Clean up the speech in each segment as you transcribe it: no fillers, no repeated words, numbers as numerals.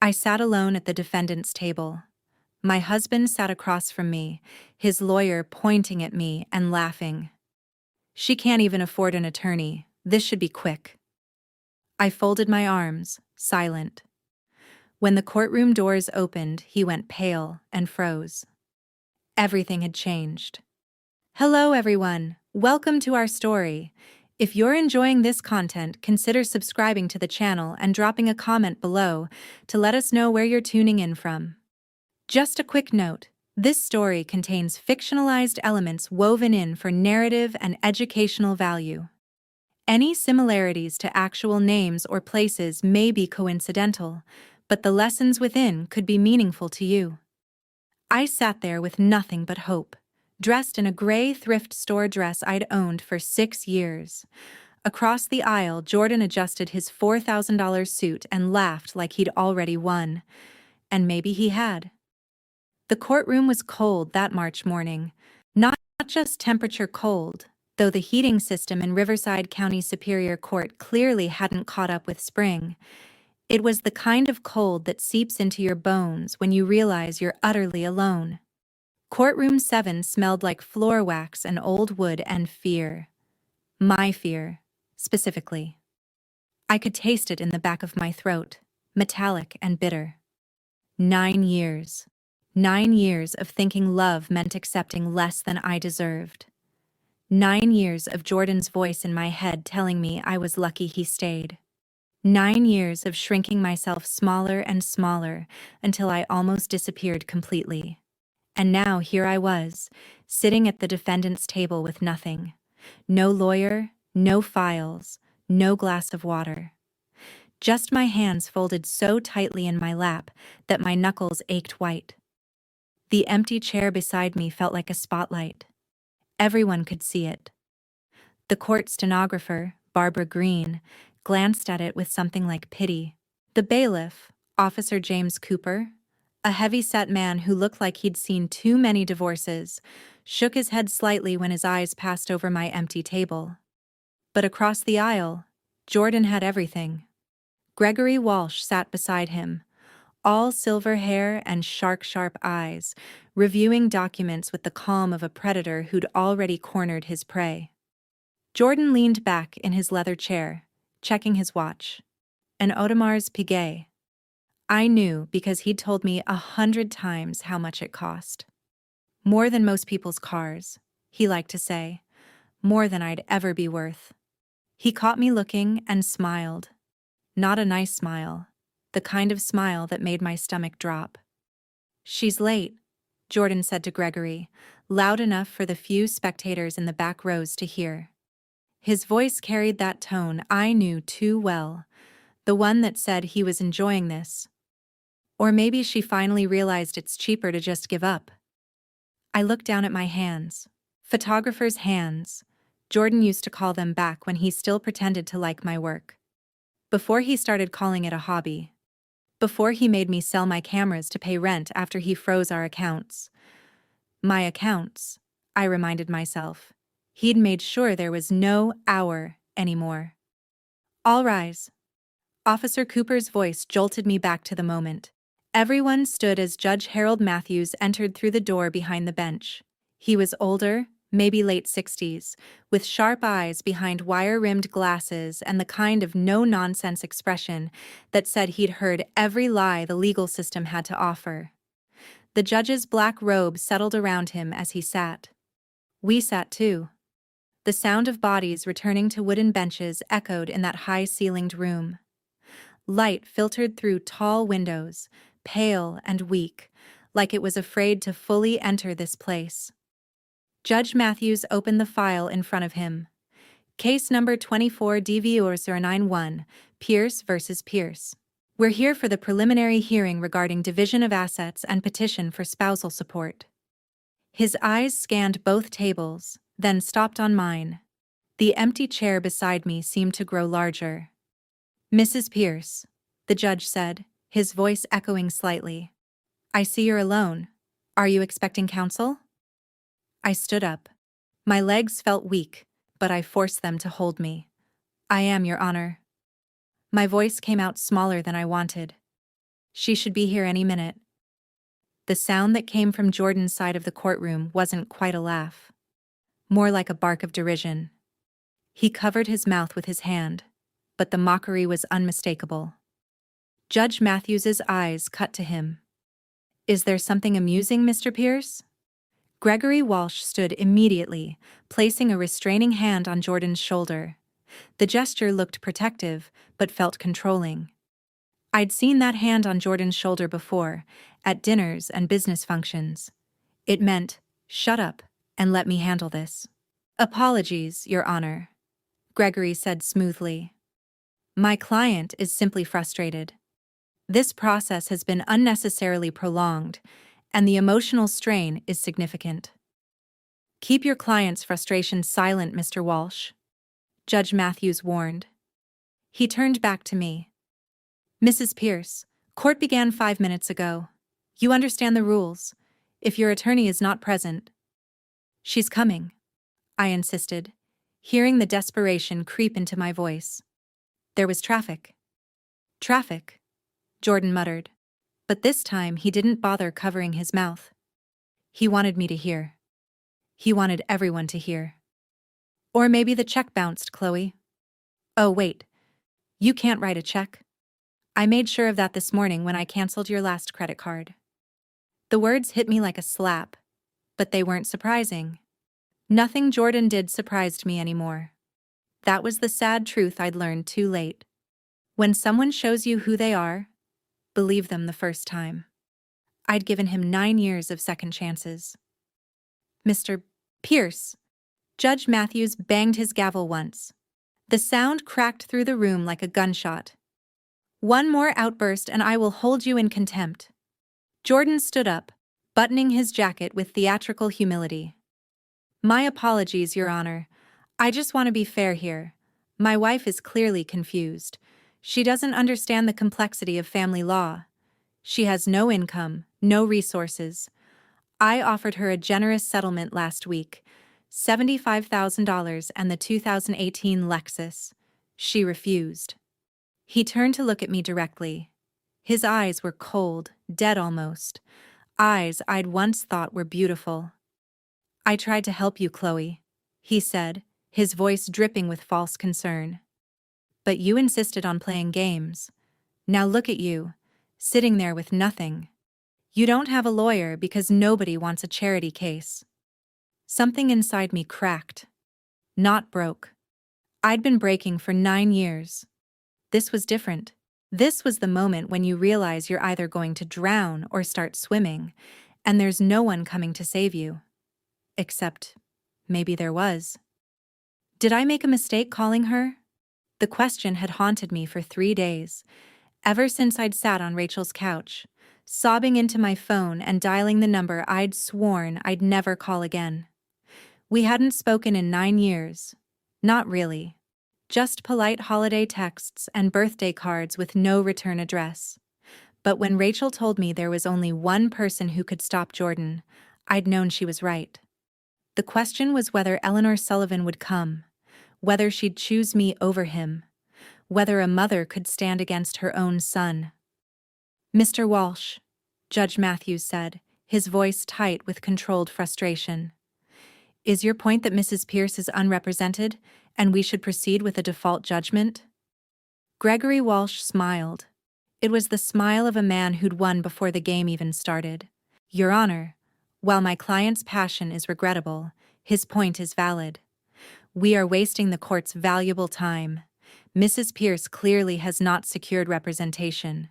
I sat alone at the defendant's table. My husband sat across from me, his lawyer pointing at me and laughing. She can't even afford an attorney. This should be quick. I folded my arms, silent. When the courtroom doors opened, he went pale and froze. Everything had changed. Hello, everyone. Welcome to our story. If you're enjoying this content, consider subscribing to the channel and dropping a comment below to let us know where you're tuning in from. Just a quick note, this story contains fictionalized elements woven in for narrative and educational value. Any similarities to actual names or places may be coincidental, but the lessons within could be meaningful to you. I sat there with nothing but hope, dressed in a gray thrift store dress I'd owned for 6 years. Across the aisle, Jordan adjusted his $4,000 suit and laughed like he'd already won. And maybe he had. The courtroom was cold that March morning, not just temperature cold, though the heating system in Riverside County Superior Court clearly hadn't caught up with spring. It was the kind of cold that seeps into your bones when you realize you're utterly alone. Courtroom 7 smelled like floor wax and old wood and fear. My fear, specifically. I could taste it in the back of my throat, metallic and bitter. 9 years. 9 years of thinking love meant accepting less than I deserved. 9 years of Jordan's voice in my head telling me I was lucky he stayed. 9 years of shrinking myself smaller and smaller until I almost disappeared completely. And now here I was, sitting at the defendant's table with nothing. No lawyer, no files, no glass of water. Just my hands folded so tightly in my lap that my knuckles ached white. The empty chair beside me felt like a spotlight. Everyone could see it. The court stenographer, Barbara Green, glanced at it with something like pity. The bailiff, Officer James Cooper, a heavy-set man who looked like he'd seen too many divorces, shook his head slightly when his eyes passed over my empty table. But across the aisle, Jordan had everything. Gregory Walsh sat beside him, all silver hair and sharp eyes, reviewing documents with the calm of a predator who'd already cornered his prey. Jordan leaned back in his leather chair, checking his watch. An Audemars Piguet. I knew because he'd told me 100 times how much it cost. More than most people's cars, he liked to say. More than I'd ever be worth. He caught me looking and smiled. Not a nice smile. The kind of smile that made my stomach drop. "She's late," Jordan said to Gregory, loud enough for the few spectators in the back rows to hear. His voice carried that tone I knew too well, the one that said he was enjoying this. Or maybe she finally realized it's cheaper to just give up. I looked down at my hands. Photographer's hands. Jordan used to call them back when he still pretended to like my work. Before he started calling it a hobby. Before he made me sell my cameras to pay rent after he froze our accounts. My accounts, I reminded myself. He'd made sure there was no "our" anymore. "All rise." Officer Cooper's voice jolted me back to the moment. Everyone stood as Judge Harold Matthews entered through the door behind the bench. He was older, maybe late 60s, with sharp eyes behind wire-rimmed glasses and the kind of no-nonsense expression that said he'd heard every lie the legal system had to offer. The judge's black robe settled around him as he sat. We sat too. The sound of bodies returning to wooden benches echoed in that high-ceilinged room. Light filtered through tall windows, pale and weak, like it was afraid to fully enter this place. Judge Matthews opened the file in front of him. Case number 24-DV-091, Pierce versus Pierce. We're here for the preliminary hearing regarding division of assets and petition for spousal support. His eyes scanned both tables, then stopped on mine. The empty chair beside me seemed to grow larger. "Mrs. Pierce," the judge said, his voice echoing slightly. "I see you're alone. Are you expecting counsel?" I stood up. My legs felt weak, but I forced them to hold me. "I am, Your Honor." My voice came out smaller than I wanted. She should be here any minute. The sound that came from Jordan's side of the courtroom wasn't quite a laugh. More like a bark of derision. He covered his mouth with his hand, but the mockery was unmistakable. Judge Matthews's eyes cut to him. Is there something amusing, Mr. Pierce? Gregory Walsh stood immediately, placing a restraining hand on Jordan's shoulder. The gesture looked protective, but felt controlling. I'd seen that hand on Jordan's shoulder before, at dinners and business functions. It meant, shut up, and let me handle this. Apologies, Your Honor, Gregory said smoothly. My client is simply frustrated. This process has been unnecessarily prolonged, and the emotional strain is significant. Keep your client's frustration silent, Mr. Walsh, Judge Matthews warned. He turned back to me. Mrs. Pierce, court began 5 minutes ago. You understand the rules. If your attorney is not present. She's coming, I insisted, hearing the desperation creep into my voice. There was traffic. Traffic, Jordan muttered. But this time he didn't bother covering his mouth. He wanted me to hear. He wanted everyone to hear. Or maybe the check bounced, Chloe. Oh, wait. You can't write a check. I made sure of that this morning when I canceled your last credit card. The words hit me like a slap, but they weren't surprising. Nothing Jordan did surprised me anymore. That was the sad truth I'd learned too late. When someone shows you who they are, believe them the first time. I'd given him 9 years of second chances. Mr. Pierce. Judge Matthews banged his gavel once. The sound cracked through the room like a gunshot. One more outburst and I will hold you in contempt. Jordan stood up, buttoning his jacket with theatrical humility. My apologies, Your Honor. I just want to be fair here. My wife is clearly confused. She doesn't understand the complexity of family law. She has no income, no resources. I offered her a generous settlement last week, $75,000 and the 2018 Lexus. She refused. He turned to look at me directly. His eyes were cold, dead almost. Eyes I'd once thought were beautiful. I tried to help you, Chloe, he said, his voice dripping with false concern. But you insisted on playing games. Now look at you, sitting there with nothing. You don't have a lawyer because nobody wants a charity case. Something inside me cracked. Not broke. I'd been breaking for 9 years. This was different. This was the moment when you realize you're either going to drown or start swimming, and there's no one coming to save you. Except, maybe there was. Did I make a mistake calling her? The question had haunted me for 3 days, ever since I'd sat on Rachel's couch, sobbing into my phone and dialing the number I'd sworn I'd never call again. We hadn't spoken in 9 years. Not really. Just polite holiday texts and birthday cards with no return address. But when Rachel told me there was only one person who could stop Jordan, I'd known she was right. The question was whether Eleanor Sullivan would come, whether she'd choose me over him, whether a mother could stand against her own son. Mr. Walsh, Judge Matthews said, his voice tight with controlled frustration. Is your point that Mrs. Pierce is unrepresented, and we should proceed with a default judgment? Gregory Walsh smiled. It was the smile of a man who'd won before the game even started. Your Honor, while my client's passion is regrettable, his point is valid. We are wasting the court's valuable time. Mrs. Pierce clearly has not secured representation.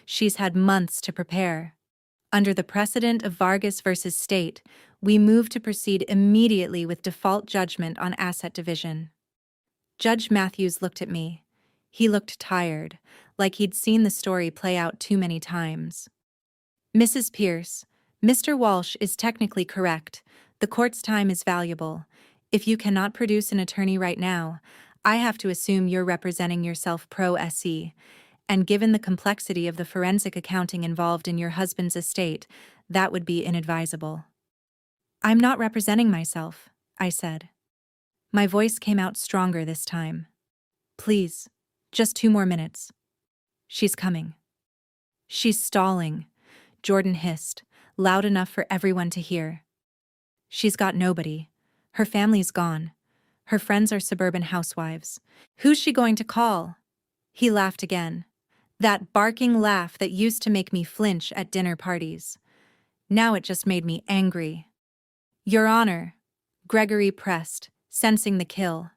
She's had months to prepare. Under the precedent of Vargas versus State, we move to proceed immediately with default judgment on asset division. Judge Matthews looked at me. He looked tired, like he'd seen the story play out too many times. Mrs. Pierce, Mr. Walsh is technically correct. The court's time is valuable. If you cannot produce an attorney right now, I have to assume you're representing yourself pro se, and given the complexity of the forensic accounting involved in your husband's estate, that would be inadvisable. I'm not representing myself, I said. My voice came out stronger this time. Please, just 2 more minutes. She's coming. She's stalling, Jordan hissed, loud enough for everyone to hear. She's got nobody. Her family's gone. Her friends are suburban housewives. Who's she going to call? He laughed again. That barking laugh that used to make me flinch at dinner parties. Now it just made me angry. Your Honor, Gregory pressed, sensing the kill.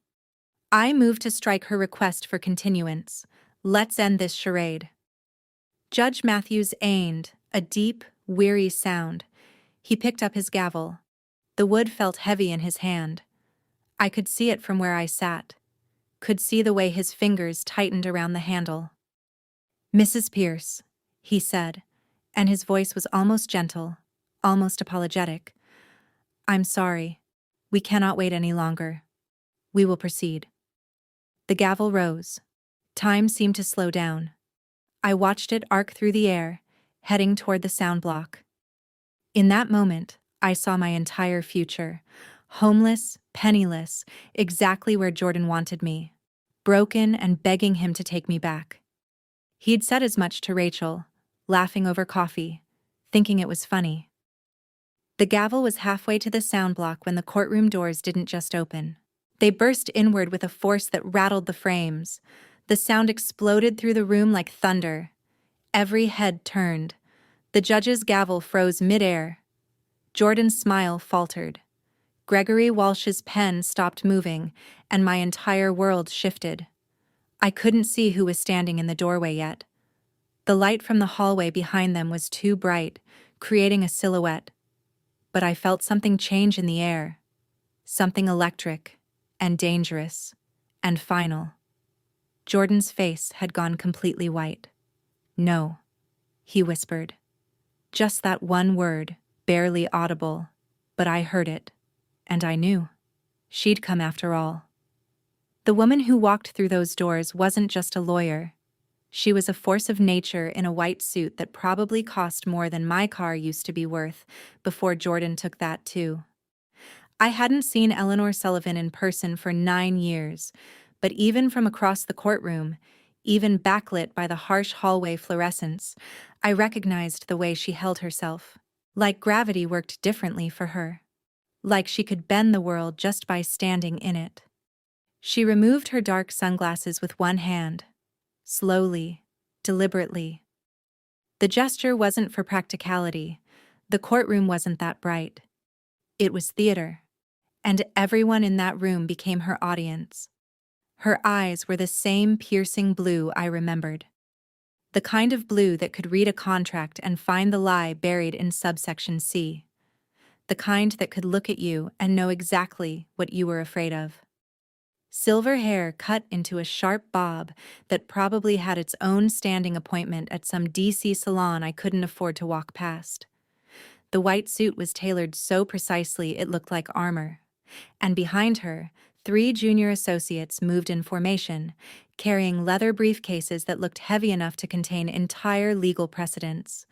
I move to strike her request for continuance. Let's end this charade. Judge Matthews ained, a deep, weary sound. He picked up his gavel. The wood felt heavy in his hand. I could see it from where I sat. Could see the way his fingers tightened around the handle. Mrs. Pierce, he said, and his voice was almost gentle, almost apologetic. I'm sorry. We cannot wait any longer. We will proceed. The gavel rose. Time seemed to slow down. I watched it arc through the air, heading toward the sound block. In that moment, I saw my entire future. Homeless, penniless, exactly where Jordan wanted me. Broken and begging him to take me back. He'd said as much to Rachel, laughing over coffee, thinking it was funny. The gavel was halfway to the sound block when the courtroom doors didn't just open. They burst inward with a force that rattled the frames. The sound exploded through the room like thunder. Every head turned. The judge's gavel froze midair. Jordan's smile faltered. Gregory Walsh's pen stopped moving, and my entire world shifted. I couldn't see who was standing in the doorway yet. The light from the hallway behind them was too bright, creating a silhouette. But I felt something change in the air. Something electric, and dangerous, and final. Jordan's face had gone completely white. No, he whispered. Just that one word, barely audible, but I heard it, and I knew. She'd come after all. The woman who walked through those doors wasn't just a lawyer. She was a force of nature in a white suit that probably cost more than my car used to be worth before Jordan took that too. I hadn't seen Eleanor Sullivan in person for 9 years, but even from across the courtroom, even backlit by the harsh hallway fluorescence, I recognized the way she held herself. Like gravity worked differently for her. Like she could bend the world just by standing in it. She removed her dark sunglasses with one hand. Slowly, deliberately. The gesture wasn't for practicality. The courtroom wasn't that bright. It was theater. And everyone in that room became her audience. Her eyes were the same piercing blue I remembered. The kind of blue that could read a contract and find the lie buried in subsection C. The kind that could look at you and know exactly what you were afraid of. Silver hair cut into a sharp bob that probably had its own standing appointment at some DC salon I couldn't afford to walk past. The white suit was tailored so precisely it looked like armor. And behind her, 3 junior associates moved in formation, carrying leather briefcases that looked heavy enough to contain entire legal precedents.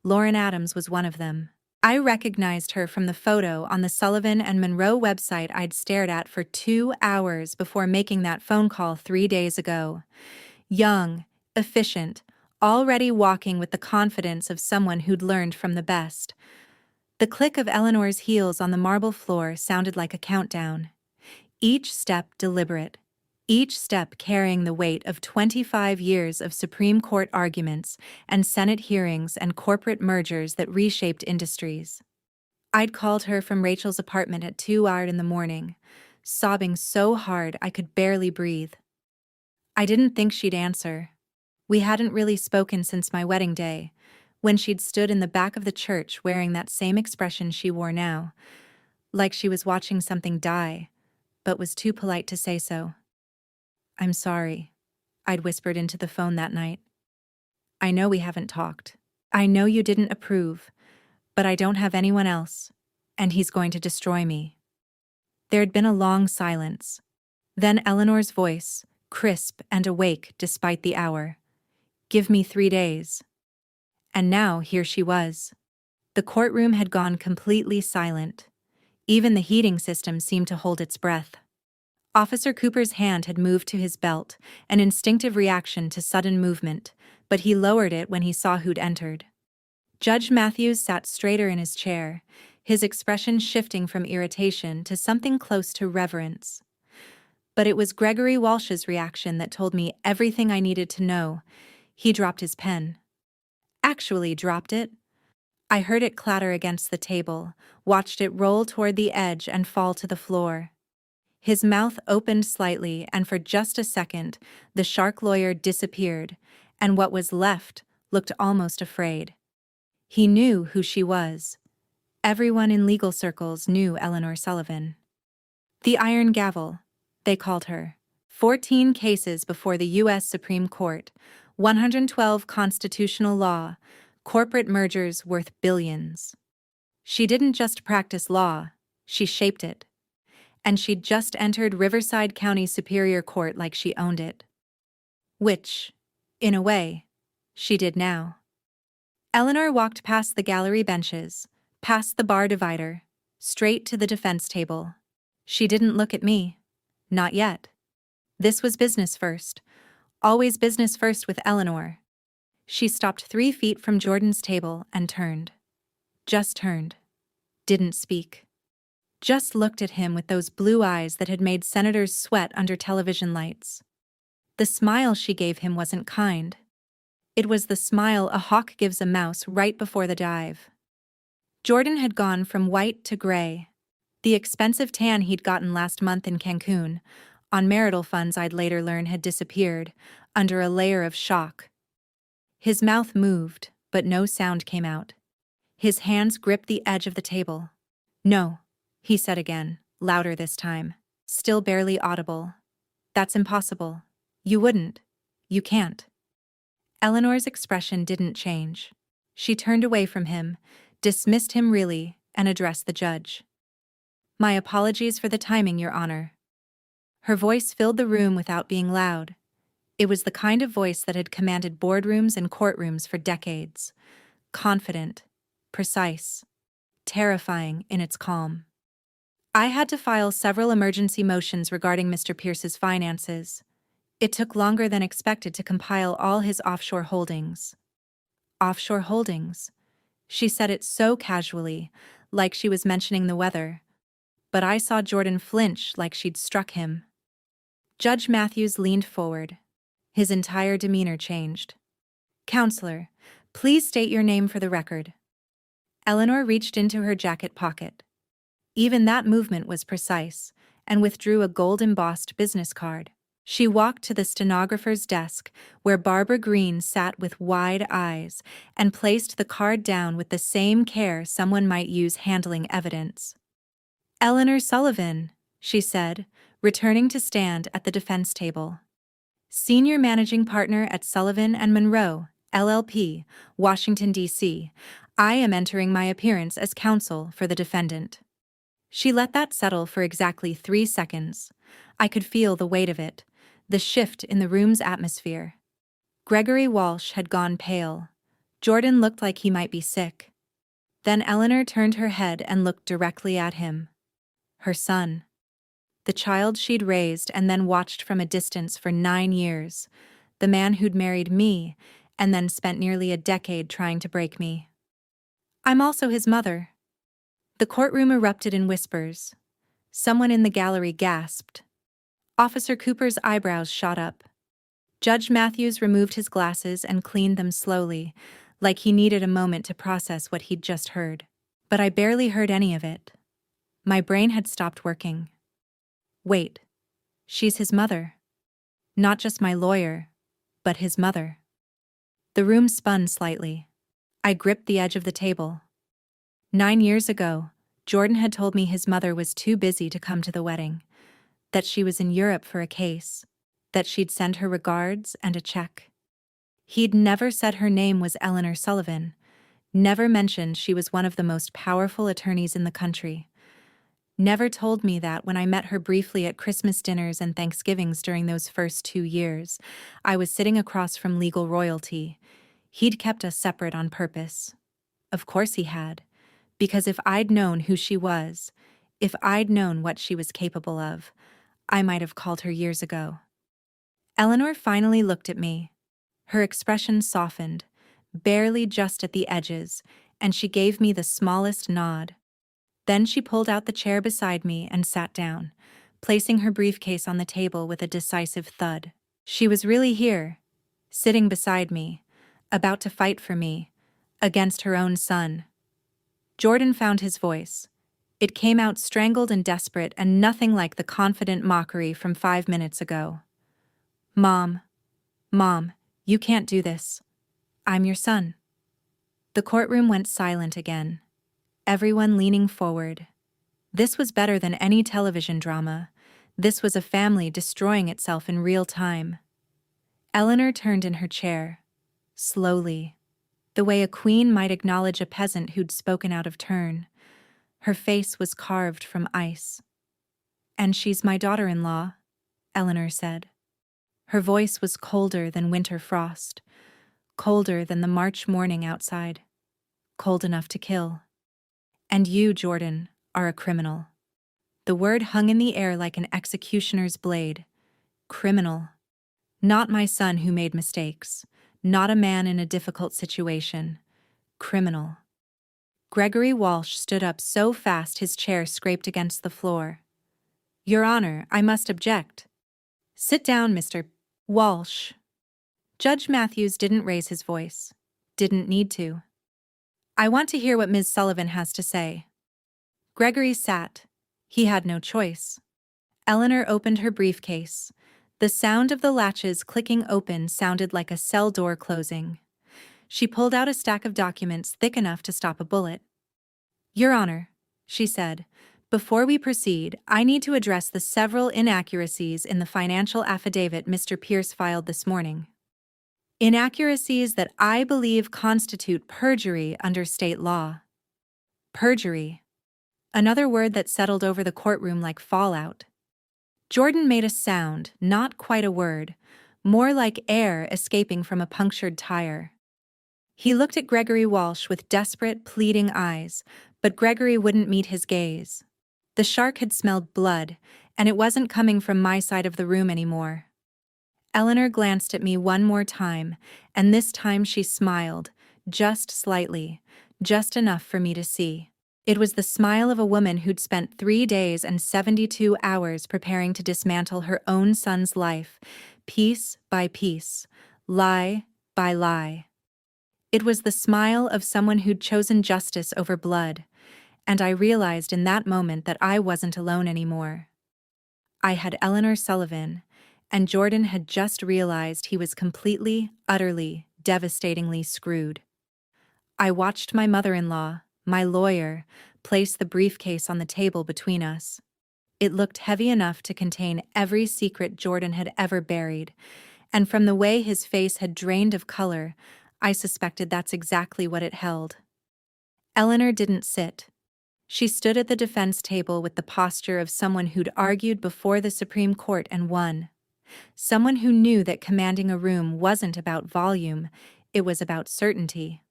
Lauren Adams was one of them. I recognized her from the photo on the Sullivan and Monroe website I'd stared at for 2 hours before making that phone call 3 days ago. Young, efficient, already walking with the confidence of someone who'd learned from the best. The click of Eleanor's heels on the marble floor sounded like a countdown. Each step deliberate. Each step carrying the weight of 25 years of Supreme Court arguments and Senate hearings and corporate mergers that reshaped industries. I'd called her from Rachel's apartment at 2 hours in the morning, sobbing so hard I could barely breathe. I didn't think she'd answer. We hadn't really spoken since my wedding day, when she'd stood in the back of the church wearing that same expression she wore now, like she was watching something die, but was too polite to say so. I'm sorry, I'd whispered into the phone that night. I know we haven't talked. I know you didn't approve, but I don't have anyone else, and he's going to destroy me. There'd been a long silence. Then Eleanor's voice, crisp and awake despite the hour. Give me 3 days. And now here she was. The courtroom had gone completely silent. Even the heating system seemed to hold its breath. Officer Cooper's hand had moved to his belt, an instinctive reaction to sudden movement, but he lowered it when he saw who'd entered. Judge Matthews sat straighter in his chair, his expression shifting from irritation to something close to reverence. But it was Gregory Walsh's reaction that told me everything I needed to know. He dropped his pen. Actually dropped it. I heard it clatter against the table, watched it roll toward the edge and fall to the floor. His mouth opened slightly, and for just a second, the shark lawyer disappeared, and what was left looked almost afraid. He knew who she was. Everyone in legal circles knew Eleanor Sullivan. The Iron Gavel, they called her. 14 cases before the U.S. Supreme Court, 112 constitutional law, corporate mergers worth billions. She didn't just practice law, she shaped it. And she'd just entered Riverside County Superior Court like she owned it. Which, in a way, she did now. Eleanor walked past the gallery benches, past the bar divider, straight to the defense table. She didn't look at me. Not yet. This was business first. Always business first with Eleanor. She stopped 3 feet from Jordan's table and turned. Just turned. Didn't speak. Just looked at him with those blue eyes that had made senators sweat under television lights. The smile she gave him wasn't kind. It was the smile a hawk gives a mouse right before the dive. Jordan had gone from white to gray. The expensive tan he'd gotten last month in Cancun, on marital funds I'd later learn had disappeared, under a layer of shock. His mouth moved, but no sound came out. His hands gripped the edge of the table. "No," he said again, louder this time, still barely audible. "That's impossible. You wouldn't. You can't." Eleanor's expression didn't change. She turned away from him, dismissed him really, and addressed the judge. "My apologies for the timing, Your Honor." Her voice filled the room without being loud. It was the kind of voice that had commanded boardrooms and courtrooms for decades. Confident, precise, terrifying in its calm. "I had to file several emergency motions regarding Mr. Pierce's finances. It took longer than expected to compile all his offshore holdings." Offshore holdings? She said it so casually, like she was mentioning the weather. But I saw Jordan flinch like she'd struck him. Judge Matthews leaned forward. His entire demeanor changed. "Counselor, please state your name for the record." Eleanor reached into her jacket pocket. Even that movement was precise, and withdrew a gold-embossed business card. She walked to the stenographer's desk, where Barbara Green sat with wide eyes, and placed the card down with the same care someone might use handling evidence. "Eleanor Sullivan," she said, returning to stand at the defense table. "Senior Managing Partner at Sullivan & Monroe, LLP, Washington, D.C. I am entering my appearance as counsel for the defendant." She let that settle for exactly 3 seconds. I could feel the weight of it, the shift in the room's atmosphere. Gregory Walsh had gone pale. Jordan looked like he might be sick. Then Eleanor turned her head and looked directly at him. Her son. The child she'd raised and then watched from a distance for 9 years. The man who'd married me and then spent nearly a decade trying to break me. "I'm also his mother." The courtroom erupted in whispers. Someone in the gallery gasped. Officer Cooper's eyebrows shot up. Judge Matthews removed his glasses and cleaned them slowly, like he needed a moment to process what he'd just heard. But I barely heard any of it. My brain had stopped working. Wait, she's his mother. Not just my lawyer, but his mother. The room spun slightly. I gripped the edge of the table. 9 years ago, Jordan had told me his mother was too busy to come to the wedding, that she was in Europe for a case, that she'd send her regards and a check. He'd never said her name was Eleanor Sullivan, never mentioned she was one of the most powerful attorneys in the country. Never told me that when I met her briefly at Christmas dinners and Thanksgivings during those first 2 years, I was sitting across from legal royalty. He'd kept us separate on purpose. Of course he had. Because if I'd known who she was, if I'd known what she was capable of, I might have called her years ago. Eleanor finally looked at me. Her expression softened, barely just at the edges, and she gave me the smallest nod. Then she pulled out the chair beside me and sat down, placing her briefcase on the table with a decisive thud. She was really here, sitting beside me, about to fight for me, against her own son. Jordan found his voice. It came out strangled and desperate and nothing like the confident mockery from 5 minutes ago. Mom, you can't do this. I'm your son. The courtroom went silent again, everyone leaning forward. This was better than any television drama. This was a family destroying itself in real time. Eleanor turned in her chair, slowly, the way a queen might acknowledge a peasant who'd spoken out of turn. Her face was carved from ice. "And she's my daughter-in-law," Eleanor said. Her voice was colder than winter frost, colder than the March morning outside, cold enough to kill. "And you, Jordan, are a criminal." The word hung in the air like an executioner's blade. Criminal. Not my son who made mistakes, not a man in a difficult situation. Criminal. Gregory Walsh stood up so fast his chair scraped against the floor. "Your Honor, I must object." "Sit down, Mr. Walsh." Judge Matthews didn't raise his voice. Didn't need to. "I want to hear what Ms. Sullivan has to say." Gregory sat. He had no choice. Eleanor opened her briefcase. The sound of the latches clicking open sounded like a cell door closing. She pulled out a stack of documents thick enough to stop a bullet. "Your Honor," she said, "before we proceed, I need to address the several inaccuracies in the financial affidavit Mr. Pierce filed this morning. Inaccuracies that I believe constitute perjury under state law." Perjury. Another word that settled over the courtroom like fallout. Jordan made a sound, not quite a word, more like air escaping from a punctured tire. He looked at Gregory Walsh with desperate, pleading eyes, but Gregory wouldn't meet his gaze. The shark had smelled blood, and it wasn't coming from my side of the room anymore. Eleanor glanced at me one more time, and this time she smiled, just slightly, just enough for me to see. It was the smile of a woman who'd spent 3 days and 72 hours preparing to dismantle her own son's life, piece by piece, lie by lie. It was the smile of someone who'd chosen justice over blood, and I realized in that moment that I wasn't alone anymore. I had Eleanor Sullivan, and Jordan had just realized he was completely, utterly, devastatingly screwed. I watched my mother-in-law, my lawyer, place the briefcase on the table between us. It looked heavy enough to contain every secret Jordan had ever buried, and from the way his face had drained of color, I suspected that's exactly what it held. Eleanor didn't sit. She stood at the defense table with the posture of someone who'd argued before the Supreme Court and won. Someone who knew that commanding a room wasn't about volume, it was about certainty.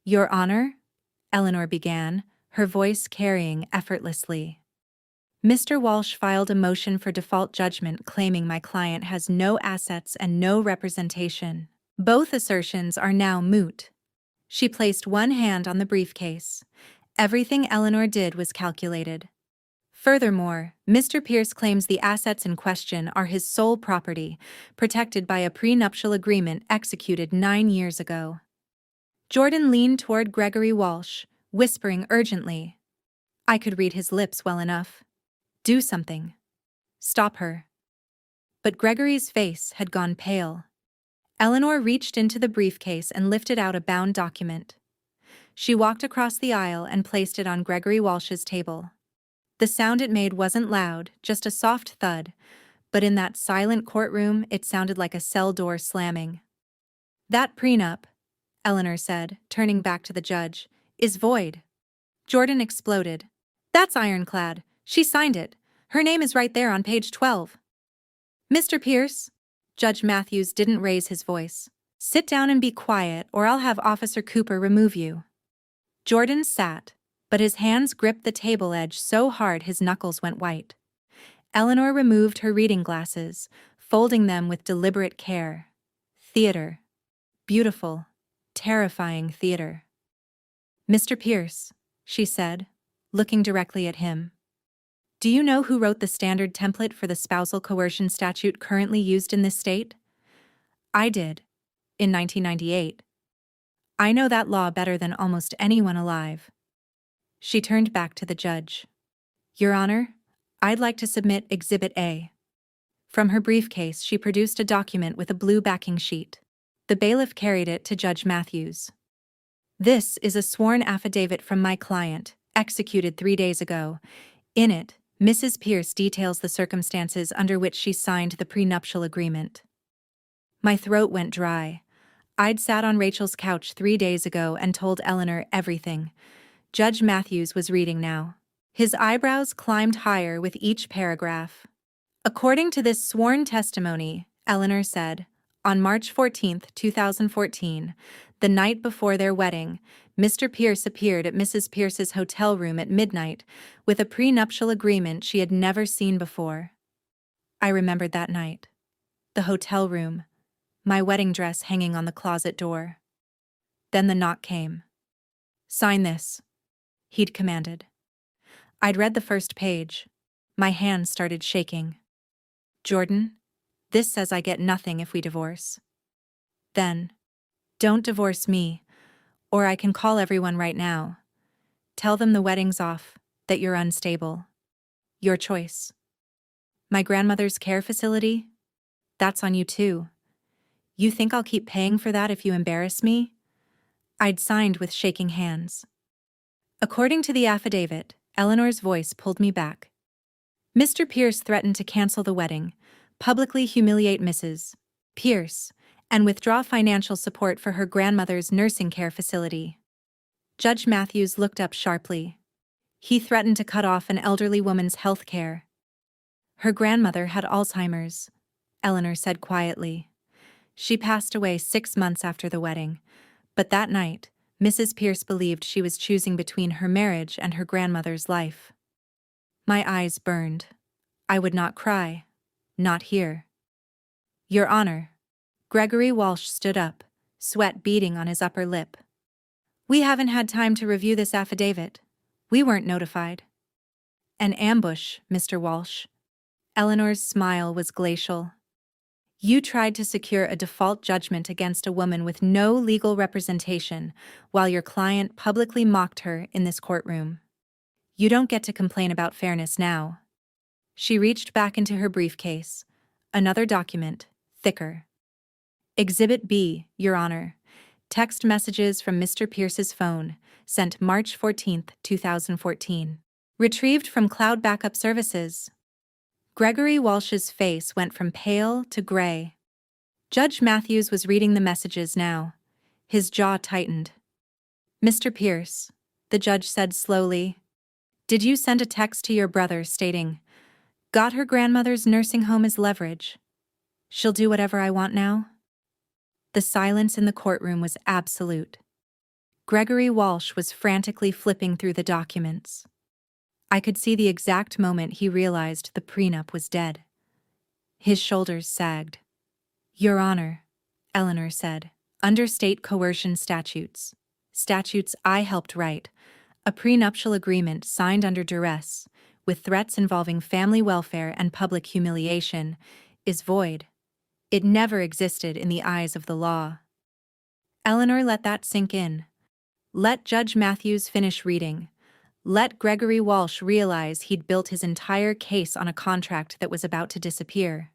"Your Honor," Eleanor began, her voice carrying effortlessly. "Mr. Walsh filed a motion for default judgment claiming my client has no assets and no representation. Both assertions are now moot." She placed one hand on the briefcase. Everything Eleanor did was calculated. "Furthermore, Mr. Pierce claims the assets in question are his sole property, protected by a prenuptial agreement executed 9 years ago." Jordan leaned toward Gregory Walsh, whispering urgently. I could read his lips well enough. "Do something. Stop her." But Gregory's face had gone pale. Eleanor reached into the briefcase and lifted out a bound document. She walked across the aisle and placed it on Gregory Walsh's table. The sound it made wasn't loud, just a soft thud, but in that silent courtroom it sounded like a cell door slamming. "That prenup," Eleanor said, turning back to the judge, "is void." Jordan exploded. "That's ironclad. She signed it. Her name is right there on page 12. "Mr. Pierce," Judge Matthews didn't raise his voice, "sit down and be quiet or I'll have Officer Cooper remove you." Jordan sat, but his hands gripped the table edge so hard his knuckles went white. Eleanor removed her reading glasses, folding them with deliberate care. Theater. Beautiful, terrifying theater. Mr. Pierce, she said, looking directly at him. Do you know who wrote the standard template for the spousal coercion statute currently used in this state? I did. In 1998. I know that law better than almost anyone alive. She turned back to the judge. Your Honor, I'd like to submit Exhibit A. From her briefcase, she produced a document with a blue backing sheet. The bailiff carried it to Judge Matthews. This is a sworn affidavit from my client, executed 3 days ago. In it, Mrs. Pierce details the circumstances under which she signed the prenuptial agreement. My throat went dry. I'd sat on Rachel's couch 3 days ago and told Eleanor everything. Judge Matthews was reading now. His eyebrows climbed higher with each paragraph. According to this sworn testimony, Eleanor said, on March 14, 2014, the night before their wedding, Mr. Pierce appeared at Mrs. Pierce's hotel room at midnight with a prenuptial agreement she had never seen before. I remembered that night. The hotel room, my wedding dress hanging on the closet door. Then the knock came. Sign this, he'd commanded. I'd read the first page. My hands started shaking. Jordan, this says I get nothing if we divorce. Then, don't divorce me, or I can call everyone right now. Tell them the wedding's off, that you're unstable. Your choice. My grandmother's care facility? That's on you too. You think I'll keep paying for that if you embarrass me? I'd signed with shaking hands. According to the affidavit, Eleanor's voice pulled me back. Mr. Pierce threatened to cancel the wedding, publicly humiliate Mrs. Pierce, and withdraw financial support for her grandmother's nursing care facility. Judge Matthews looked up sharply. He threatened to cut off an elderly woman's health care. Her grandmother had Alzheimer's, Eleanor said quietly. She passed away 6 months after the wedding, but that night, Mrs. Pierce believed she was choosing between her marriage and her grandmother's life. My eyes burned. I would not cry. Not here. Your Honor. Gregory Walsh stood up, sweat beading on his upper lip. We haven't had time to review this affidavit. We weren't notified. An ambush, Mr. Walsh. Eleanor's smile was glacial. You tried to secure a default judgment against a woman with no legal representation while your client publicly mocked her in this courtroom. You don't get to complain about fairness now. She reached back into her briefcase. Another document, thicker. Exhibit B, Your Honor. Text messages from Mr. Pierce's phone, sent March 14, 2014. Retrieved from Cloud Backup Services. Gregory Walsh's face went from pale to gray. Judge Matthews was reading the messages now. His jaw tightened. Mr. Pierce, the judge said slowly, did you send a text to your brother stating, got her grandmother's nursing home as leverage? She'll do whatever I want now? The silence in the courtroom was absolute. Gregory Walsh was frantically flipping through the documents. I could see the exact moment he realized the prenup was dead. His shoulders sagged. Your Honor, Eleanor said, under state coercion statutes I helped write, a prenuptial agreement signed under duress, with threats involving family welfare and public humiliation, is void. It never existed in the eyes of the law. Eleanor let that sink in. Let Judge Matthews finish reading. Let Gregory Walsh realize he'd built his entire case on a contract that was about to disappear.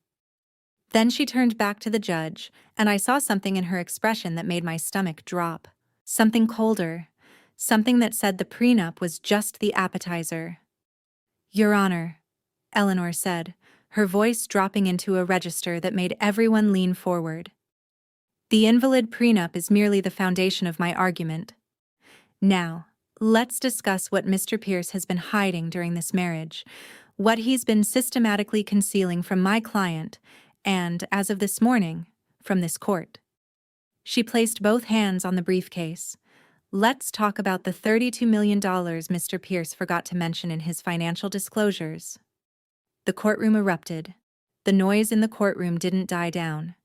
Then she turned back to the judge, and I saw something in her expression that made my stomach drop. Something colder. Something that said the prenup was just the appetizer. Your Honor, Eleanor said, her voice dropping into a register that made everyone lean forward. The invalid prenup is merely the foundation of my argument. Now, let's discuss what Mr. Pierce has been hiding during this marriage, what he's been systematically concealing from my client, and, as of this morning, from this court. She placed both hands on the briefcase. Let's talk about the $32 million Mr. Pierce forgot to mention in his financial disclosures. The courtroom erupted. The noise in the courtroom didn't die down.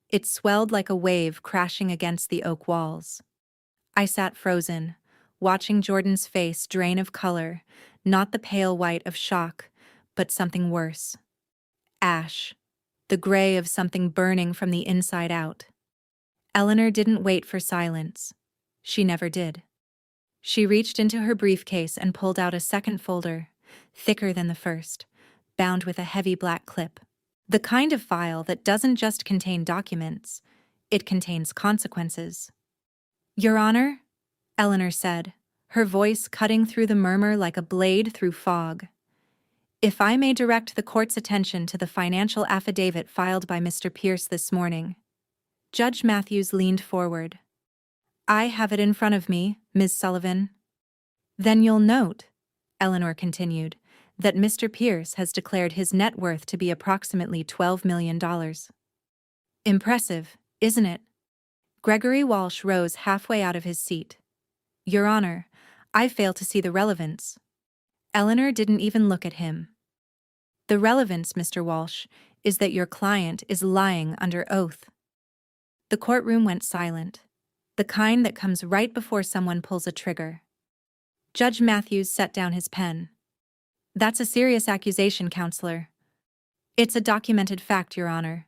It swelled like a wave crashing against the oak walls. I sat frozen, watching Jordan's face drain of color, not the pale white of shock, but something worse. Ash. The gray of something burning from the inside out. Eleanor didn't wait for silence. She never did. She reached into her briefcase and pulled out a second folder, thicker than the first, bound with a heavy black clip. The kind of file that doesn't just contain documents, it contains consequences. "Your Honor," Eleanor said, her voice cutting through the murmur like a blade through fog. "If I may direct the court's attention to the financial affidavit filed by Mr. Pierce this morning." Judge Matthews leaned forward. "I have it in front of me, Ms. Sullivan." "Then you'll note," Eleanor continued, "that Mr. Pierce has declared his net worth to be approximately $12 million. Impressive, isn't it?" Gregory Walsh rose halfway out of his seat. "Your Honor, I fail to see the relevance." Eleanor didn't even look at him. "The relevance, Mr. Walsh, is that your client is lying under oath." The courtroom went silent, the kind that comes right before someone pulls a trigger. Judge Matthews set down his pen. "That's a serious accusation, Counselor." "It's a documented fact, Your Honor."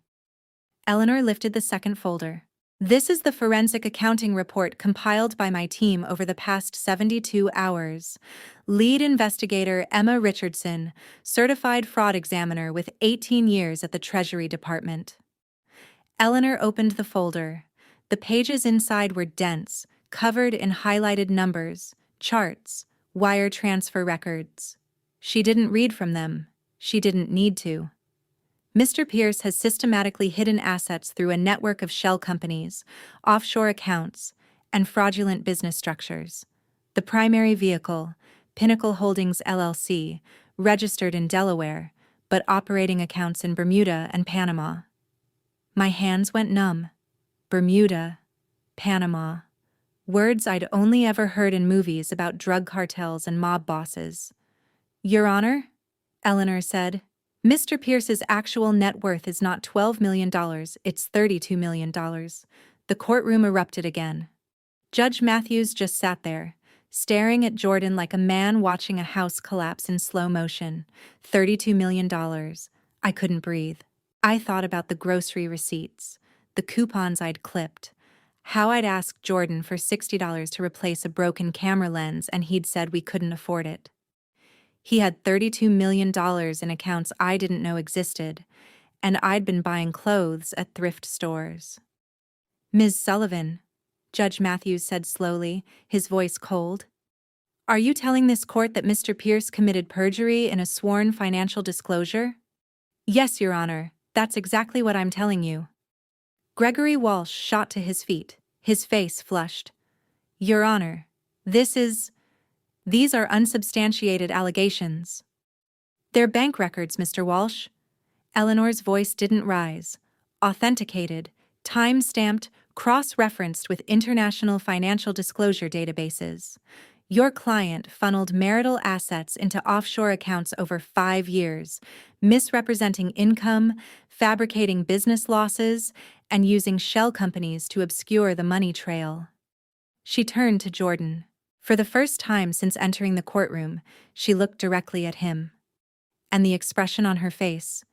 Eleanor lifted the second folder. "This is the forensic accounting report compiled by my team over the past 72 hours. Lead investigator Emma Richardson, certified fraud examiner with 18 years at the Treasury Department." Eleanor opened the folder. The pages inside were dense, covered in highlighted numbers, charts, wire transfer records. She didn't read from them. She didn't need to. Mr. Pierce has systematically hidden assets through a network of shell companies, offshore accounts, and fraudulent business structures. The primary vehicle, Pinnacle Holdings LLC, registered in Delaware, but operating accounts in Bermuda and Panama. My hands went numb. Bermuda, Panama. Words I'd only ever heard in movies about drug cartels and mob bosses. "Your Honor," Eleanor said, "Mr. Pierce's actual net worth is not $12 million, it's $32 million. The courtroom erupted again. Judge Matthews just sat there, staring at Jordan like a man watching a house collapse in slow motion. $32 million. I couldn't breathe. I thought about the grocery receipts, the coupons I'd clipped, how I'd asked Jordan for $60 to replace a broken camera lens and he'd said we couldn't afford it. He had $32 million in accounts I didn't know existed, and I'd been buying clothes at thrift stores. "Ms. Sullivan," Judge Matthews said slowly, his voice cold, "are you telling this court that Mr. Pierce committed perjury in a sworn financial disclosure?" "Yes, Your Honor, that's exactly what I'm telling you." Gregory Walsh shot to his feet, his face flushed. "Your Honor, these are unsubstantiated allegations." "They're bank records, Mr. Walsh." Eleanor's voice didn't rise. "Authenticated, time-stamped, cross-referenced with international financial disclosure databases. Your client funneled marital assets into offshore accounts over 5 years, misrepresenting income, fabricating business losses, and using shell companies to obscure the money trail." She turned to Jordan. For the first time since entering the courtroom, she looked directly at him. And the expression on her face,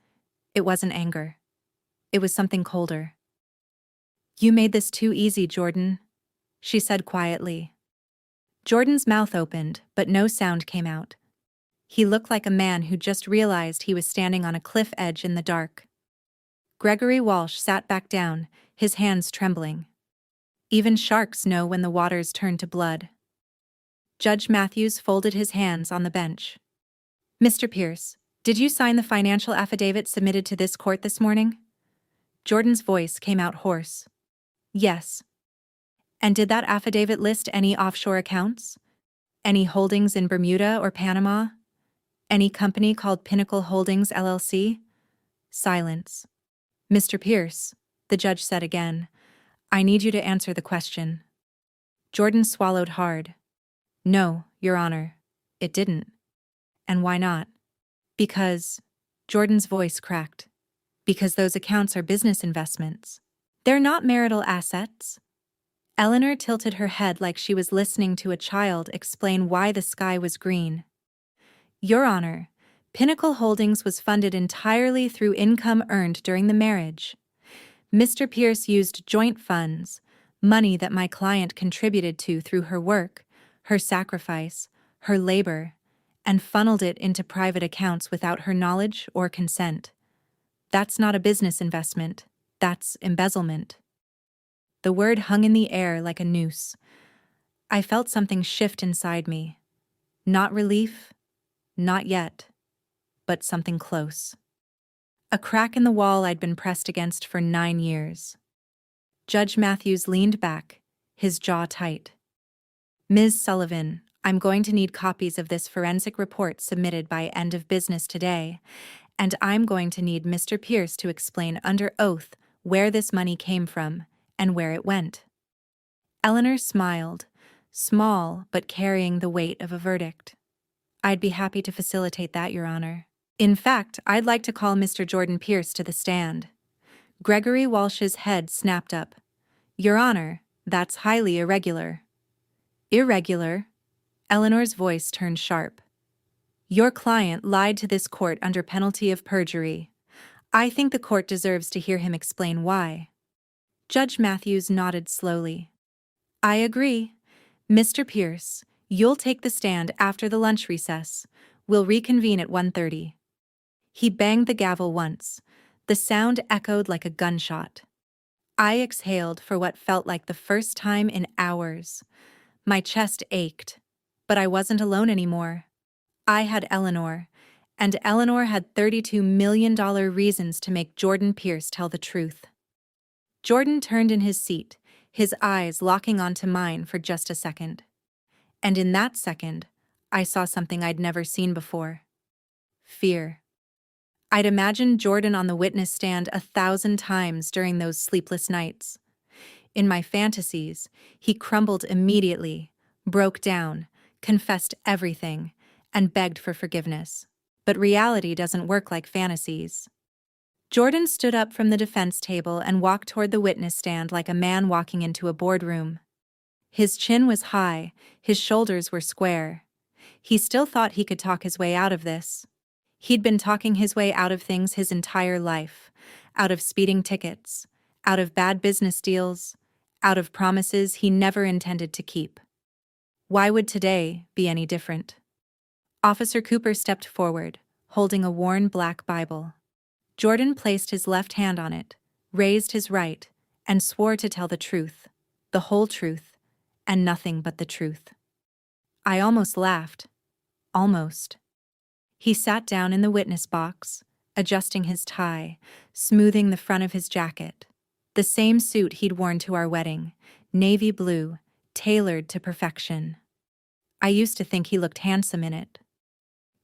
it wasn't anger. It was something colder. "You made this too easy, Jordan," she said quietly. Jordan's mouth opened, but no sound came out. He looked like a man who just realized he was standing on a cliff edge in the dark. Gregory Walsh sat back down, his hands trembling. Even sharks know when the waters turn to blood. Judge Matthews folded his hands on the bench. "Mr. Pierce, did you sign the financial affidavit submitted to this court this morning?" Jordan's voice came out hoarse. "Yes." "And did that affidavit list any offshore accounts? Any holdings in Bermuda or Panama? Any company called Pinnacle Holdings LLC?" Silence. "Mr. Pierce," the judge said again, "I need you to answer the question." Jordan swallowed hard. "No, Your Honor, it didn't." "And why not?" "Because," Jordan's voice cracked, "because those accounts are business investments. They're not marital assets. Eleanor tilted her head like she was listening to a child explain why the sky was green. Your Honor, Pinnacle Holdings was funded entirely through income earned during the marriage. Mr. Pierce used joint funds, money that my client contributed to through her work, her sacrifice, her labor, and funneled it into private accounts without her knowledge or consent. That's not a business investment, that's embezzlement. The word hung in the air like a noose. I felt something shift inside me. Not relief, not yet, but something close. A crack in the wall I'd been pressed against for 9 years. Judge Matthews leaned back, his jaw tight. Ms. Sullivan, I'm going to need copies of this forensic report submitted by end of business today, and I'm going to need Mr. Pierce to explain under oath where this money came from and where it went. Eleanor smiled, small but carrying the weight of a verdict. I'd be happy to facilitate that, Your Honor. In fact, I'd like to call Mr. Jordan Pierce to the stand. Gregory Walsh's head snapped up. Your Honor, that's highly irregular. Irregular? Eleanor's voice turned sharp. Your client lied to this court under penalty of perjury. I think the court deserves to hear him explain why. Judge Matthews nodded slowly. I agree. Mr. Pierce, you'll take the stand after the lunch recess. We'll reconvene at 1:30. He banged the gavel once. The sound echoed like a gunshot. I exhaled for what felt like the first time in hours. My chest ached, but I wasn't alone anymore. I had Eleanor, and Eleanor had $32 million reasons to make Jordan Pierce tell the truth. Jordan turned in his seat, his eyes locking onto mine for just a second. And in that second, I saw something I'd never seen before. Fear. I'd imagined Jordan on the witness stand 1,000 times during those sleepless nights. In my fantasies, he crumbled immediately, broke down, confessed everything, and begged for forgiveness. But reality doesn't work like fantasies. Jordan stood up from the defense table and walked toward the witness stand like a man walking into a boardroom. His chin was high, his shoulders were square. He still thought he could talk his way out of this. He'd been talking his way out of things his entire life, out of speeding tickets, out of bad business deals, out of promises he never intended to keep. Why would today be any different? Officer Cooper stepped forward, holding a worn black Bible. Jordan placed his left hand on it, raised his right, and swore to tell the truth, the whole truth, and nothing but the truth. I almost laughed. Almost. He sat down in the witness box, adjusting his tie, smoothing the front of his jacket. The same suit he'd worn to our wedding, navy blue, tailored to perfection. I used to think he looked handsome in it.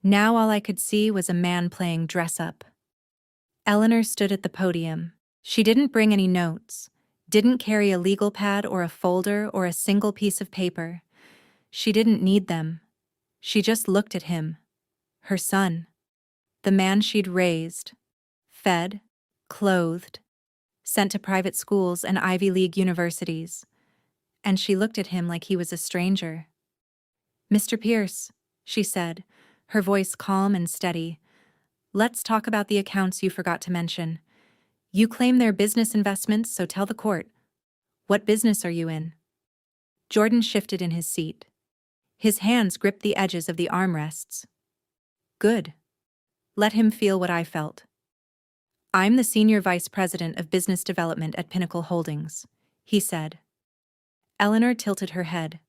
Now all I could see was a man playing dress-up. Eleanor stood at the podium. She didn't bring any notes, didn't carry a legal pad or a folder or a single piece of paper. She didn't need them. She just looked at him. Her son. The man she'd raised, fed, clothed, sent to private schools and Ivy League universities. And she looked at him like he was a stranger. Mr. Pierce, she said, her voice calm and steady, let's talk about the accounts you forgot to mention. You claim they're business investments, so tell the court. What business are you in? Jordan shifted in his seat. His hands gripped the edges of the armrests. Good. Let him feel what I felt. I'm the Senior Vice President of Business Development at Pinnacle Holdings, he said. Eleanor tilted her head.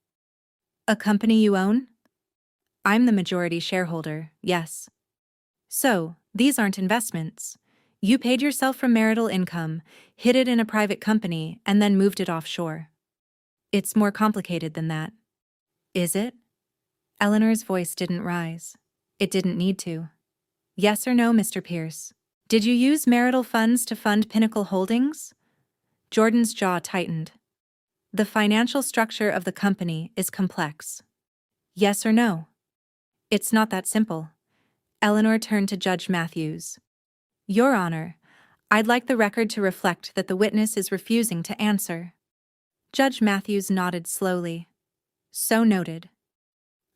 A company you own? I'm the majority shareholder, yes. So, these aren't investments. You paid yourself from marital income, hid it in a private company, and then moved it offshore. It's more complicated than that. Is it? Eleanor's voice didn't rise. It didn't need to. Yes or no, Mr. Pierce? Did you use marital funds to fund Pinnacle Holdings? Jordan's jaw tightened. The financial structure of the company is complex. Yes or no? It's not that simple. Eleanor turned to Judge Matthews. Your Honor, I'd like the record to reflect that the witness is refusing to answer. Judge Matthews nodded slowly. So noted.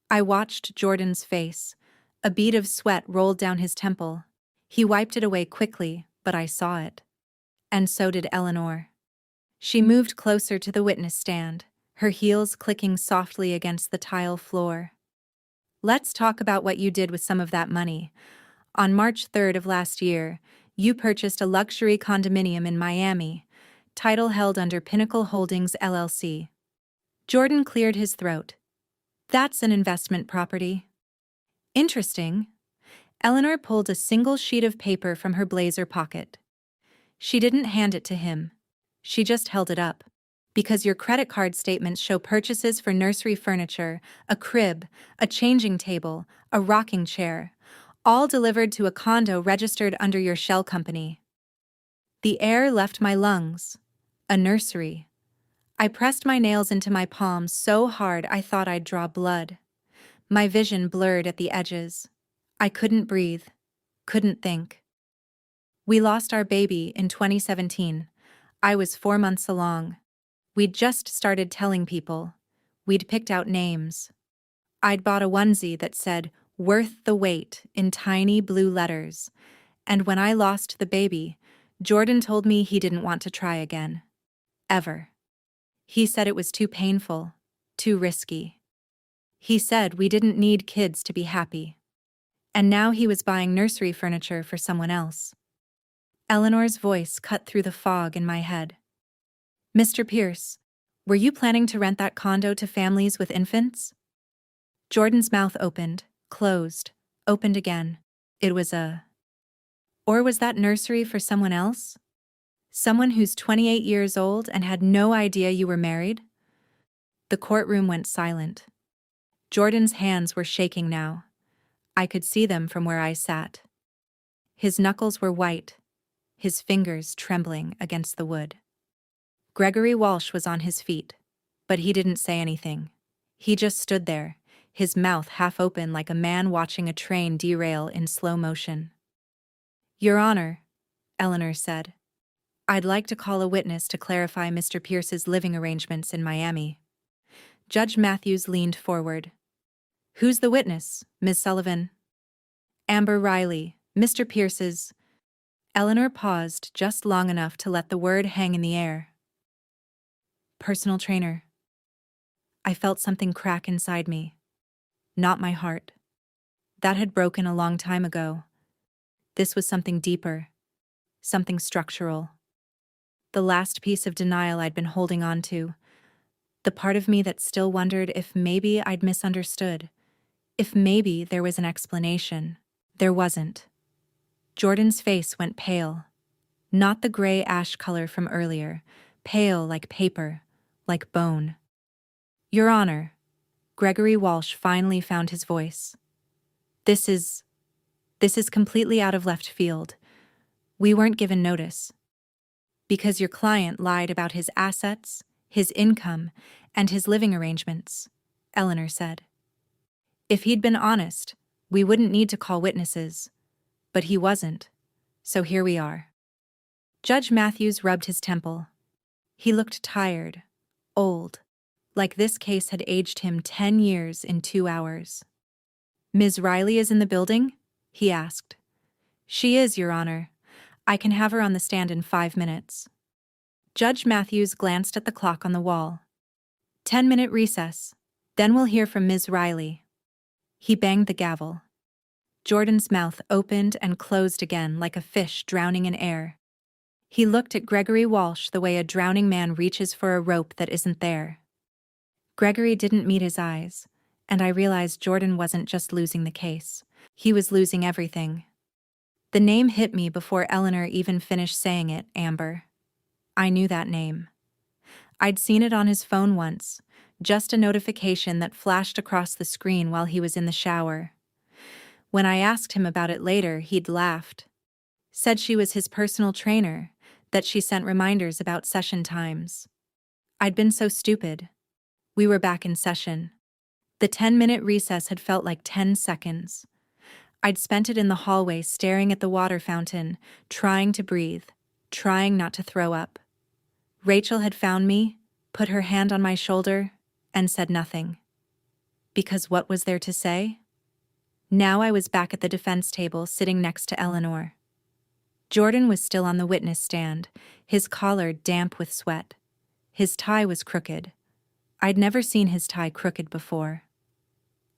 I watched Jordan's face. A bead of sweat rolled down his temple. He wiped it away quickly, but I saw it. And so did Eleanor. She moved closer to the witness stand, her heels clicking softly against the tile floor. Let's talk about what you did with some of that money. On March 3rd of last year, you purchased a luxury condominium in Miami, title held under Pinnacle Holdings LLC. Jordan cleared his throat. That's an investment property. Interesting. Eleanor pulled a single sheet of paper from her blazer pocket. She didn't hand it to him. She just held it up. Because your credit card statements show purchases for nursery furniture, a crib, a changing table, a rocking chair, all delivered to a condo registered under your shell company. The air left my lungs. A nursery. I pressed my nails into my palms so hard I thought I'd draw blood. My vision blurred at the edges. I couldn't breathe. Couldn't think. We lost our baby in 2017. I was 4 months along. We'd just started telling people. We'd picked out names. I'd bought a onesie that said, "Worth the wait," in tiny blue letters. And when I lost the baby, Jordan told me he didn't want to try again. Ever. He said it was too painful, too risky. He said we didn't need kids to be happy. And now he was buying nursery furniture for someone else. Eleanor's voice cut through the fog in my head. Mr. Pierce, were you planning to rent that condo to families with infants? Jordan's mouth opened, closed, opened again. It was Or was that nursery for someone else? Someone who's 28 years old and had no idea you were married? The courtroom went silent. Jordan's hands were shaking now. I could see them from where I sat. His knuckles were white, his fingers trembling against the wood. Gregory Walsh was on his feet, but he didn't say anything. He just stood there, his mouth half open like a man watching a train derail in slow motion. Your Honor, Eleanor said, I'd like to call a witness to clarify Mr. Pierce's living arrangements in Miami. Judge Matthews leaned forward. Who's the witness, Ms. Sullivan? Amber Riley, Mr. Pierce's. Eleanor paused just long enough to let the word hang in the air. Personal trainer. I felt something crack inside me. Not my heart. That had broken a long time ago. This was something deeper. Something structural. The last piece of denial I'd been holding on to. The part of me that still wondered if maybe I'd misunderstood. If maybe there was an explanation. There wasn't. Jordan's face went pale. Not the gray ash color from earlier. Pale like paper. Like bone. Your Honor, Gregory Walsh finally found his voice. This is completely out of left field. We weren't given notice. Because your client lied about his assets, his income, and his living arrangements, Eleanor said. If he'd been honest, we wouldn't need to call witnesses. But he wasn't. So here we are. Judge Matthews rubbed his temple. He looked tired. Old, like this case had aged him 10 years in 2 hours. Ms. Riley is in the building? He asked. She is, Your Honor. I can have her on the stand in 5 minutes. Judge Matthews glanced at the clock on the wall. 10-minute recess. Then we'll hear from Ms. Riley. He banged the gavel. Jordan's mouth opened and closed again like a fish drowning in air. He looked at Gregory Walsh the way a drowning man reaches for a rope that isn't there. Gregory didn't meet his eyes, and I realized Jordan wasn't just losing the case. He was losing everything. The name hit me before Eleanor even finished saying it, Amber. I knew that name. I'd seen it on his phone once, just a notification that flashed across the screen while he was in the shower. When I asked him about it later, he'd laughed. Said she was his personal trainer, that she sent reminders about session times. I'd been so stupid. We were back in session. The 10-minute recess had felt like 10 seconds. I'd spent it in the hallway staring at the water fountain, trying to breathe, trying not to throw up. Rachel had found me, put her hand on my shoulder, and said nothing. Because what was there to say? Now I was back at the defense table sitting next to Eleanor. Jordan was still on the witness stand, his collar damp with sweat. His tie was crooked. I'd never seen his tie crooked before.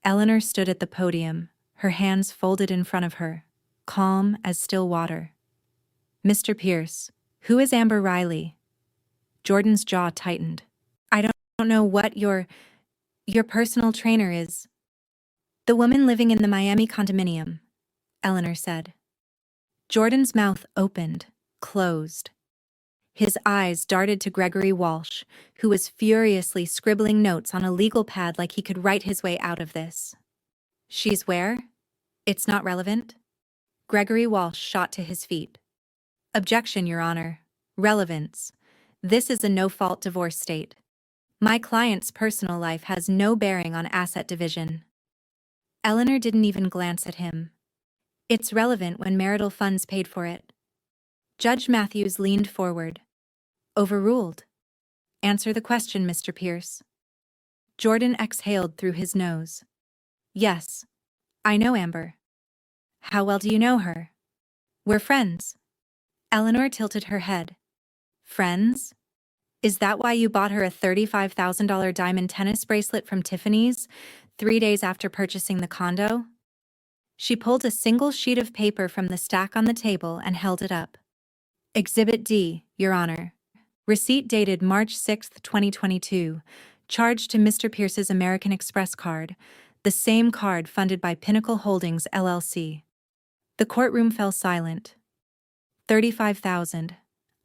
Eleanor stood at the podium, her hands folded in front of her, calm as still water. Mr. Pierce, who is Amber Riley? Jordan's jaw tightened. I don't know what your personal trainer is. The woman living in the Miami condominium, Eleanor said. Jordan's mouth opened, closed. His eyes darted to Gregory Walsh, who was furiously scribbling notes on a legal pad like he could write his way out of this. She's where? It's not relevant? Gregory Walsh shot to his feet. Objection, Your Honor. Relevance. This is a no-fault divorce state. My client's personal life has no bearing on asset division. Eleanor didn't even glance at him. It's relevant when marital funds paid for it. Judge Matthews leaned forward. Overruled. Answer the question, Mr. Pierce. Jordan exhaled through his nose. Yes. I know Amber. How well do you know her? We're friends. Eleanor tilted her head. Friends? Is that why you bought her a $35,000 diamond tennis bracelet from Tiffany's 3 days after purchasing the condo? She pulled a single sheet of paper from the stack on the table and held it up. Exhibit D, Your Honor. Receipt dated March 6, 2022, charged to Mr. Pierce's American Express card, the same card funded by Pinnacle Holdings, LLC. The courtroom fell silent. 35,000.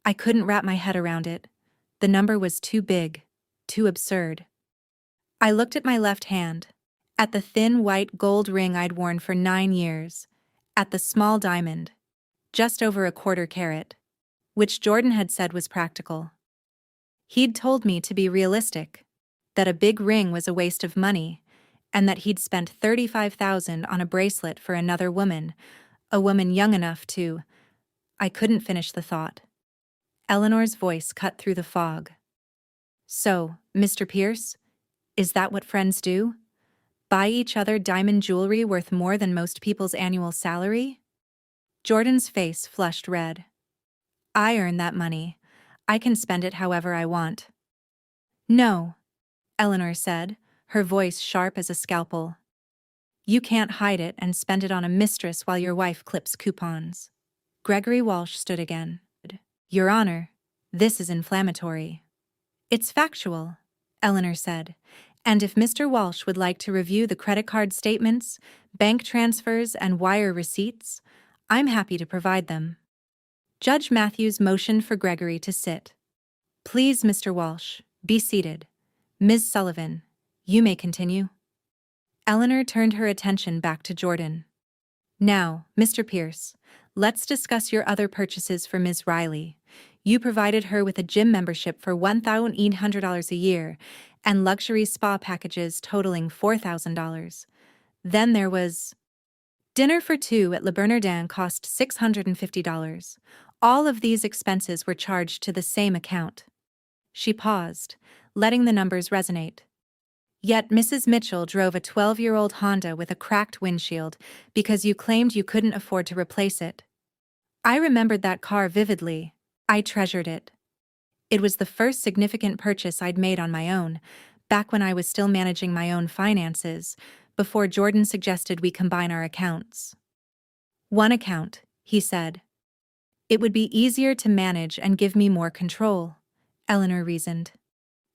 I couldn't wrap my head around it. The number was too big, too absurd. I looked at my left hand, at the thin white gold ring I'd worn for 9 years, at the small diamond, just over a quarter carat, which Jordan had said was practical. He'd told me to be realistic, that a big ring was a waste of money, and that he'd spent $35,000 on a bracelet for another woman, a woman young enough to... I couldn't finish the thought. Eleanor's voice cut through the fog. So, Mr. Pierce, is that what friends do? Buy each other diamond jewelry worth more than most people's annual salary? Jordan's face flushed red. I earn that money. I can spend it however I want. No, Eleanor said, her voice sharp as a scalpel. You can't hide it and spend it on a mistress while your wife clips coupons. Gregory Walsh stood again. Your Honor, this is inflammatory. It's factual, Eleanor said, and if Mr. Walsh would like to review the credit card statements, bank transfers, and wire receipts, I'm happy to provide them. Judge Matthews motioned for Gregory to sit. Please, Mr. Walsh, be seated. Ms. Sullivan, you may continue. Eleanor turned her attention back to Jordan. Now, Mr. Pierce, let's discuss your other purchases for Ms. Riley. You provided her with a gym membership for $1,800 a year and luxury spa packages totaling $4,000. Then there was... Dinner for two at Le Bernardin cost $650. All of these expenses were charged to the same account. She paused, letting the numbers resonate. Yet Mrs. Mitchell drove a 12-year-old Honda with a cracked windshield because you claimed you couldn't afford to replace it. I remembered that car vividly. I treasured it. It was the first significant purchase I'd made on my own, back when I was still managing my own finances, before Jordan suggested we combine our accounts. One account, he said. It would be easier to manage and give me more control, Eleanor reasoned.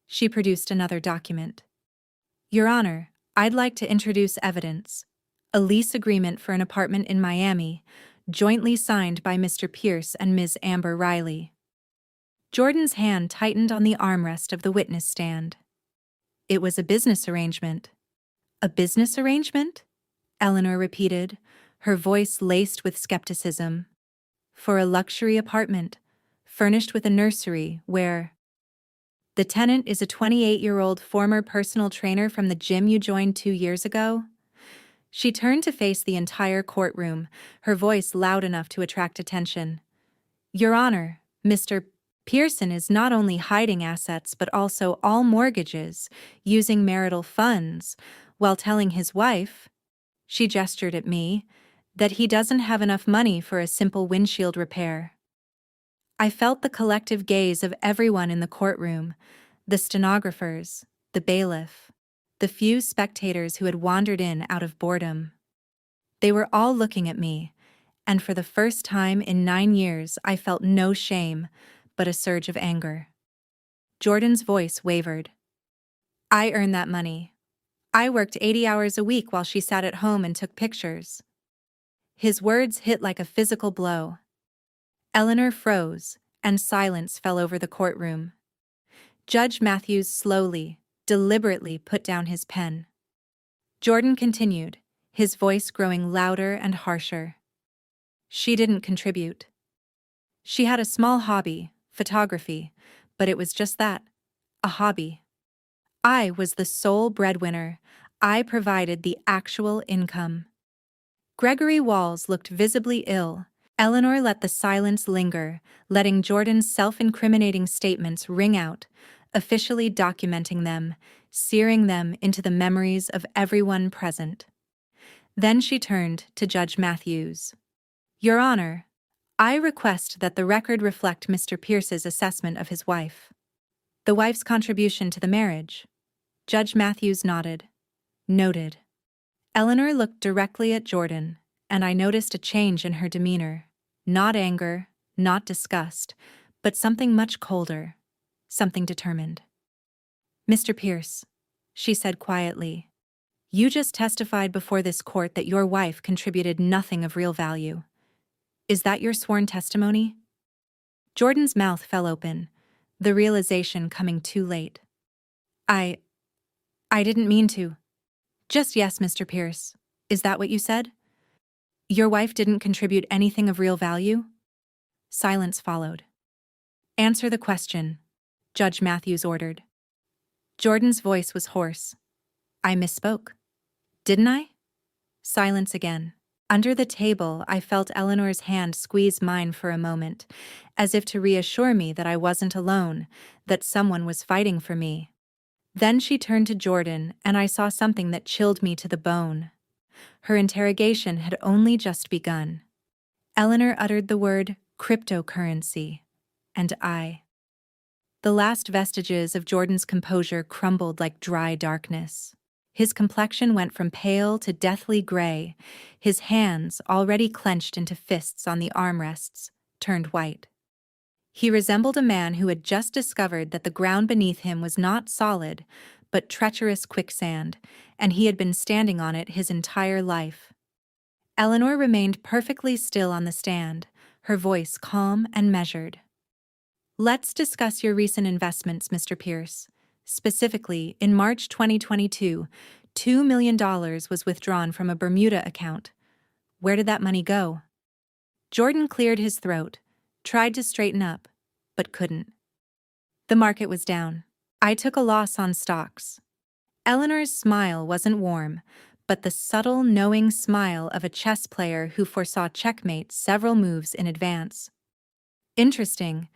She produced another document. Your Honor, I'd like to introduce evidence. A lease agreement for an apartment in Miami, jointly signed by Mr. Pierce and Ms. Amber Riley. Jordan's hand tightened on the armrest of the witness stand. It was a business arrangement. A business arrangement? Eleanor repeated, her voice laced with skepticism. For a luxury apartment, furnished with a nursery where... The tenant is a 28-year-old former personal trainer from the gym you joined 2 years ago? She turned to face the entire courtroom, her voice loud enough to attract attention. Your Honor, Mr. Pearson is not only hiding assets but also all mortgages, using marital funds, while telling his wife, she gestured at me, that he doesn't have enough money for a simple windshield repair. I felt the collective gaze of everyone in the courtroom, the stenographers, the bailiff, the few spectators who had wandered in out of boredom. They were all looking at me, and for the first time in 9 years I felt no shame, but a surge of anger. Jordan's voice wavered. I earned that money. I worked 80 hours a week while she sat at home and took pictures. His words hit like a physical blow. Eleanor froze, and silence fell over the courtroom. Judge Matthews slowly, deliberately put down his pen. Jordan continued, his voice growing louder and harsher. She didn't contribute. She had a small hobby, photography, but it was just that, a hobby. I was the sole breadwinner. I provided the actual income. Gregory Walls looked visibly ill. Eleanor let the silence linger, letting Jordan's self-incriminating statements ring out, officially documenting them, searing them into the memories of everyone present. Then she turned to Judge Matthews. Your Honor, I request that the record reflect Mr. Pierce's assessment of his wife. The wife's contribution to the marriage. Judge Matthews nodded. Noted. Eleanor looked directly at Jordan, and I noticed a change in her demeanor. Not anger, not disgust, but something much colder, something determined. Mr. Pierce, she said quietly, you just testified before this court that your wife contributed nothing of real value. Is that your sworn testimony? Jordan's mouth fell open, the realization coming too late. I didn't mean to. Just yes, Mr. Pierce. Is that what you said? Your wife didn't contribute anything of real value? Silence followed. Answer the question, Judge Matthews ordered. Jordan's voice was hoarse. I misspoke. Didn't I? Silence again. Under the table, I felt Eleanor's hand squeeze mine for a moment, as if to reassure me that I wasn't alone, that someone was fighting for me. Then she turned to Jordan, and I saw something that chilled me to the bone. Her interrogation had only just begun. Eleanor uttered the word cryptocurrency, and the last vestiges of Jordan's composure crumbled like dry darkness. His complexion went from pale to deathly gray. His hands, already clenched into fists on the armrests, turned white. He resembled a man who had just discovered that the ground beneath him was not solid, but treacherous quicksand, and he had been standing on it his entire life. Eleanor remained perfectly still on the stand, her voice calm and measured. Let's discuss your recent investments, Mr. Pierce. Specifically, in March 2022, $2 million was withdrawn from a Bermuda account. Where did that money go? Jordan cleared his throat, tried to straighten up, but couldn't. The market was down. I took a loss on stocks. Eleanor's smile wasn't warm, but the subtle, knowing smile of a chess player who foresaw checkmate several moves in advance. Interesting,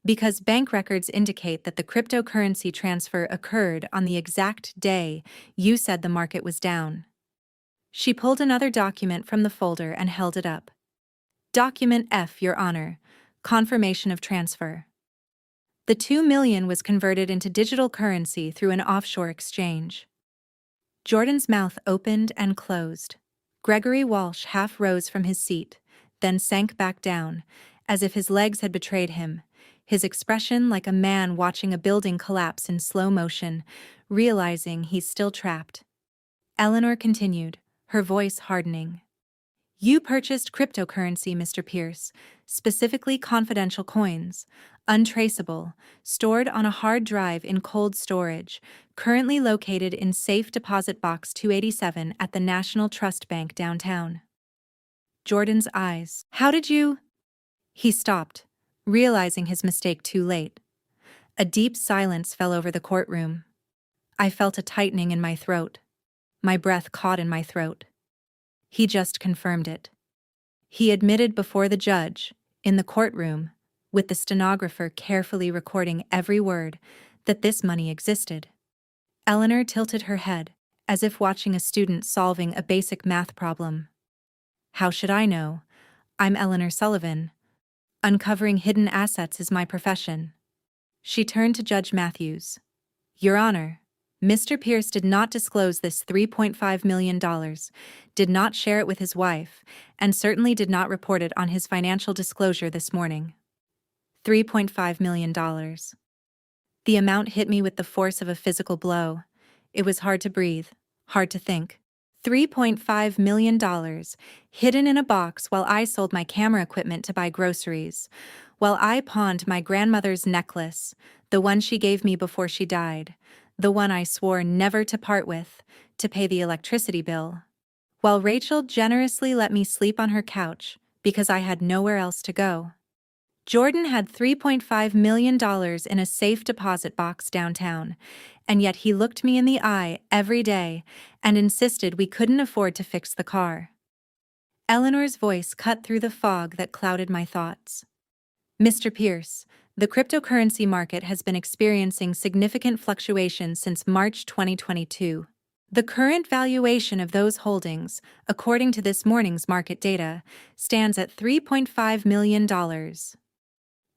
because bank records indicate that the cryptocurrency transfer occurred on the exact day you said the market was down. She pulled another document from the folder and held it up. Document F, Your Honor, confirmation of transfer. The $2 million was converted into digital currency through an offshore exchange. Jordan's mouth opened and closed. Gregory Walsh half rose from his seat, then sank back down, as if his legs had betrayed him, his expression like a man watching a building collapse in slow motion, realizing he's still trapped. Eleanor continued, her voice hardening. You purchased cryptocurrency, Mr. Pierce, specifically confidential coins, untraceable, stored on a hard drive in cold storage, currently located in Safe Deposit Box 287 at the National Trust Bank downtown. Jordan's eyes. How did you? He stopped, realizing his mistake too late. A deep silence fell over the courtroom. I felt a tightening in my throat. My breath caught in my throat. He just confirmed it. He admitted before the judge, in the courtroom, with the stenographer carefully recording every word, that this money existed. Eleanor tilted her head, as if watching a student solving a basic math problem. How should I know? I'm Eleanor Sullivan. Uncovering hidden assets is my profession. She turned to Judge Matthews. Your Honor, Mr. Pierce did not disclose this $3.5 million, did not share it with his wife, and certainly did not report it on his financial disclosure this morning. $3.5 million. The amount hit me with the force of a physical blow. It was hard to breathe, hard to think. $3.5 million, hidden in a box while I sold my camera equipment to buy groceries, while I pawned my grandmother's necklace, the one she gave me before she died, the one I swore never to part with, to pay the electricity bill, while Rachel generously let me sleep on her couch because I had nowhere else to go. Jordan had $3.5 million in a safe deposit box downtown, and yet he looked me in the eye every day and insisted we couldn't afford to fix the car. Eleanor's voice cut through the fog that clouded my thoughts. Mr. Pierce, the cryptocurrency market has been experiencing significant fluctuations since March 2022. The current valuation of those holdings, according to this morning's market data, stands at $3.5 million.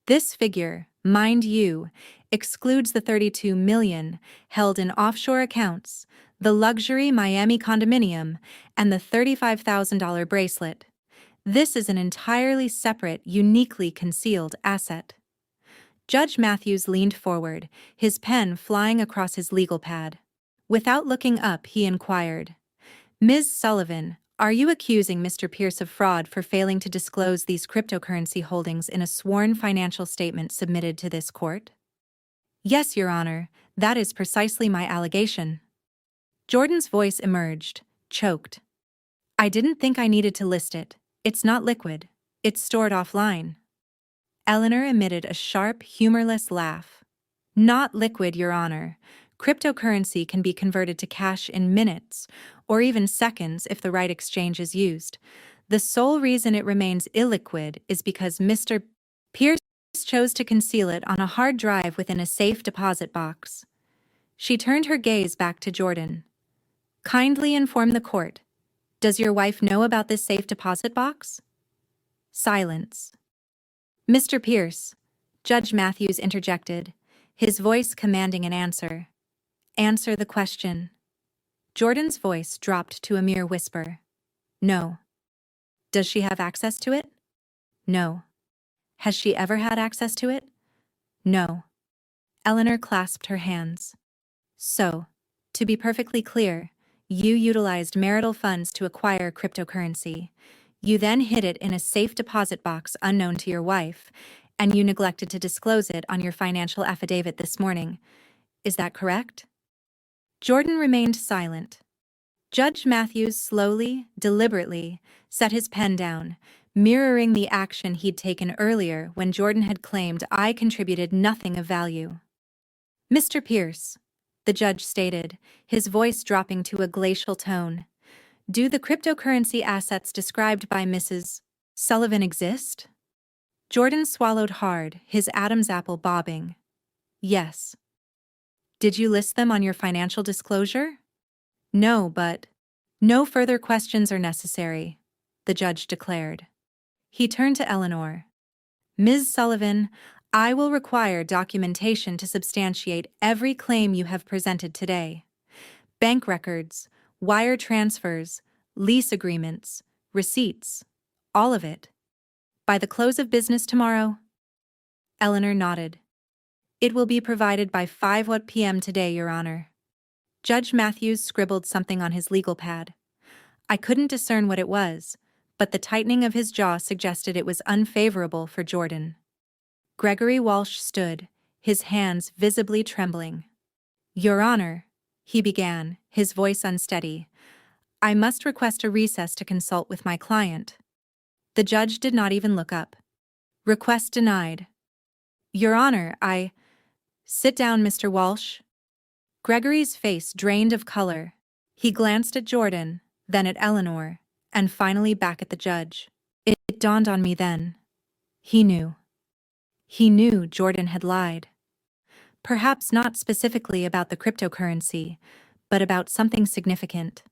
This figure, mind you, excludes the $32 million held in offshore accounts, the luxury Miami condominium, and the $35,000 bracelet. This is an entirely separate, uniquely concealed asset. Judge Matthews leaned forward, his pen flying across his legal pad. Without looking up, he inquired, Ms. Sullivan, are you accusing Mr. Pierce of fraud for failing to disclose these cryptocurrency holdings in a sworn financial statement submitted to this court? Yes, Your Honor, that is precisely my allegation. Jordan's voice emerged, choked. I didn't think I needed to list it. It's not liquid. It's stored offline. Eleanor emitted a sharp, humorless laugh. Not liquid, Your Honor. Cryptocurrency can be converted to cash in minutes, or even seconds if the right exchange is used. The sole reason it remains illiquid is because Mr. Pierce chose to conceal it on a hard drive within a safe deposit box. She turned her gaze back to Jordan. Kindly inform the court. Does your wife know about this safe deposit box? Silence. Mr. Pierce, Judge Matthews interjected, his voice commanding an answer. Answer the question. Jordan's voice dropped to a mere whisper. No. Does she have access to it? No. Has she ever had access to it? No. Eleanor clasped her hands. So, to be perfectly clear, you utilized marital funds to acquire cryptocurrency. You then hid it in a safe deposit box unknown to your wife, and you neglected to disclose it on your financial affidavit this morning. Is that correct? Jordan remained silent. Judge Matthews slowly, deliberately, set his pen down, mirroring the action he'd taken earlier when Jordan had claimed I contributed nothing of value. Mr. Pierce, the judge stated, his voice dropping to a glacial tone, do the cryptocurrency assets described by Mrs. Sullivan exist? Jordan swallowed hard, his Adam's apple bobbing. Yes. Did you list them on your financial disclosure? No, but no further questions are necessary, the judge declared. He turned to Eleanor. Ms. Sullivan, I will require documentation to substantiate every claim you have presented today. Bank records, wire transfers, lease agreements, receipts, all of it. By the close of business tomorrow? Eleanor nodded. It will be provided by 5 p.m. today, Your Honor. Judge Matthews scribbled something on his legal pad. I couldn't discern what it was, but the tightening of his jaw suggested it was unfavorable for Jordan. Gregory Walsh stood, his hands visibly trembling. Your Honor, he began, his voice unsteady, I must request a recess to consult with my client. The judge did not even look up. Request denied. Your Honor, Sit down, Mr. Walsh. Gregory's face drained of color. He glanced at Jordan, then at Eleanor, and finally back at the judge. It dawned on me then. He knew. He knew Jordan had lied. Perhaps not specifically about the cryptocurrency, but about something significant.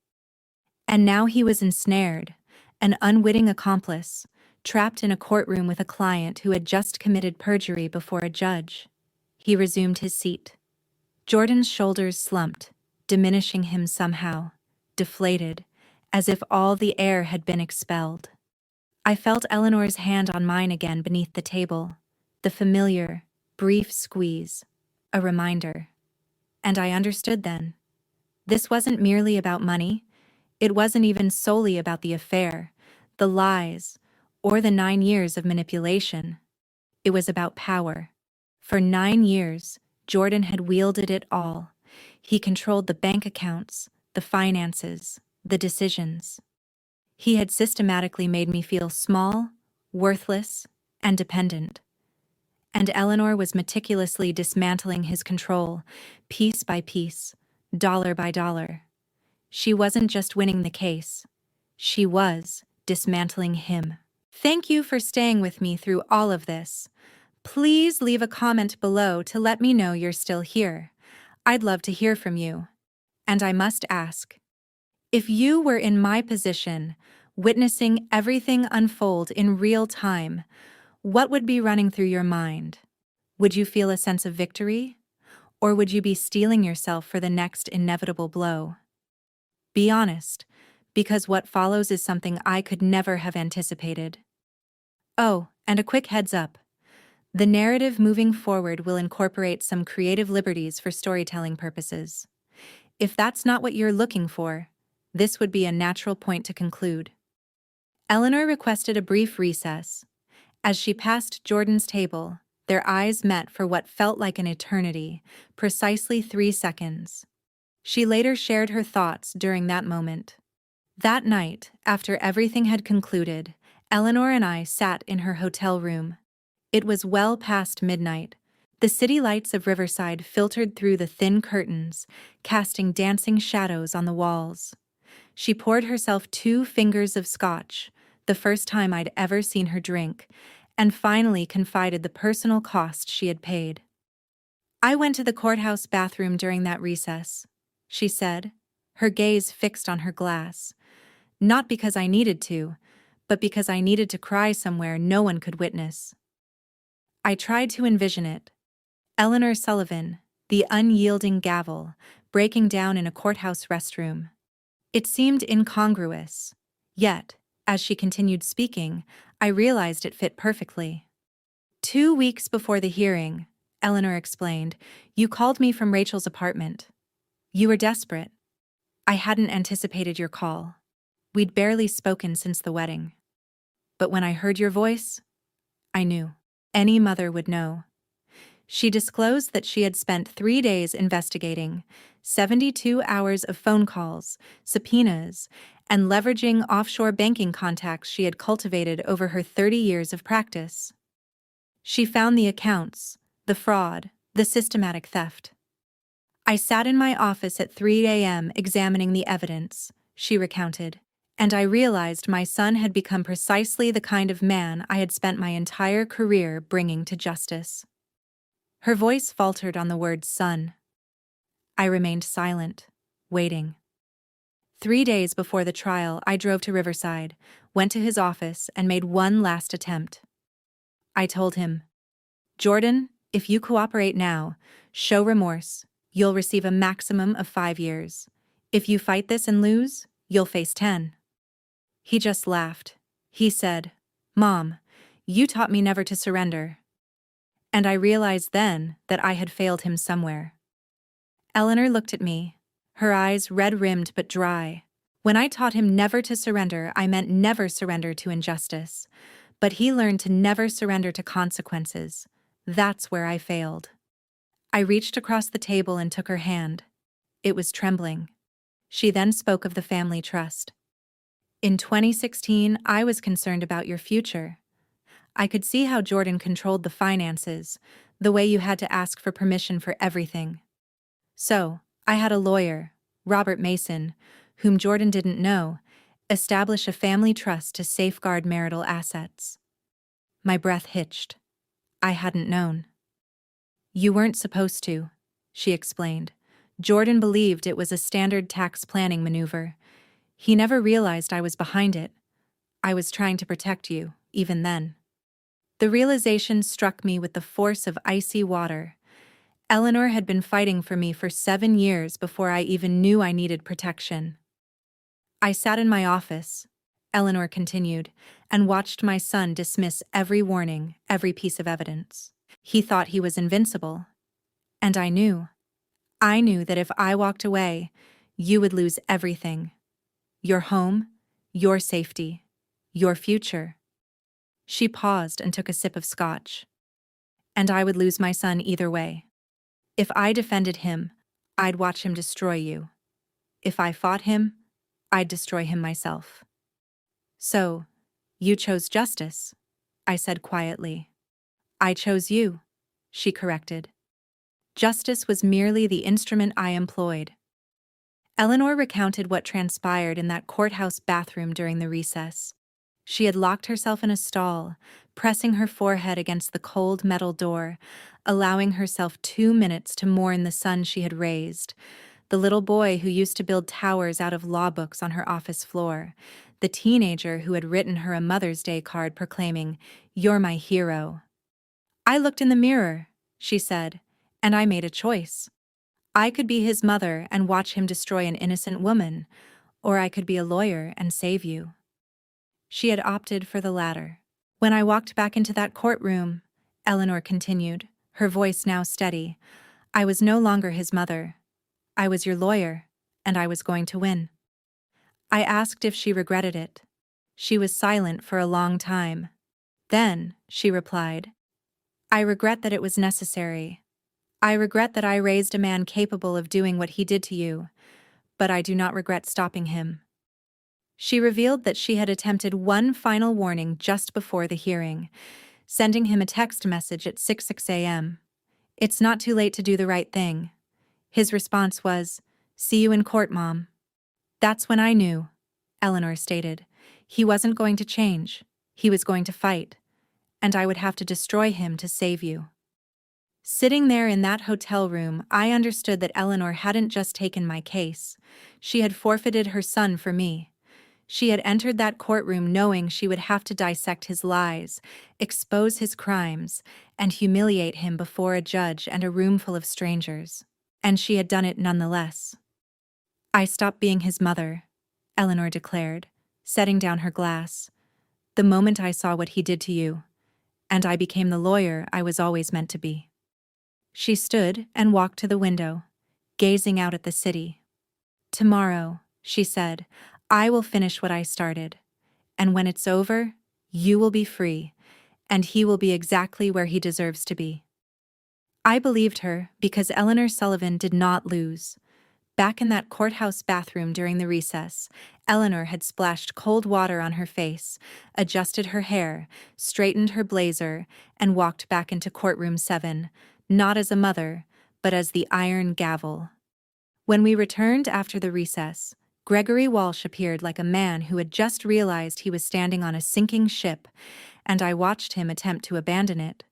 And now he was ensnared, an unwitting accomplice, trapped in a courtroom with a client who had just committed perjury before a judge. He resumed his seat. Jordan's shoulders slumped, diminishing him somehow, deflated, as if all the air had been expelled. I felt Eleanor's hand on mine again beneath the table, the familiar, brief squeeze, a reminder. And I understood then. This wasn't merely about money. It wasn't even solely about the affair, the lies, or the 9 years of manipulation. It was about power. For 9 years, Jordan had wielded it all. He controlled the bank accounts, the finances, the decisions. He had systematically made me feel small, worthless, and dependent. And Eleanor was meticulously dismantling his control, piece by piece, dollar by dollar. She wasn't just winning the case. She was dismantling him. Thank you for staying with me through all of this. Please leave a comment below to let me know you're still here. I'd love to hear from you. And I must ask, if you were in my position, witnessing everything unfold in real time, what would be running through your mind? Would you feel a sense of victory? Or would you be steeling yourself for the next inevitable blow? Be honest, because what follows is something I could never have anticipated. Oh, and a quick heads up. The narrative moving forward will incorporate some creative liberties for storytelling purposes. If that's not what you're looking for, this would be a natural point to conclude. Eleanor requested a brief recess. As she passed Jordan's table, their eyes met for what felt like an eternity, precisely 3 seconds. She later shared her thoughts during that moment. That night, after everything had concluded, Eleanor and I sat in her hotel room. It was well past midnight. The city lights of Riverside filtered through the thin curtains, casting dancing shadows on the walls. She poured herself 2 fingers of scotch, the first time I'd ever seen her drink, and finally confided the personal cost she had paid. I went to the courthouse bathroom during that recess, she said, her gaze fixed on her glass. Not because I needed to, but because I needed to cry somewhere no one could witness. I tried to envision it. Eleanor Sullivan, the unyielding gavel, breaking down in a courthouse restroom. It seemed incongruous. Yet, as she continued speaking, I realized it fit perfectly. 2 weeks before the hearing, Eleanor explained, you called me from Rachel's apartment. You were desperate. I hadn't anticipated your call. We'd barely spoken since the wedding. But when I heard your voice, I knew. Any mother would know. She disclosed that she had spent 3 days investigating, 72 hours of phone calls, subpoenas, and leveraging offshore banking contacts she had cultivated over her 30 years of practice. She found the accounts, the fraud, the systematic theft. I sat in my office at 3 a.m. examining the evidence, she recounted, and I realized my son had become precisely the kind of man I had spent my entire career bringing to justice. Her voice faltered on the word son. I remained silent, waiting. 3 days before the trial, I drove to Riverside, went to his office, and made one last attempt. I told him, Jordan, if you cooperate now, show remorse, you'll receive a maximum of 5 years. If you fight this and lose, you'll face 10. He just laughed. He said, Mom, you taught me never to surrender. And I realized then that I had failed him somewhere. Eleanor looked at me, her eyes red-rimmed but dry. When I taught him never to surrender, I meant never surrender to injustice. But he learned to never surrender to consequences. That's where I failed. I reached across the table and took her hand. It was trembling. She then spoke of the family trust. In 2016, I was concerned about your future. I could see how Jordan controlled the finances, the way you had to ask for permission for everything. So, I had a lawyer, Robert Mason, whom Jordan didn't know, establish a family trust to safeguard marital assets. My breath hitched. I hadn't known. You weren't supposed to, she explained. Jordan believed it was a standard tax planning maneuver. He never realized I was behind it. I was trying to protect you, even then. The realization struck me with the force of icy water. Eleanor had been fighting for me for 7 years before I even knew I needed protection. I sat in my office, Eleanor continued, and watched my son dismiss every warning, every piece of evidence. He thought he was invincible. And I knew. I knew that if I walked away, you would lose everything. Your home, your safety, your future. She paused and took a sip of scotch. And I would lose my son either way. If I defended him, I'd watch him destroy you. If I fought him, I'd destroy him myself. So, you chose justice, I said quietly. I chose you, she corrected. Justice was merely the instrument I employed. Eleanor recounted what transpired in that courthouse bathroom during the recess. She had locked herself in a stall, pressing her forehead against the cold metal door, allowing herself 2 minutes to mourn the son she had raised, the little boy who used to build towers out of law books on her office floor, the teenager who had written her a Mother's Day card proclaiming, "You're my hero." I looked in the mirror, she said, and I made a choice. I could be his mother and watch him destroy an innocent woman, or I could be a lawyer and save you. She had opted for the latter. When I walked back into that courtroom, Eleanor continued, her voice now steady, I was no longer his mother. I was your lawyer, and I was going to win. I asked if she regretted it. She was silent for a long time. Then, she replied, I regret that it was necessary. I regret that I raised a man capable of doing what he did to you, but I do not regret stopping him. She revealed that she had attempted one final warning just before the hearing, sending him a text message at 6 a.m. It's not too late to do the right thing. His response was, See you in court, Mom. That's when I knew, Eleanor stated. He wasn't going to change. He was going to fight. And I would have to destroy him to save you. Sitting there in that hotel room, I understood that Eleanor hadn't just taken my case. She had forfeited her son for me. She had entered that courtroom knowing she would have to dissect his lies, expose his crimes, and humiliate him before a judge and a room full of strangers. And she had done it nonetheless. I stopped being his mother, Eleanor declared, setting down her glass, the moment I saw what he did to you, and I became the lawyer I was always meant to be. She stood and walked to the window, gazing out at the city. Tomorrow, she said, I will finish what I started, and when it's over, you will be free, and he will be exactly where he deserves to be. I believed her because Eleanor Sullivan did not lose. Back in that courthouse bathroom during the recess, Eleanor had splashed cold water on her face, adjusted her hair, straightened her blazer, and walked back into courtroom 7, not as a mother, but as the iron gavel. When we returned after the recess, Gregory Walsh appeared like a man who had just realized he was standing on a sinking ship, and I watched him attempt to abandon it.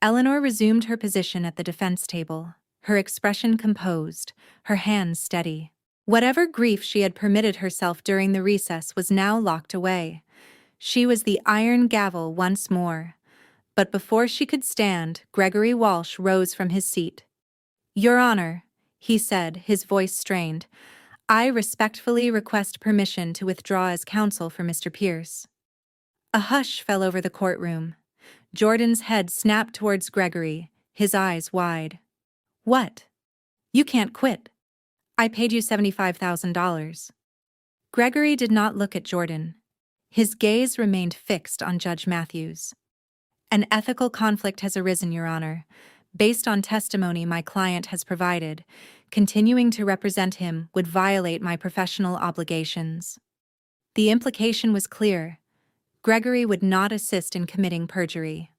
Eleanor resumed her position at the defense table, her expression composed, her hands steady. Whatever grief she had permitted herself during the recess was now locked away. She was the iron gavel once more. But before she could stand, Gregory Walsh rose from his seat. Your Honor, he said, his voice strained, I respectfully request permission to withdraw as counsel for Mr. Pierce. A hush fell over the courtroom. Jordan's head snapped towards Gregory, his eyes wide. What? You can't quit. I paid you $75,000. Gregory did not look at Jordan. His gaze remained fixed on Judge Matthews. An ethical conflict has arisen, Your Honor. Based on testimony my client has provided, continuing to represent him would violate my professional obligations. The implication was clear. Gregory would not assist in committing perjury.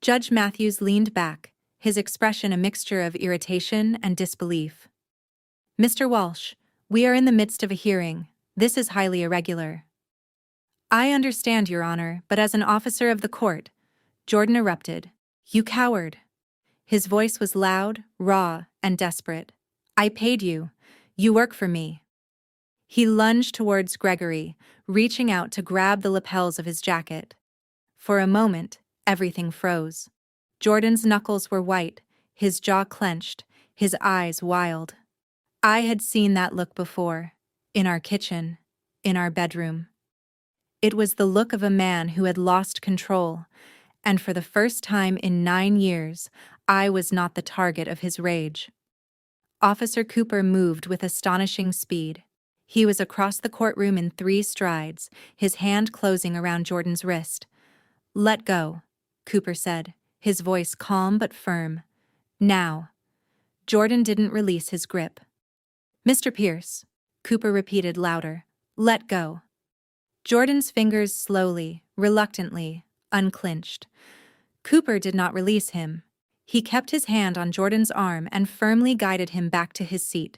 Judge Matthews leaned back, his expression a mixture of irritation and disbelief. Mr. Walsh, we are in the midst of a hearing. This is highly irregular. I understand, Your Honor, but as an officer of the court, Jordan erupted. You coward. His voice was loud, raw, and desperate. I paid you. You work for me. He lunged towards Gregory, reaching out to grab the lapels of his jacket. For a moment, everything froze. Jordan's knuckles were white, his jaw clenched, his eyes wild. I had seen that look before, in our kitchen, in our bedroom. It was the look of a man who had lost control, and for the first time in 9 years, I was not the target of his rage. Officer Cooper moved with astonishing speed. He was across the courtroom in 3 strides, his hand closing around Jordan's wrist. Let go, Cooper said, his voice calm but firm. Now. Jordan didn't release his grip. Mr. Pierce, Cooper repeated louder. Let go. Jordan's fingers slowly, reluctantly, unclinched. Cooper did not release him. He kept his hand on Jordan's arm and firmly guided him back to his seat.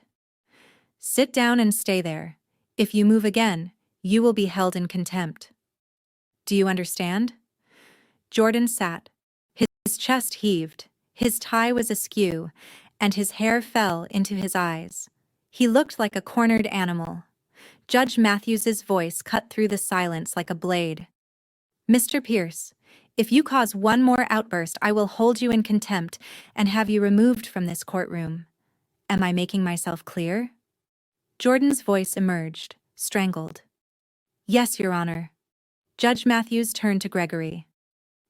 Sit down and stay there. If you move again, you will be held in contempt. Do you understand? Jordan sat. His chest heaved, his tie was askew, and his hair fell into his eyes. He looked like a cornered animal. Judge Matthews's voice cut through the silence like a blade. Mr. Pierce, if you cause one more outburst, I will hold you in contempt and have you removed from this courtroom. Am I making myself clear? Jordan's voice emerged, strangled. Yes, Your Honor. Judge Matthews turned to Gregory.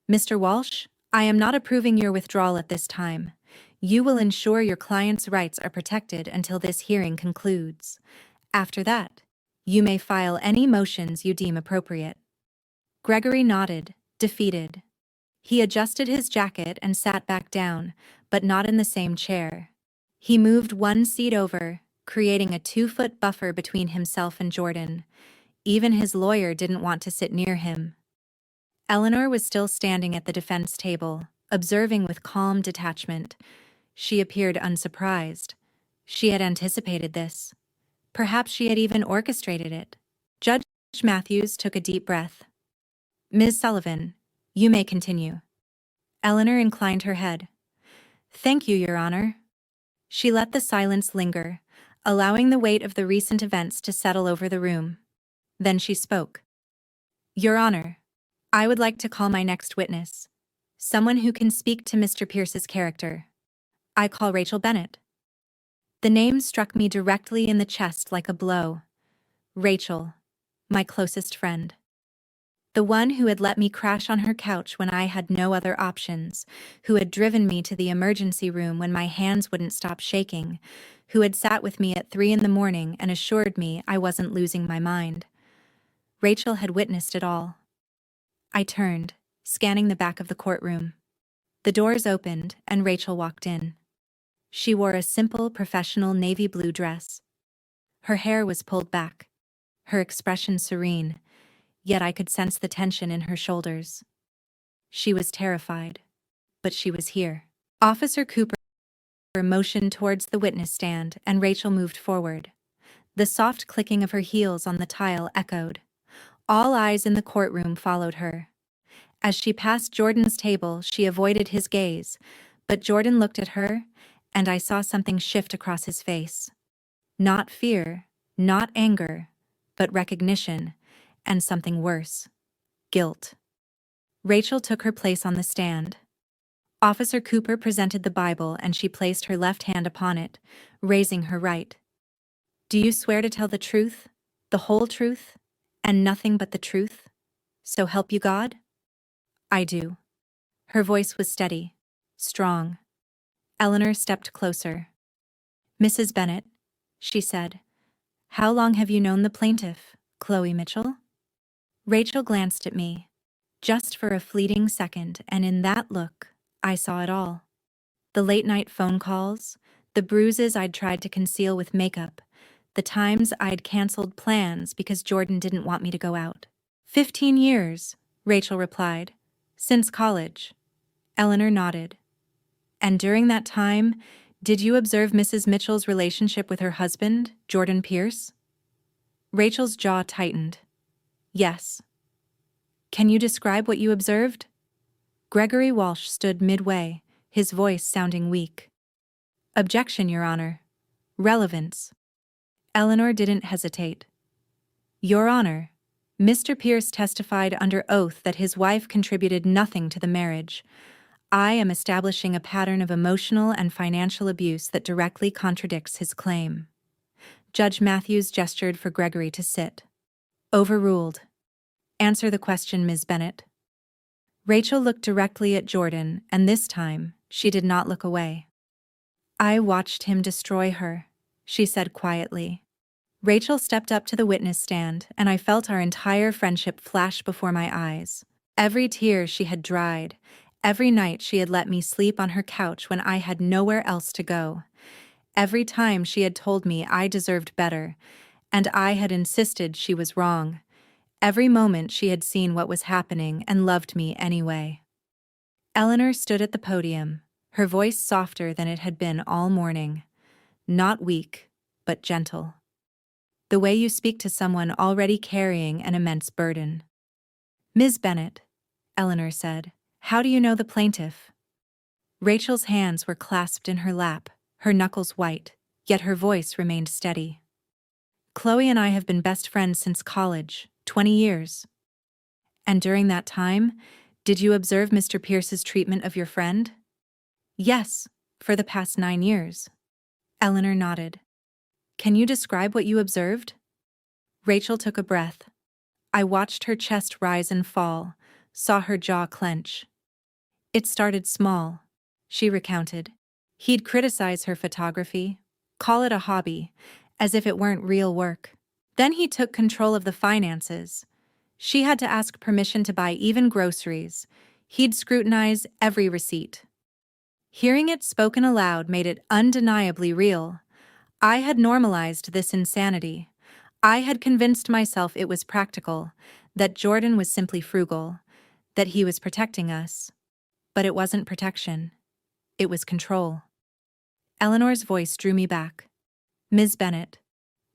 Mr. Walsh, I am not approving your withdrawal at this time. You will ensure your client's rights are protected until this hearing concludes. After that, you may file any motions you deem appropriate. Gregory nodded, defeated. He adjusted his jacket and sat back down, but not in the same chair. He moved 1 seat over, creating a 2-foot buffer between himself and Jordan. Even his lawyer didn't want to sit near him. Eleanor was still standing at the defense table, observing with calm detachment. She appeared unsurprised. She had anticipated this. Perhaps she had even orchestrated it. Judge Matthews took a deep breath. Ms. Sullivan, you may continue. Eleanor inclined her head. Thank you, Your Honor. She let the silence linger, allowing the weight of the recent events to settle over the room. Then she spoke. Your Honor, I would like to call my next witness. Someone who can speak to Mr. Pierce's character. I call Rachel Bennett. The name struck me directly in the chest like a blow. Rachel, my closest friend. The one who had let me crash on her couch when I had no other options, who had driven me to the emergency room when my hands wouldn't stop shaking, who had sat with me at 3 a.m. and assured me I wasn't losing my mind. Rachel had witnessed it all. I turned, scanning the back of the courtroom. The doors opened, and Rachel walked in. She wore a simple, professional navy blue dress. Her hair was pulled back, her expression serene, yet I could sense the tension in her shoulders. She was terrified, but she was here. Officer Cooper motioned towards the witness stand, and Rachel moved forward. The soft clicking of her heels on the tile echoed. All eyes in the courtroom followed her. As she passed Jordan's table, she avoided his gaze, but Jordan looked at her, and I saw something shift across his face. Not fear, not anger, but recognition, and something worse. Guilt. Rachel took her place on the stand. Officer Cooper presented the Bible and she placed her left hand upon it, raising her right. Do you swear to tell the truth, the whole truth, and nothing but the truth? So help you God? I do. Her voice was steady, strong. Eleanor stepped closer. Mrs. Bennett, she said, how long have you known the plaintiff, Chloe Mitchell? Rachel glanced at me, just for a fleeting second, and in that look, I saw it all. The late-night phone calls, the bruises I'd tried to conceal with makeup, the times I'd canceled plans because Jordan didn't want me to go out. 15 years, Rachel replied. Since college. Eleanor nodded. And during that time, did you observe Mrs. Mitchell's relationship with her husband, Jordan Pierce? Rachel's jaw tightened. Yes. Can you describe what you observed? Gregory Walsh stood midway, his voice sounding weak. Objection, Your Honor. Relevance. Eleanor didn't hesitate. Your Honor, Mr. Pierce testified under oath that his wife contributed nothing to the marriage. I am establishing a pattern of emotional and financial abuse that directly contradicts his claim. Judge Matthews gestured for Gregory to sit. Overruled. Answer the question, Ms. Bennett. Rachel looked directly at Jordan, and this time, she did not look away. I watched him destroy her, she said quietly. Rachel stepped up to the witness stand, and I felt our entire friendship flash before my eyes. Every tear she had dried, every night she had let me sleep on her couch when I had nowhere else to go. Every time she had told me I deserved better, and I had insisted she was wrong. Every moment she had seen what was happening and loved me anyway. Eleanor stood at the podium, her voice softer than it had been all morning. Not weak, but gentle. The way you speak to someone already carrying an immense burden. Ms. Bennett, Eleanor said, how do you know the plaintiff? Rachel's hands were clasped in her lap, her knuckles white, yet her voice remained steady. Chloe and I have been best friends since college, 20 years. And during that time, did you observe Mr. Pierce's treatment of your friend? Yes, for the past 9 years. Eleanor nodded. Can you describe what you observed? Rachel took a breath. I watched her chest rise and fall, saw her jaw clench. It started small, she recounted. He'd criticize her photography, call it a hobby, as if it weren't real work. Then he took control of the finances. She had to ask permission to buy even groceries. He'd scrutinize every receipt. Hearing it spoken aloud made it undeniably real. I had normalized this insanity. I had convinced myself it was practical, that Jordan was simply frugal, that he was protecting us. But it wasn't protection. It was control. Eleanor's voice drew me back. Ms. Bennett,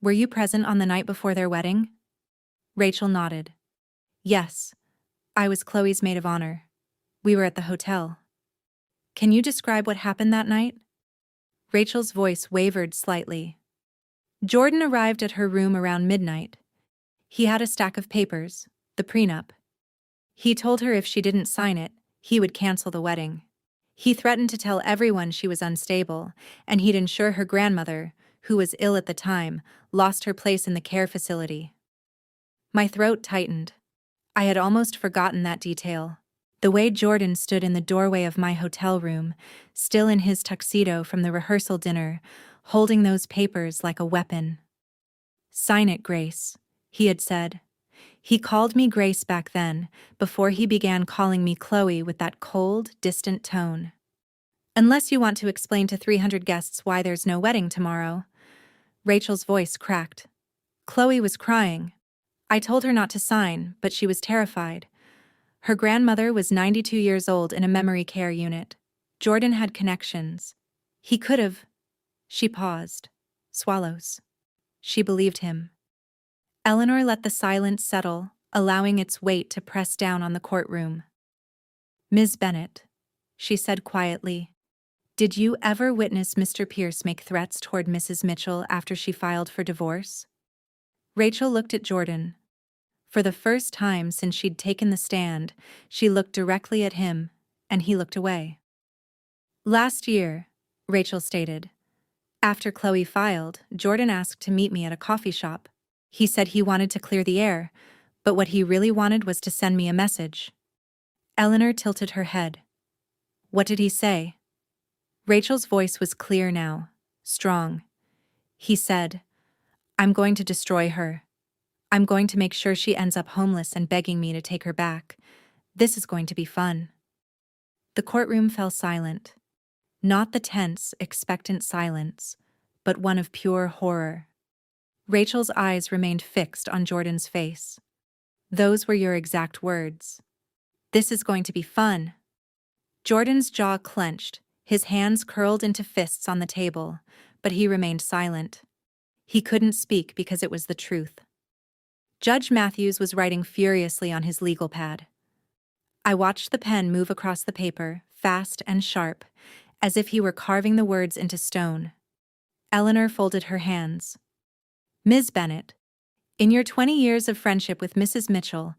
were you present on the night before their wedding? Rachel nodded. Yes, I was Chloe's maid of honor. We were at the hotel. Can you describe what happened that night? Rachel's voice wavered slightly. Jordan arrived at her room around midnight. He had a stack of papers, the prenup. He told her if she didn't sign it, he would cancel the wedding. He threatened to tell everyone she was unstable, and he'd ensure her grandmother, who was ill at the time, lost her place in the care facility. My throat tightened. I had almost forgotten that detail. The way Jordan stood in the doorway of my hotel room, still in his tuxedo from the rehearsal dinner, holding those papers like a weapon. Sign it, Grace, he had said. He called me Grace back then, before he began calling me Chloe with that cold, distant tone. Unless you want to explain to 300 guests why there's no wedding tomorrow. Rachel's voice cracked. Chloe was crying. I told her not to sign, but she was terrified. Her grandmother was 92 years old in a memory care unit. Jordan had connections. He could have. She paused. Swallows. She believed him. Eleanor let the silence settle, allowing its weight to press down on the courtroom. Ms. Bennett, she said quietly, did you ever witness Mr. Pierce make threats toward Mrs. Mitchell after she filed for divorce? Rachel looked at Jordan. For the first time since she'd taken the stand, she looked directly at him, and he looked away. Last year, Rachel stated. After Chloe filed, Jordan asked to meet me at a coffee shop. He said he wanted to clear the air, but what he really wanted was to send me a message. Eleanor tilted her head. What did he say? Rachel's voice was clear now, strong. He said, I'm going to destroy her. I'm going to make sure she ends up homeless and begging me to take her back. This is going to be fun. The courtroom fell silent. Not the tense, expectant silence, but one of pure horror. Rachel's eyes remained fixed on Jordan's face. Those were your exact words. This is going to be fun. Jordan's jaw clenched, his hands curled into fists on the table, but he remained silent. He couldn't speak because it was the truth. Judge Matthews was writing furiously on his legal pad. I watched the pen move across the paper, fast and sharp, as if he were carving the words into stone. Eleanor folded her hands. Ms. Bennet, in your 20 years of friendship with Mrs. Mitchell,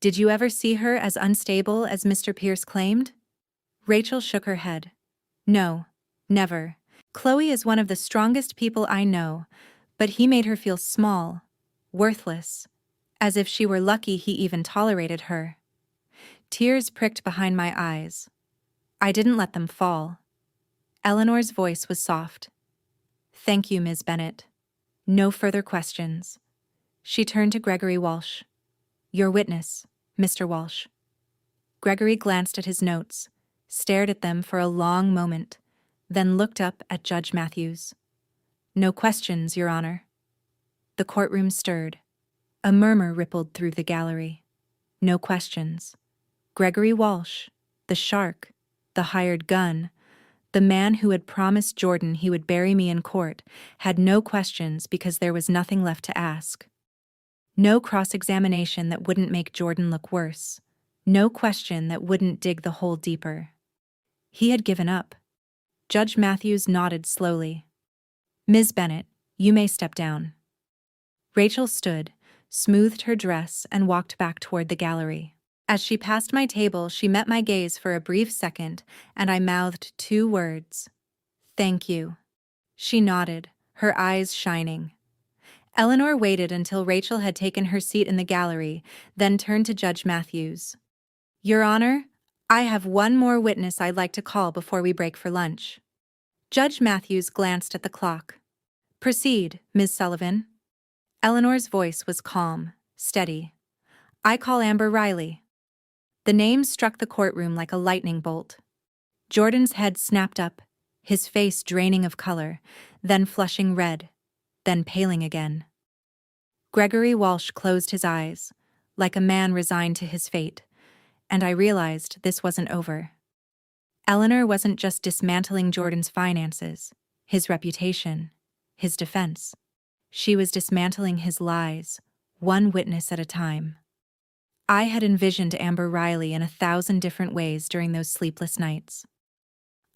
did you ever see her as unstable as Mr. Pierce claimed? Rachel shook her head. No, never. Chloe is one of the strongest people I know, but he made her feel small, worthless, as if she were lucky he even tolerated her. Tears pricked behind my eyes. I didn't let them fall. Eleanor's voice was soft. Thank you, Ms. Bennet. No further questions. She turned to Gregory Walsh. Your witness, Mr. Walsh. Gregory glanced at his notes, stared at them for a long moment, then looked up at Judge Matthews. No questions, Your Honor. The courtroom stirred. A murmur rippled through the gallery. No questions. Gregory Walsh, the shark, the hired gun, the man who had promised Jordan he would bury me in court, had no questions because there was nothing left to ask. No cross-examination that wouldn't make Jordan look worse. No question that wouldn't dig the hole deeper. He had given up. Judge Matthews nodded slowly. Ms. Bennet, you may step down. Rachel stood, smoothed her dress, and walked back toward the gallery. As she passed my table, she met my gaze for a brief second, and I mouthed 2 words. Thank you. She nodded, her eyes shining. Eleanor waited until Rachel had taken her seat in the gallery, then turned to Judge Matthews. Your Honor, I have one more witness I'd like to call before we break for lunch. Judge Matthews glanced at the clock. Proceed, Ms. Sullivan. Eleanor's voice was calm, steady. I call Amber Riley. The name struck the courtroom like a lightning bolt. Jordan's head snapped up, his face draining of color, then flushing red, then paling again. Gregory Walsh closed his eyes, like a man resigned to his fate, and I realized this wasn't over. Eleanor wasn't just dismantling Jordan's finances, his reputation, his defense. She was dismantling his lies, one witness at a time. I had envisioned Amber Riley in 1,000 different ways during those sleepless nights.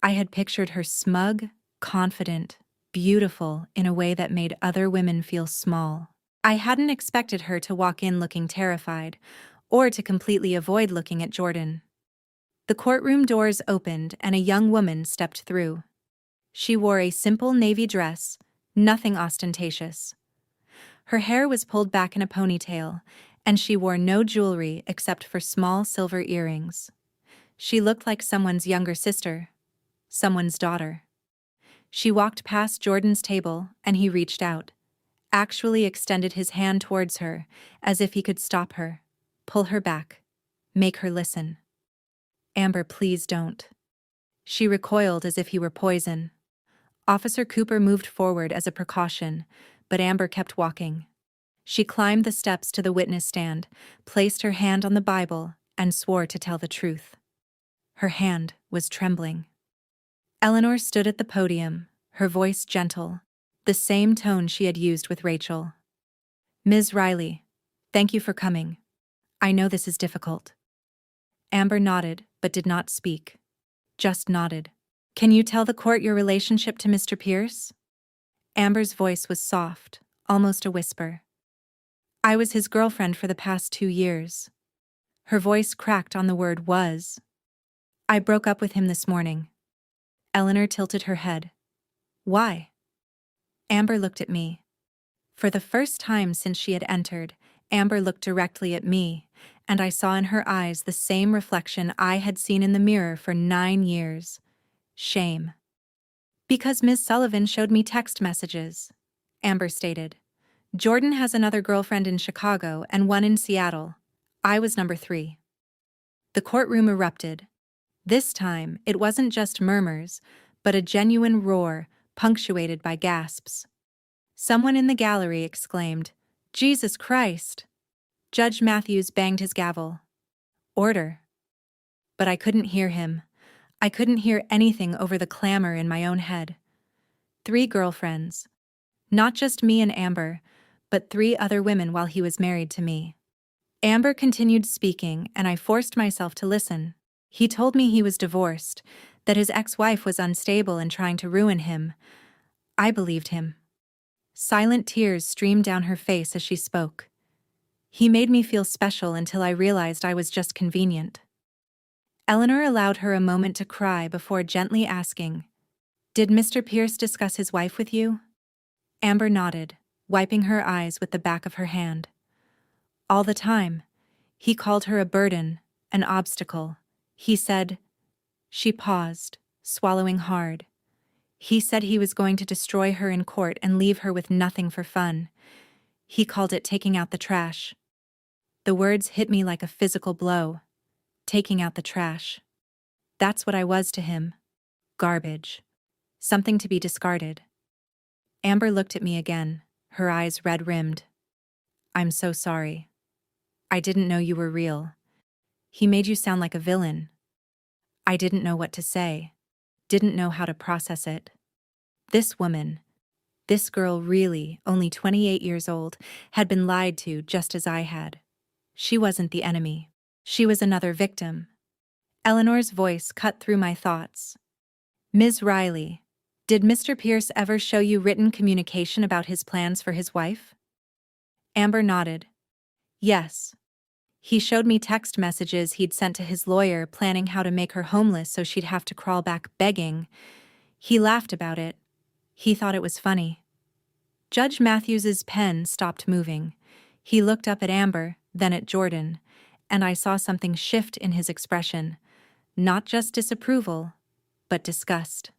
I had pictured her smug, confident, beautiful in a way that made other women feel small. I hadn't expected her to walk in looking terrified, or to completely avoid looking at Jordan. The courtroom doors opened and a young woman stepped through. She wore a simple navy dress, nothing ostentatious. Her hair was pulled back in a ponytail, and she wore no jewelry except for small silver earrings. She looked like someone's younger sister, someone's daughter. She walked past Jordan's table, and he reached out, actually extended his hand towards her, as if he could stop her, pull her back, make her listen. Amber, please don't. She recoiled as if he were poison. Officer Cooper moved forward as a precaution, but Amber kept walking. She climbed the steps to the witness stand, placed her hand on the Bible, and swore to tell the truth. Her hand was trembling. Eleanor stood at the podium, her voice gentle, the same tone she had used with Rachel. Ms. Riley, thank you for coming. I know this is difficult. Amber nodded, but did not speak. Just nodded. Can you tell the court your relationship to Mr. Pierce? Amber's voice was soft, almost a whisper. I was his girlfriend for the past 2 years. Her voice cracked on the word was. I broke up with him this morning. Eleanor tilted her head. Why? Amber looked at me. For the first time since she had entered, Amber looked directly at me, and I saw in her eyes the same reflection I had seen in the mirror for 9 years. Shame. Because Ms. Sullivan showed me text messages, Amber stated. Jordan has another girlfriend in Chicago and one in Seattle. I was number 3. The courtroom erupted. This time, it wasn't just murmurs, but a genuine roar, punctuated by gasps. Someone in the gallery exclaimed, Jesus Christ! Judge Matthews banged his gavel. Order. But I couldn't hear him. I couldn't hear anything over the clamor in my own head. 3 girlfriends. Not just me and Amber, but 3 other women while he was married to me. Amber continued speaking, and I forced myself to listen. He told me he was divorced, that his ex-wife was unstable and trying to ruin him. I believed him. Silent tears streamed down her face as she spoke. He made me feel special until I realized I was just convenient. Eleanor allowed her a moment to cry before gently asking, "Did Mr. Pierce discuss his wife with you?" Amber nodded, wiping her eyes with the back of her hand. All the time. He called her a burden, an obstacle. He said— She paused, swallowing hard. He said he was going to destroy her in court and leave her with nothing for fun. He called it taking out the trash. The words hit me like a physical blow. Taking out the trash. That's what I was to him. Garbage. Something to be discarded. Amber looked at me again, her eyes red-rimmed. "I'm so sorry. I didn't know you were real. He made you sound like a villain." I didn't know what to say. Didn't know how to process it. This woman, this girl really, only 28 years old, had been lied to just as I had. She wasn't the enemy. She was another victim. Eleanor's voice cut through my thoughts. "Ms. Riley, did Mr. Pierce ever show you written communication about his plans for his wife?" Amber nodded. "Yes. He showed me text messages he'd sent to his lawyer planning how to make her homeless so she'd have to crawl back begging. He laughed about it. He thought it was funny." Judge Matthews's pen stopped moving. He looked up at Amber, then at Jordan, and I saw something shift in his expression. Not just disapproval, but disgust.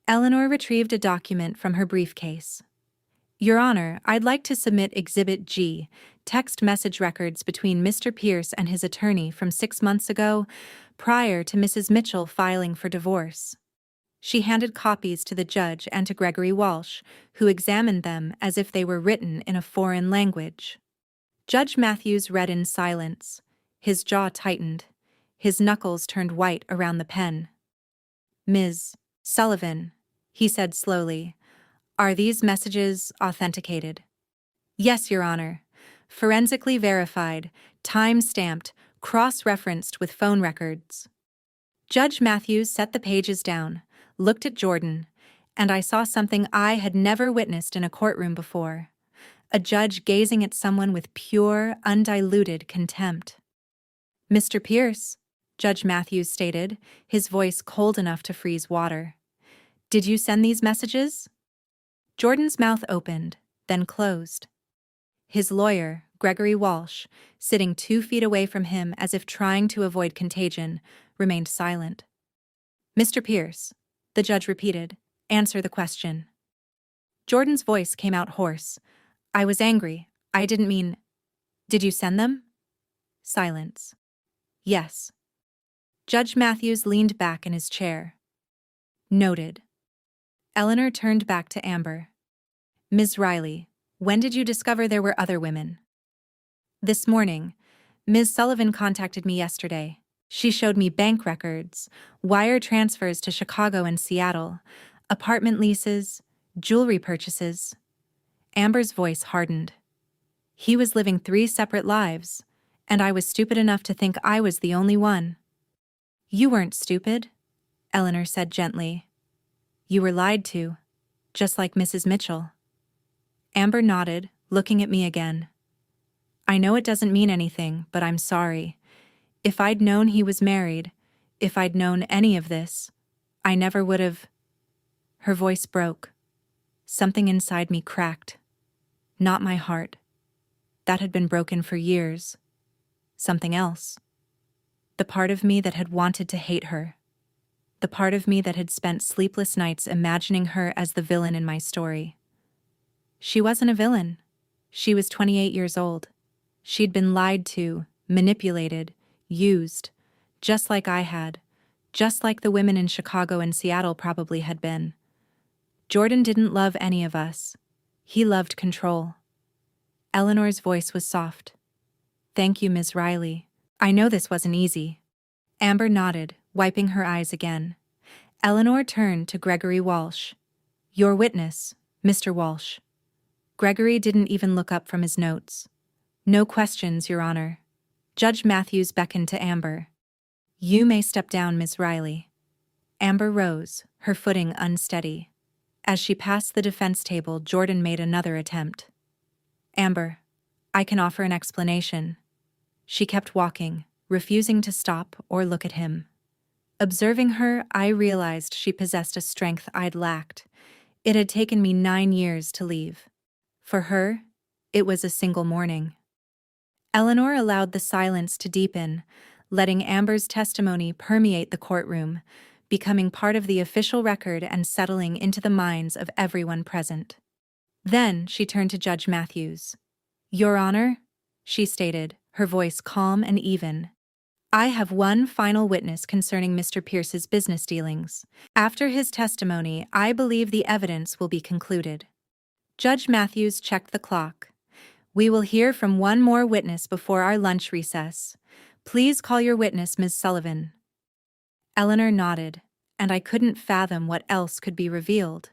Eleanor retrieved a document from her briefcase. "Your Honor, I'd like to submit Exhibit G, text message records between Mr. Pierce and his attorney from 6 months ago, prior to Mrs. Mitchell filing for divorce." She handed copies to the judge and to Gregory Walsh, who examined them as if they were written in a foreign language. Judge Matthews read in silence. His jaw tightened. His knuckles turned white around the pen. "Ms. Sullivan," he said slowly, "are these messages authenticated?" "Yes, Your Honor. Forensically verified, time-stamped, cross-referenced with phone records." Judge Matthews set the pages down, looked at Jordan, and I saw something I had never witnessed in a courtroom before. A judge gazing at someone with pure, undiluted contempt. "Mr. Pierce," Judge Matthews stated, his voice cold enough to freeze water, "did you send these messages?" Jordan's mouth opened, then closed. His lawyer, Gregory Walsh, sitting 2 feet away from him as if trying to avoid contagion, remained silent. "Mr. Pierce," the judge repeated, "answer the question." Jordan's voice came out hoarse. "I was angry. I didn't mean—" "Did you send them?" Silence. "Yes." Judge Matthews leaned back in his chair. "Noted." Eleanor turned back to Amber. "Ms. Riley, when did you discover there were other women?" "This morning. Ms. Sullivan contacted me yesterday. She showed me bank records, wire transfers to Chicago and Seattle, apartment leases, jewelry purchases." Amber's voice hardened. He was living 3 separate lives, and I was stupid enough to think I was the only one. "You weren't stupid," Eleanor said gently. "You were lied to, just like Mrs. Mitchell." Amber nodded, looking at me again. "I know it doesn't mean anything, but I'm sorry. If I'd known he was married, if I'd known any of this, I never would have—" Her voice broke. Something inside me cracked. Not my heart. That had been broken for years. Something else. The part of me that had wanted to hate her. The part of me that had spent sleepless nights imagining her as the villain in my story. She wasn't a villain. She was 28 years old. She'd been lied to, manipulated, used, just like I had, just like the women in Chicago and Seattle probably had been. Jordan didn't love any of us. He loved control. Eleanor's voice was soft. "Thank you, Ms. Riley. I know this wasn't easy." Amber nodded, wiping her eyes again. Eleanor turned to Gregory Walsh. "Your witness, Mr. Walsh." Gregory didn't even look up from his notes. No questions, Your Honor. Judge Matthews beckoned to Amber. You may step down, Ms. Riley. Amber rose, her footing unsteady. As she passed the defense table, Jordan made another attempt. Amber, I can offer an explanation. She kept walking, refusing to stop or look at him. Observing her, I realized she possessed a strength I'd lacked. It had taken me 9 years to leave. For her, it was a single morning. Eleanor allowed the silence to deepen, letting Amber's testimony permeate the courtroom, becoming part of the official record and settling into the minds of everyone present. Then she turned to Judge Matthews. Your Honor, she stated, her voice calm and even. I have one final witness concerning Mr. Pierce's business dealings. After his testimony, I believe the evidence will be concluded. Judge Matthews checked the clock. We will hear from one more witness before our lunch recess. Please call your witness, Ms. Sullivan. Eleanor nodded, and I couldn't fathom what else could be revealed.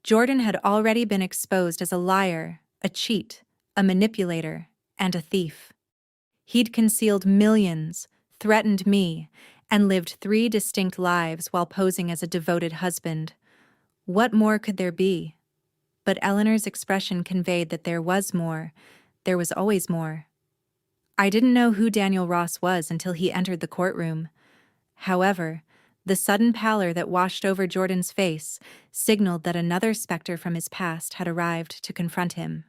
Jordan had already been exposed as a liar, a cheat, a manipulator, and a thief. He'd concealed millions, threatened me, and lived 3 distinct lives while posing as a devoted husband. What more could there be? But Eleanor's expression conveyed that there was more. There was always more. I didn't know who Daniel Ross was until he entered the courtroom. However, the sudden pallor that washed over Jordan's face signaled that another specter from his past had arrived to confront him.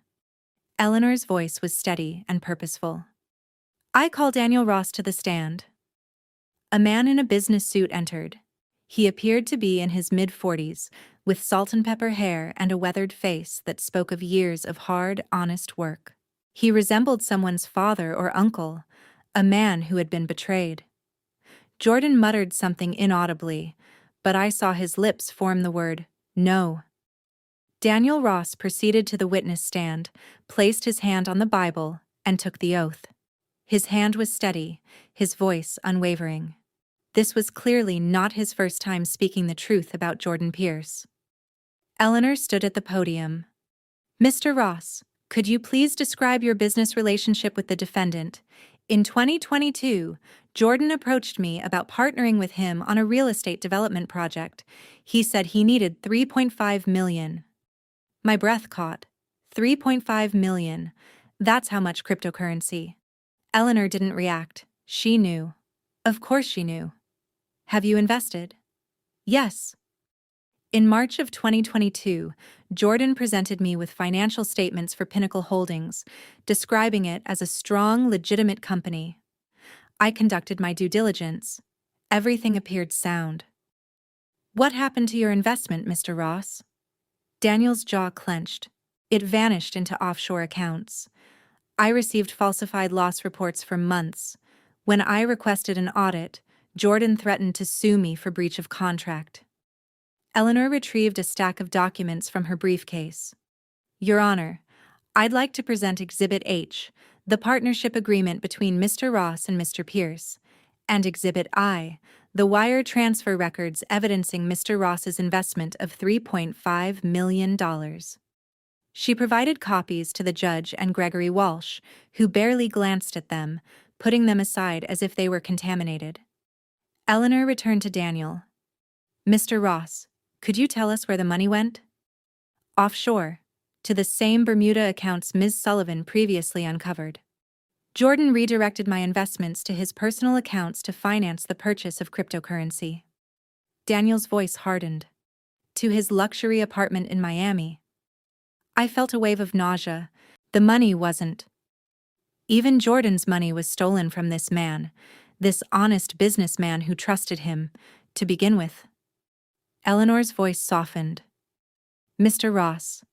Eleanor's voice was steady and purposeful. I call Daniel Ross to the stand. A man in a business suit entered. He appeared to be in his mid-40s, with salt and pepper hair and a weathered face that spoke of years of hard, honest work. He resembled someone's father or uncle, a man who had been betrayed. Jordan muttered something inaudibly, but I saw his lips form the word, no. Daniel Ross proceeded to the witness stand, placed his hand on the Bible, and took the oath. His hand was steady, his voice unwavering. This was clearly not his first time speaking the truth about Jordan Pierce. Eleanor stood at the podium. Mr. Ross, could you please describe your business relationship with the defendant? In 2022, Jordan approached me about partnering with him on a real estate development project. He said he needed $3.5 million. My breath caught. $3.5 million. That's how much cryptocurrency. Eleanor didn't react. She knew. Of course she knew. Have you invested? Yes. In March of 2022, Jordan presented me with financial statements for Pinnacle Holdings, describing it as a strong, legitimate company. I conducted my due diligence. Everything appeared sound. What happened to your investment, Mr. Ross? Daniel's jaw clenched. It vanished into offshore accounts. I received falsified loss reports for months. When I requested an audit, Jordan threatened to sue me for breach of contract. Eleanor retrieved a stack of documents from her briefcase. Your Honor, I'd like to present Exhibit H, the partnership agreement between Mr. Ross and Mr. Pierce, and Exhibit I, the wire transfer records evidencing Mr. Ross's investment of $3.5 million. She provided copies to the judge and Gregory Walsh, who barely glanced at them, putting them aside as if they were contaminated. Eleanor returned to Daniel. Mr. Ross, could you tell us where the money went? Offshore, to the same Bermuda accounts Ms. Sullivan previously uncovered. Jordan redirected my investments to his personal accounts to finance the purchase of cryptocurrency. Daniel's voice hardened. To his luxury apartment in Miami. I felt a wave of nausea. The money wasn't. Even Jordan's money was stolen from this man, this honest businessman who trusted him, to begin with. Eleanor's voice softened. Mr. Ross,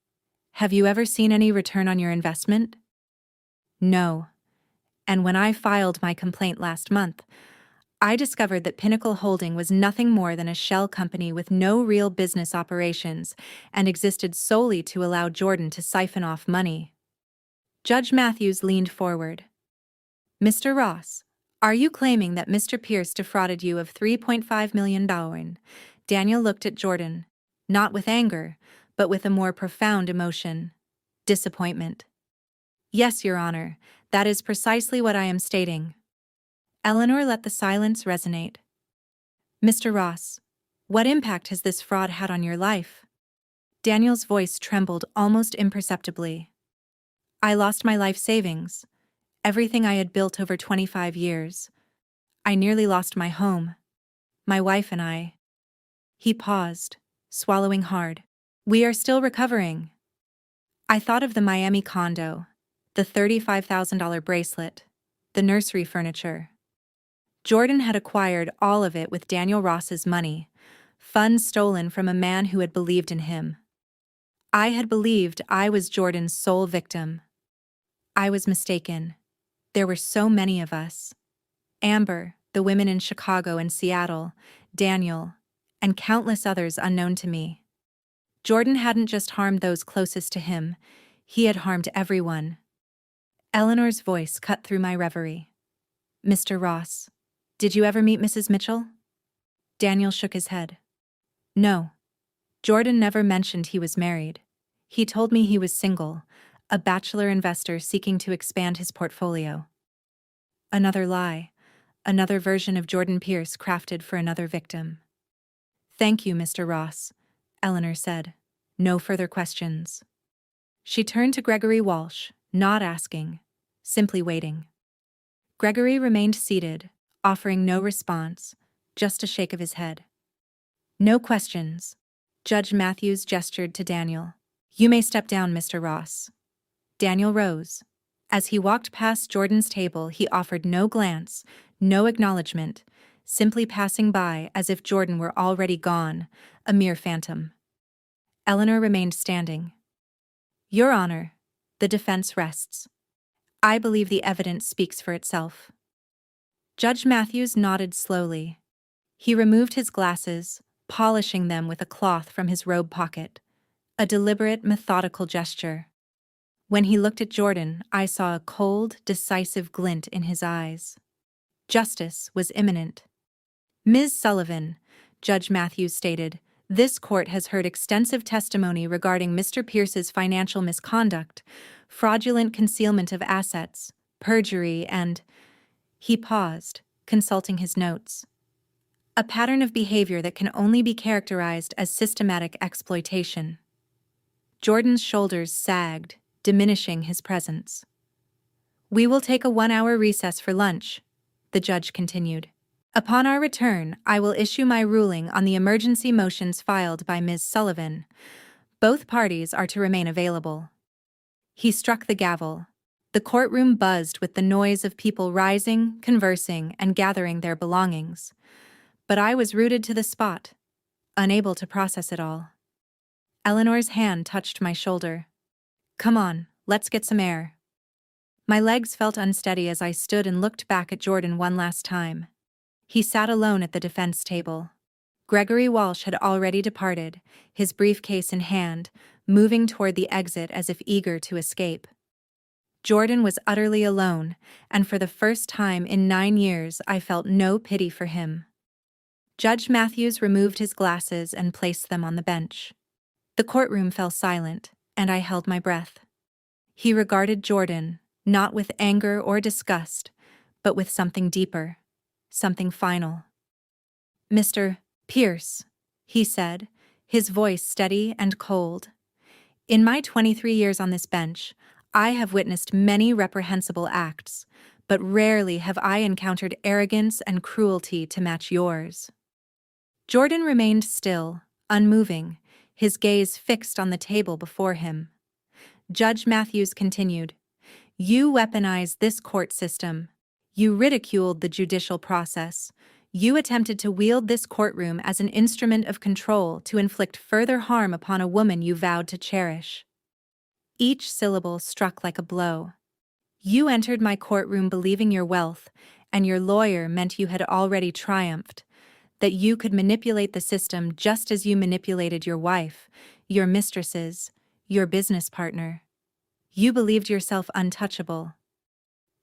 have you ever seen any return on your investment? No. And when I filed my complaint last month, I discovered that Pinnacle Holding was nothing more than a shell company with no real business operations and existed solely to allow Jordan to siphon off money. Judge Matthews leaned forward. Mr. Ross, are you claiming that Mr. Pierce defrauded you of $3.5 million? Daniel looked at Jordan, not with anger, but with a more profound emotion. Disappointment. Yes, Your Honor, That is precisely what I am stating. Eleanor let the silence resonate. Mr. Ross, what impact has this fraud had on your life? Daniel's voice trembled almost imperceptibly. I lost my life savings, everything I had built over 25 years. I nearly lost my home, my wife and I. He paused, swallowing hard. We are still recovering. I thought of the Miami condo, the $35,000 bracelet, the nursery furniture. Jordan had acquired all of it with Daniel Ross's money, funds stolen from a man who had believed in him. I had believed I was Jordan's sole victim. I was mistaken. There were so many of us. Amber, the women in Chicago and Seattle, Daniel, and countless others unknown to me. Jordan hadn't just harmed those closest to him, he had harmed everyone. Eleanor's voice cut through my reverie. Mr. Ross, did you ever meet Mrs. Mitchell? Daniel shook his head. No. Jordan never mentioned he was married. He told me he was single, a bachelor investor seeking to expand his portfolio. Another lie, another version of Jordan Pierce crafted for another victim. Thank you, Mr. Ross, Eleanor said. No further questions. She turned to Gregory Walsh, not asking, simply waiting. Gregory remained seated, offering no response, just a shake of his head. No questions. Judge Matthews gestured to Daniel. You may step down, Mr. Ross. Daniel rose. As he walked past Jordan's table, he offered no glance, no acknowledgement, simply passing by as if Jordan were already gone, a mere phantom. Eleanor remained standing. Your Honor, the defense rests. I believe the evidence speaks for itself. Judge Matthews nodded slowly. He removed his glasses, polishing them with a cloth from his robe pocket. A deliberate, methodical gesture. When he looked at Jordan, I saw a cold, decisive glint in his eyes. Justice was imminent. Ms. Sullivan, Judge Matthews stated, this court has heard extensive testimony regarding Mr. Pierce's financial misconduct, fraudulent concealment of assets, perjury, and— He paused, consulting his notes. A pattern of behavior that can only be characterized as systematic exploitation. Jordan's shoulders sagged, diminishing his presence. We will take a 1-hour recess for lunch, the judge continued. Upon our return, I will issue my ruling on the emergency motions filed by Ms. Sullivan. Both parties are to remain available. He struck the gavel. The courtroom buzzed with the noise of people rising, conversing, and gathering their belongings. But I was rooted to the spot, unable to process it all. Eleanor's hand touched my shoulder. Come on, let's get some air. My legs felt unsteady as I stood and looked back at Jordan one last time. He sat alone at the defense table. Gregory Walsh had already departed, his briefcase in hand, moving toward the exit as if eager to escape. Jordan was utterly alone, and for the first time in 9 years I felt no pity for him. Judge Matthews removed his glasses and placed them on the bench. The courtroom fell silent, and I held my breath. He regarded Jordan, not with anger or disgust, but with something deeper, something final. Mr. Pierce, he said, his voice steady and cold. In my 23 years on this bench, I have witnessed many reprehensible acts, but rarely have I encountered arrogance and cruelty to match yours. Jordan remained still, unmoving, his gaze fixed on the table before him. Judge Matthews continued, You weaponized this court system. You ridiculed the judicial process. You attempted to wield this courtroom as an instrument of control to inflict further harm upon a woman you vowed to cherish. Each syllable struck like a blow. You entered my courtroom believing your wealth and your lawyer meant you had already triumphed, that you could manipulate the system just as you manipulated your wife, your mistresses, your business partner. You believed yourself untouchable.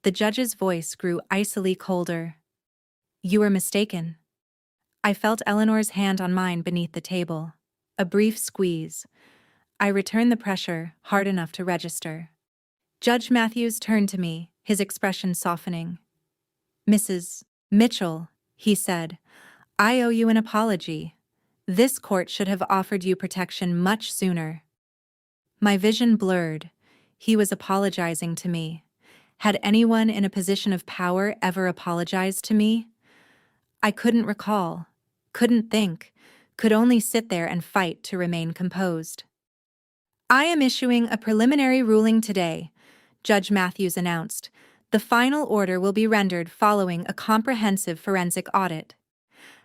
The judge's voice grew icily colder. You were mistaken. I felt Eleanor's hand on mine beneath the table. A brief squeeze. I returned the pressure, hard enough to register. Judge Matthews turned to me, his expression softening. "Mrs. Mitchell," he said, "I owe you an apology. This court should have offered you protection much sooner." My vision blurred. He was apologizing to me. Had anyone in a position of power ever apologized to me? I couldn't recall, couldn't think, could only sit there and fight to remain composed. "I am issuing a preliminary ruling today," Judge Matthews announced. "The final order will be rendered following a comprehensive forensic audit.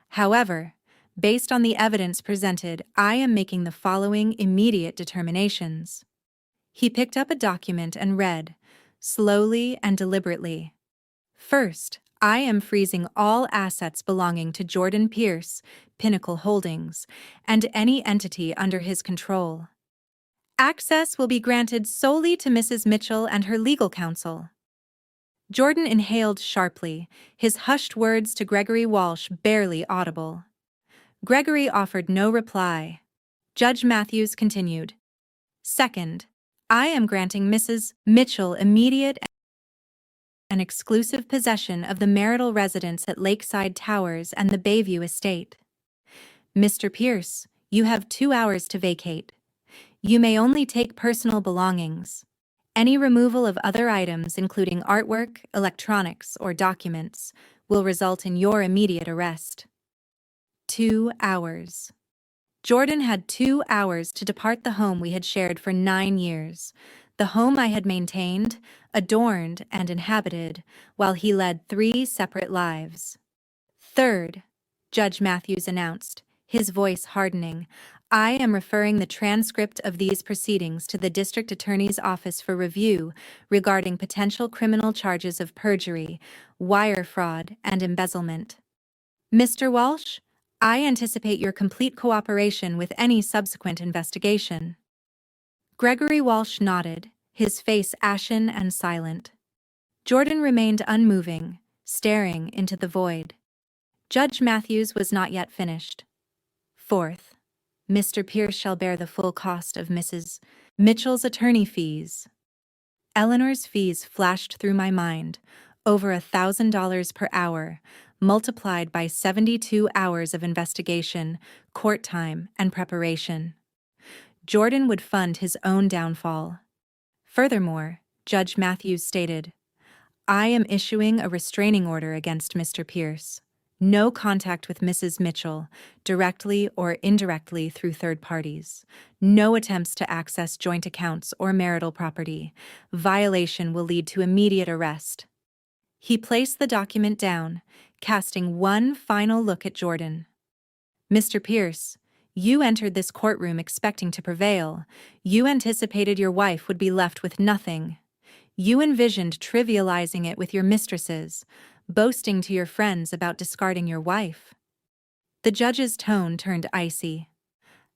However, based on the evidence presented, I am making the following immediate determinations." He picked up a document and read, slowly and deliberately. "First, I am freezing all assets belonging to Jordan Pierce, Pinnacle Holdings, and any entity under his control. Access will be granted solely to Mrs. Mitchell and her legal counsel." Jordan inhaled sharply, his hushed words to Gregory Walsh barely audible. Gregory offered no reply. Judge Matthews continued. "Second, I am granting Mrs. Mitchell immediate and exclusive possession of the marital residence at Lakeside Towers and the Bayview estate. Mr. Pierce, you have 2 hours to vacate. You may only take personal belongings. Any removal of other items, including artwork, electronics, or documents, will result in your immediate arrest." 2 hours. Jordan had 2 hours to depart the home we had shared for 9 years, the home I had maintained, adorned, and inhabited, while he led 3 separate lives. "Third," Judge Matthews announced, his voice hardening, "I am referring the transcript of these proceedings to the District Attorney's Office for review regarding potential criminal charges of perjury, wire fraud, and embezzlement. Mr. Walsh, I anticipate your complete cooperation with any subsequent investigation." Gregory Walsh nodded, his face ashen and silent. Jordan remained unmoving, staring into the void. Judge Matthews was not yet finished. "Fourth, Mr. Pierce shall bear the full cost of Mrs. Mitchell's attorney fees." Eleanor's fees flashed through my mind, over $1,000 per hour, multiplied by 72 hours of investigation, court time, and preparation. Jordan would fund his own downfall. Furthermore, Judge Matthews stated, "I am issuing a restraining order against Mr. Pierce. No contact with Mrs. Mitchell, directly or indirectly through third parties. No attempts to access joint accounts or marital property. Violation will lead to immediate arrest." He placed the document down, casting one final look at Jordan. "Mr. Pierce, you entered this courtroom expecting to prevail. You anticipated your wife would be left with nothing. You envisioned trivializing it with your mistresses, boasting to your friends about discarding your wife." The judge's tone turned icy.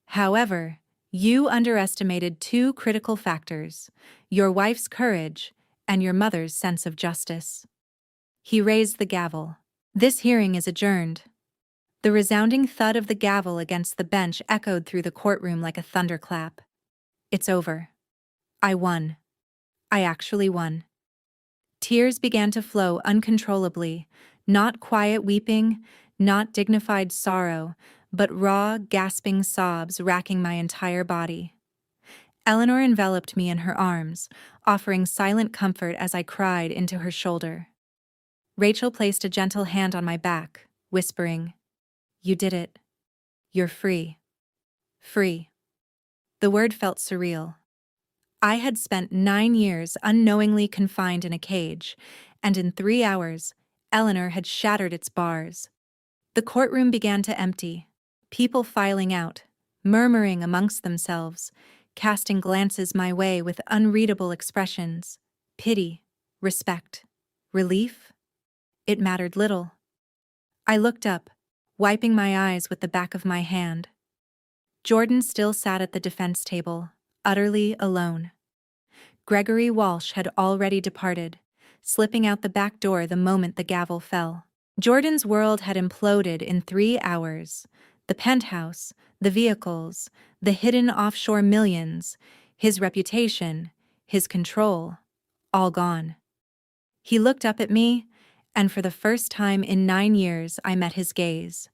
"However, you underestimated 2 critical factors: your wife's courage and your mother's sense of justice." He raised the gavel. "This hearing is adjourned." The resounding thud of the gavel against the bench echoed through the courtroom like a thunderclap. "It's over. I won. I actually won." Tears began to flow uncontrollably, not quiet weeping, not dignified sorrow, but raw, gasping sobs racking my entire body. Eleanor enveloped me in her arms, offering silent comfort as I cried into her shoulder. Rachel placed a gentle hand on my back, whispering, "You did it. You're free. Free." The word felt surreal. I had spent 9 years unknowingly confined in a cage, and in 3 hours, Eleanor had shattered its bars. The courtroom began to empty, people filing out, murmuring amongst themselves, casting glances my way with unreadable expressions: pity, respect, relief. It mattered little. I looked up, wiping my eyes with the back of my hand. Jordan still sat at the defense table, utterly alone. Gregory Walsh had already departed, slipping out the back door the moment the gavel fell. Jordan's world had imploded in 3 hours. The penthouse, the vehicles, the hidden offshore millions, his reputation, his control, all gone. He looked up at me, and for the first time in 9 years I met his gaze.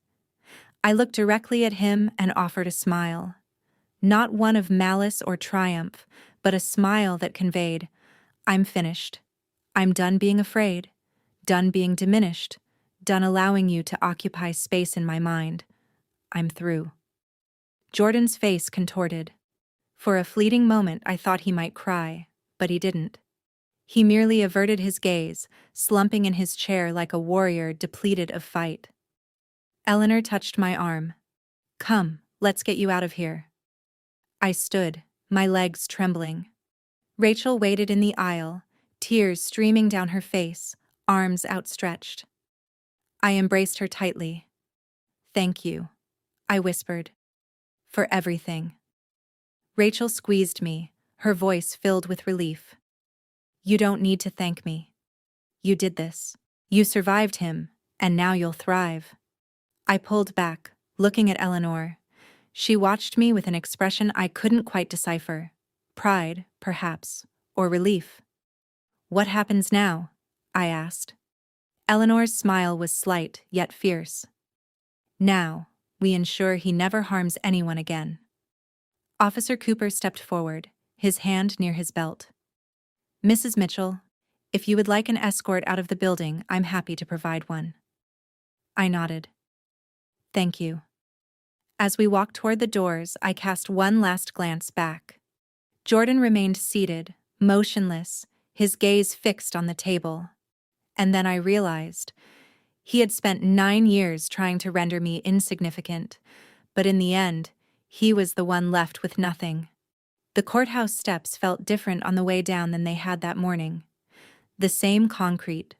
I looked directly at him and offered a smile. Not one of malice or triumph, but a smile that conveyed, "I'm finished. I'm done being afraid, done being diminished, done allowing you to occupy space in my mind. I'm through." Jordan's face contorted. For a fleeting moment I thought he might cry, but he didn't. He merely averted his gaze, slumping in his chair like a warrior depleted of fight. Eleanor touched my arm. "Come, let's get you out of here." I stood, my legs trembling. Rachel waited in the aisle, tears streaming down her face, arms outstretched. I embraced her tightly. "Thank you," I whispered, "for everything." Rachel squeezed me, her voice filled with relief. "You don't need to thank me. You did this. You survived him, and now you'll thrive." I pulled back, looking at Eleanor. She watched me with an expression I couldn't quite decipher. Pride, perhaps, or relief. "What happens now?" I asked. Eleanor's smile was slight, yet fierce. "Now, we ensure he never harms anyone again." Officer Cooper stepped forward, his hand near his belt. "Mrs. Mitchell, if you would like an escort out of the building, I'm happy to provide one." I nodded. "Thank you." As we walked toward the doors, I cast one last glance back. Jordan remained seated, motionless, his gaze fixed on the table. And then I realized he had spent 9 years trying to render me insignificant, but in the end, he was the one left with nothing. The courthouse steps felt different on the way down than they had that morning. The same concrete,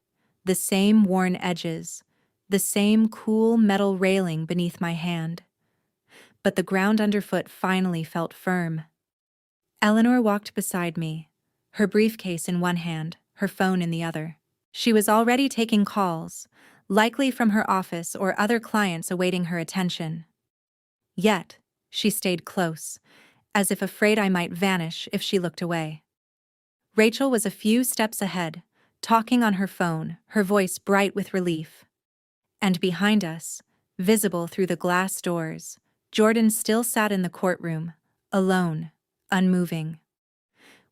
the same worn edges, the same cool metal railing beneath my hand. But the ground underfoot finally felt firm. Eleanor walked beside me, her briefcase in one hand, her phone in the other. She was already taking calls, likely from her office or other clients awaiting her attention. Yet, she stayed close, as if afraid I might vanish if she looked away. Rachel was a few steps ahead, talking on her phone, her voice bright with relief. And behind us, visible through the glass doors, Jordan still sat in the courtroom, alone, unmoving.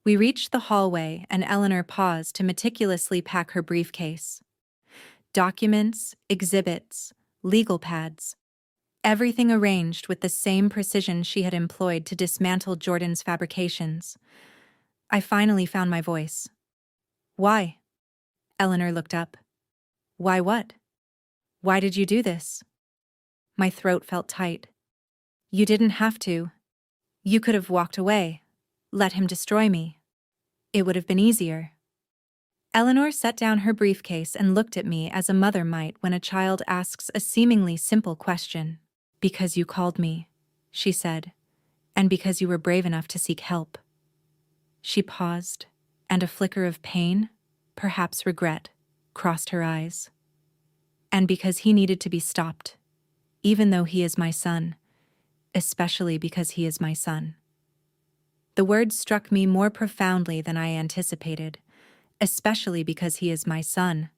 We reached the hallway and Eleanor paused to meticulously pack her briefcase. Documents, exhibits, legal pads. Everything arranged with the same precision she had employed to dismantle Jordan's fabrications. I finally found my voice. "Why?" Eleanor looked up. "Why what? Why did you do this?" My throat felt tight. "You didn't have to. You could have walked away, let him destroy me. It would have been easier." Eleanor set down her briefcase and looked at me as a mother might when a child asks a seemingly simple question. "Because you called me," she said, "and because you were brave enough to seek help." She paused, and a flicker of pain, perhaps regret, crossed her eyes. "And because he needed to be stopped, even though he is my son, especially because he is my son." The words struck me more profoundly than I anticipated, especially because he is my son.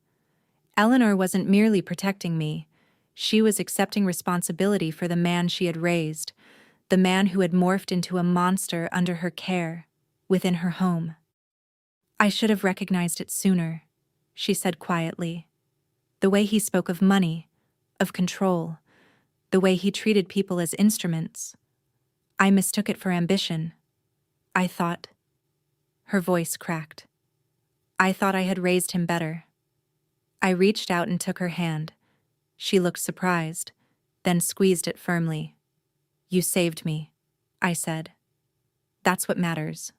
Eleanor wasn't merely protecting me, she was accepting responsibility for the man she had raised, the man who had morphed into a monster under her care, within her home. "I should have recognized it sooner," she said quietly. "The way he spoke of money, of control, the way he treated people as instruments. I mistook it for ambition. I thought..." Her voice cracked. "I thought I had raised him better." I reached out and took her hand. She looked surprised, then squeezed it firmly. "You saved me," I said. "That's what matters."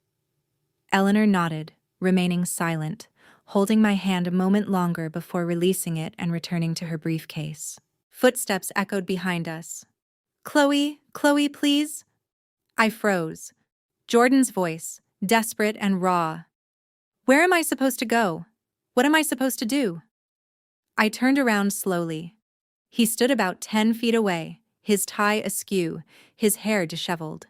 Eleanor nodded, remaining silent, holding my hand a moment longer before releasing it and returning to her briefcase. Footsteps echoed behind us. "Chloe, Chloe, please." I froze. Jordan's voice, desperate and raw. "Where am I supposed to go? What am I supposed to do?" I turned around slowly. He stood about 10 feet away, his tie askew, his hair disheveled.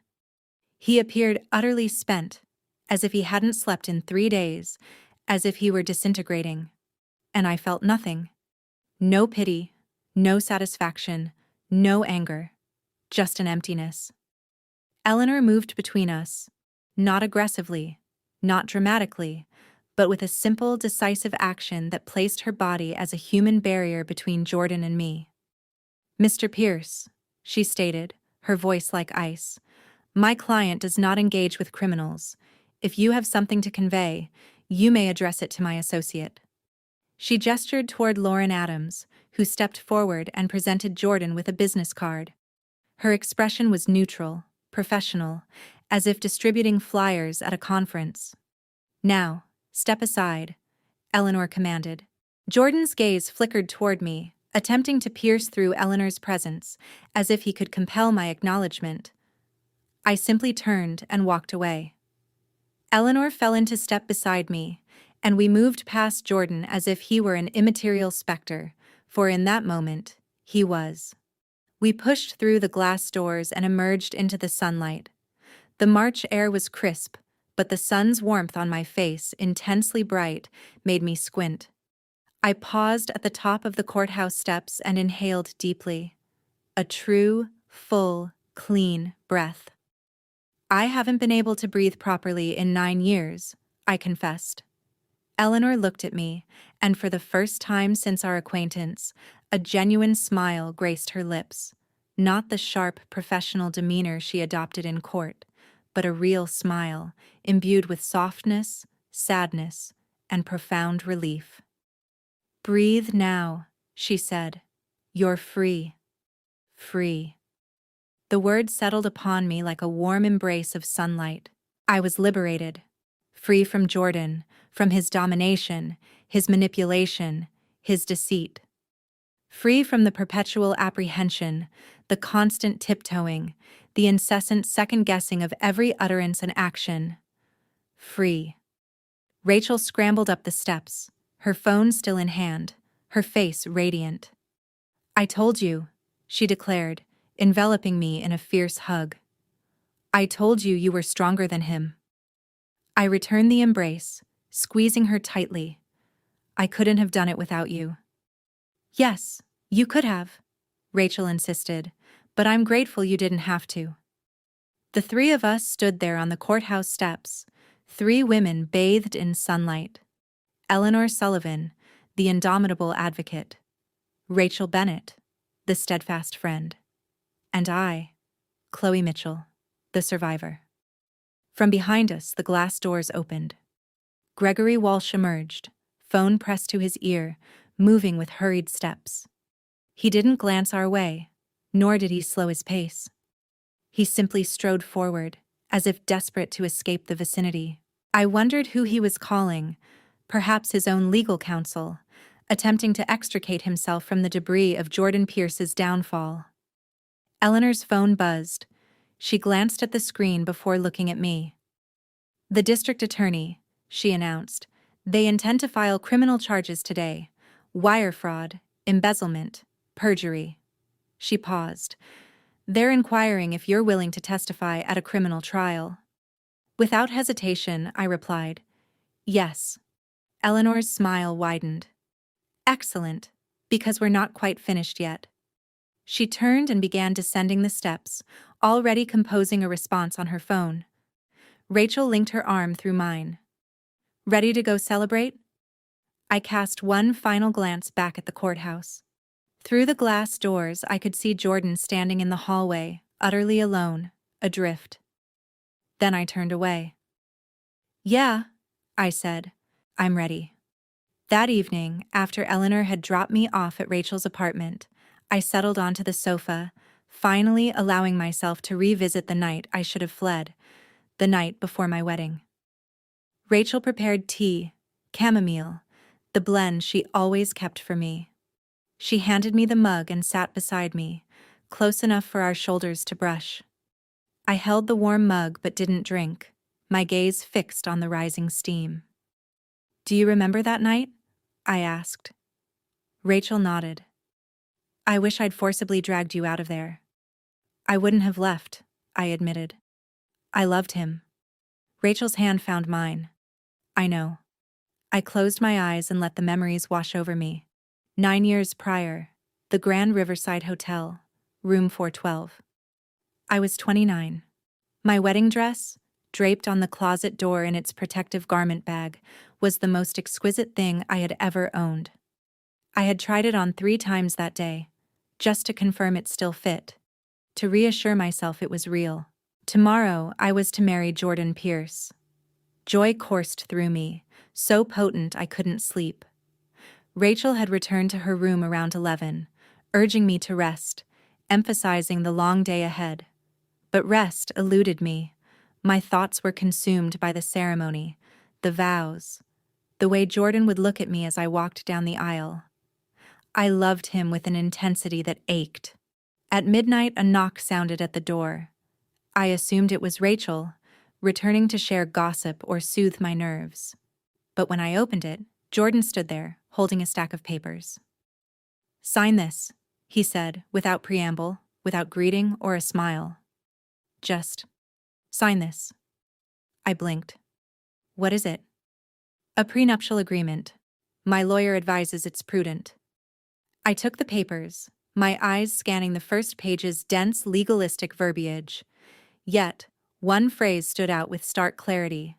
He appeared utterly spent, as if he hadn't slept in 3 days, as if he were disintegrating. and I felt nothing. No pity, no satisfaction, no anger, just an emptiness. Eleanor moved between us, not aggressively, not dramatically, but with a simple, decisive action that placed her body as a human barrier between Jordan and me. "Mr. Pierce," she stated, her voice like ice, "my client does not engage with criminals. If you have something to convey, you may address it to my associate." She gestured toward Lauren Adams, who stepped forward and presented Jordan with a business card. Her expression was neutral, professional, as if distributing flyers at a conference. "Now, step aside," Eleanor commanded. Jordan's gaze flickered toward me, attempting to pierce through Eleanor's presence, as if he could compel my acknowledgement. I simply turned and walked away. Eleanor fell into step beside me, and we moved past Jordan as if he were an immaterial specter, for in that moment, he was. We pushed through the glass doors and emerged into the sunlight. The March air was crisp, but the sun's warmth on my face, intensely bright, made me squint. I paused at the top of the courthouse steps and inhaled deeply. A true, full, clean breath. "I haven't been able to breathe properly in 9 years," I confessed. Eleanor looked at me, and for the first time since our acquaintance, a genuine smile graced her lips. Not the sharp, professional demeanor she adopted in court, but a real smile, imbued with softness, sadness, and profound relief. "Breathe now," she said. "You're free. Free." The word settled upon me like a warm embrace of sunlight. I was liberated. Free from Jordan, from his domination, his manipulation, his deceit. Free from the perpetual apprehension, the constant tiptoeing, the incessant second-guessing of every utterance and action. Free. Rachel scrambled up the steps, her phone still in hand, her face radiant. "I told you," she declared, enveloping me in a fierce hug. "I told you you were stronger than him." I returned the embrace, squeezing her tightly. "I couldn't have done it without you." "Yes, you could have," Rachel insisted, "but I'm grateful you didn't have to." The three of us stood there on the courthouse steps, 3 women bathed in sunlight. Eleanor Sullivan, the indomitable advocate. Rachel Bennett, the steadfast friend. And I, Chloe Mitchell, the survivor. From behind us, the glass doors opened. Gregory Walsh emerged, phone pressed to his ear, moving with hurried steps. He didn't glance our way, nor did he slow his pace. He simply strode forward, as if desperate to escape the vicinity. I wondered who he was calling, perhaps his own legal counsel, attempting to extricate himself from the debris of Jordan Pierce's downfall. Eleanor's phone buzzed. She glanced at the screen before looking at me. "The district attorney," she announced. "They intend to file criminal charges today. Wire fraud, embezzlement, perjury." She paused. "They're inquiring if you're willing to testify at a criminal trial." Without hesitation, I replied, "Yes." Eleanor's smile widened. "Excellent, because we're not quite finished yet." She turned and began descending the steps, already composing a response on her phone. Rachel linked her arm through mine. "Ready to go celebrate?" I cast one final glance back at the courthouse. Through the glass doors, I could see Jordan standing in the hallway, utterly alone, adrift. Then I turned away. "Yeah," I said, "I'm ready." That evening, after Eleanor had dropped me off at Rachel's apartment, I settled onto the sofa, finally allowing myself to revisit the night I should have fled, the night before my wedding. Rachel prepared tea, chamomile, the blend she always kept for me. She handed me the mug and sat beside me, close enough for our shoulders to brush. I held the warm mug but didn't drink, my gaze fixed on the rising steam. "Do you remember that night?" I asked. Rachel nodded. "I wish I'd forcibly dragged you out of there." "I wouldn't have left," I admitted. "I loved him." Rachel's hand found mine. "I know." I closed my eyes and let the memories wash over me. 9 years prior, the Grand Riverside Hotel, room 412. I was 29. My wedding dress, draped on the closet door in its protective garment bag, was the most exquisite thing I had ever owned. I had tried it on 3 times that day, just to confirm it still fit, to reassure myself it was real. Tomorrow, I was to marry Jordan Pierce. Joy coursed through me, so potent I couldn't sleep. Rachel had returned to her room around 11, urging me to rest, emphasizing the long day ahead. But rest eluded me. My thoughts were consumed by the ceremony, the vows, the way Jordan would look at me as I walked down the aisle. I loved him with an intensity that ached. At midnight, a knock sounded at the door. I assumed it was Rachel, returning to share gossip or soothe my nerves. But when I opened it, Jordan stood there, holding a stack of papers. "Sign this," he said, without preamble, without greeting or a smile. "Just sign this." I blinked. "What is it?" "A prenuptial agreement. My lawyer advises it's prudent." I took the papers, my eyes scanning the first page's dense legalistic verbiage. Yet, one phrase stood out with stark clarity.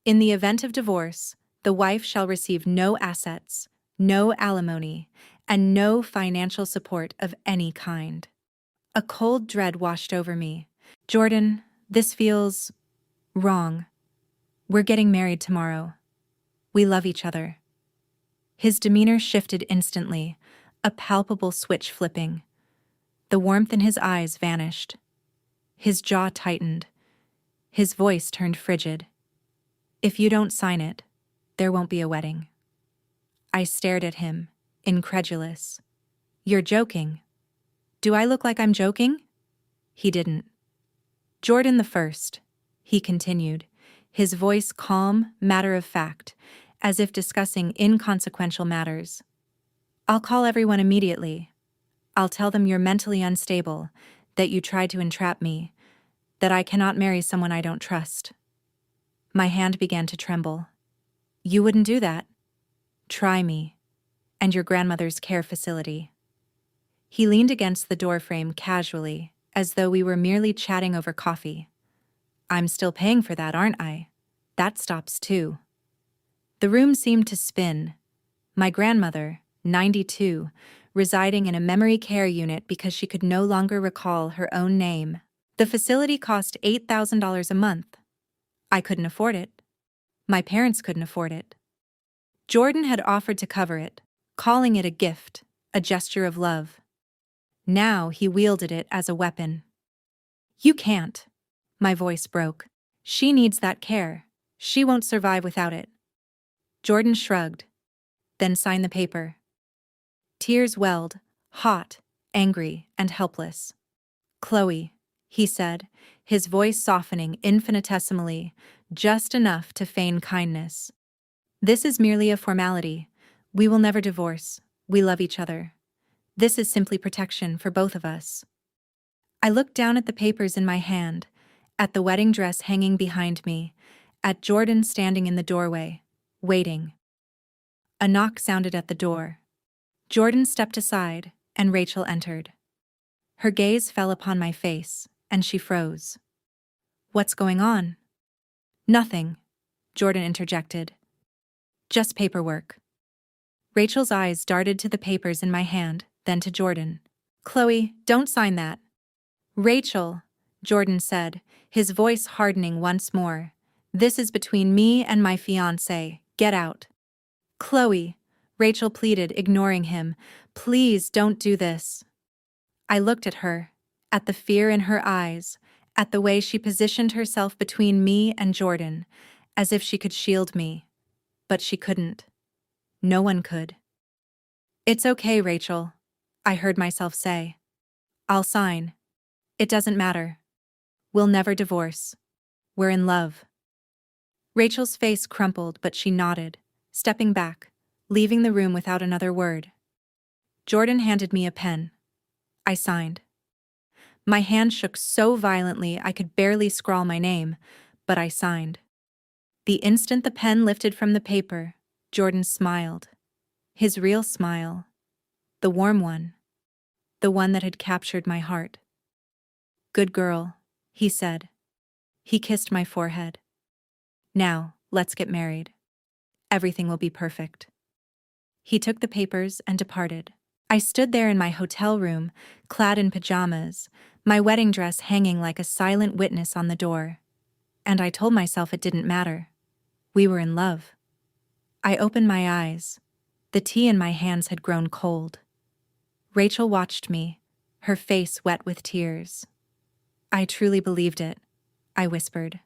"In the event of divorce, the wife shall receive no assets, no alimony, and no financial support of any kind." A cold dread washed over me. "Jordan, this feels wrong. We're getting married tomorrow. We love each other." His demeanor shifted instantly, a palpable switch flipping. The warmth in his eyes vanished. His jaw tightened. His voice turned frigid. "If you don't sign it, there won't be a wedding." I stared at him, incredulous. "You're joking." "Do I look like I'm joking?" He didn't. "Jordan the First," he continued, his voice calm, matter-of-fact, as if discussing inconsequential matters. "I'll call everyone immediately. I'll tell them you're mentally unstable, that you tried to entrap me, that I cannot marry someone I don't trust." My hand began to tremble. "You wouldn't do that?" "Try me. And your grandmother's care facility." He leaned against the doorframe casually, as though we were merely chatting over coffee. "I'm still paying for that, aren't I? That stops too." The room seemed to spin. My grandmother, 92, residing in a memory care unit because she could no longer recall her own name. The facility cost $8,000 a month. I couldn't afford it. My parents couldn't afford it. Jordan had offered to cover it, calling it a gift, a gesture of love. Now he wielded it as a weapon. "You can't." My voice broke. "She needs that care. She won't survive without it." Jordan shrugged, then signed the paper. Tears welled, hot, angry, and helpless. "Chloe," he said, his voice softening infinitesimally, just enough to feign kindness. "This is merely a formality. We will never divorce. We love each other. This is simply protection for both of us." I looked down at the papers in my hand, at the wedding dress hanging behind me, at Jordan standing in the doorway, waiting. A knock sounded at the door. Jordan stepped aside, and Rachel entered. Her gaze fell upon my face, and she froze. "What's going on?" "Nothing," Jordan interjected. "Just paperwork." Rachel's eyes darted to the papers in my hand, then to Jordan. "Chloe, don't sign that." "Rachel," Jordan said, his voice hardening once more, "this is between me and my fiancé. Get out." "Chloe," Rachel pleaded, ignoring him, "please don't do this." I looked at her, at the fear in her eyes, at the way she positioned herself between me and Jordan, as if she could shield me. But she couldn't. No one could. "It's okay, Rachel," I heard myself say. "I'll sign. It doesn't matter. We'll never divorce. We're in love." Rachel's face crumpled, but she nodded, stepping back, leaving the room without another word. Jordan handed me a pen. I signed. My hand shook so violently I could barely scrawl my name, but I signed. The instant the pen lifted from the paper, Jordan smiled. His real smile. The warm one. The one that had captured my heart. "Good girl," he said. He kissed my forehead. "Now, let's get married. Everything will be perfect." He took the papers and departed. I stood there in my hotel room, clad in pajamas, my wedding dress hanging like a silent witness on the door. And I told myself it didn't matter. We were in love. I opened my eyes. The tea in my hands had grown cold. Rachel watched me, her face wet with tears. "I truly believed it," I whispered.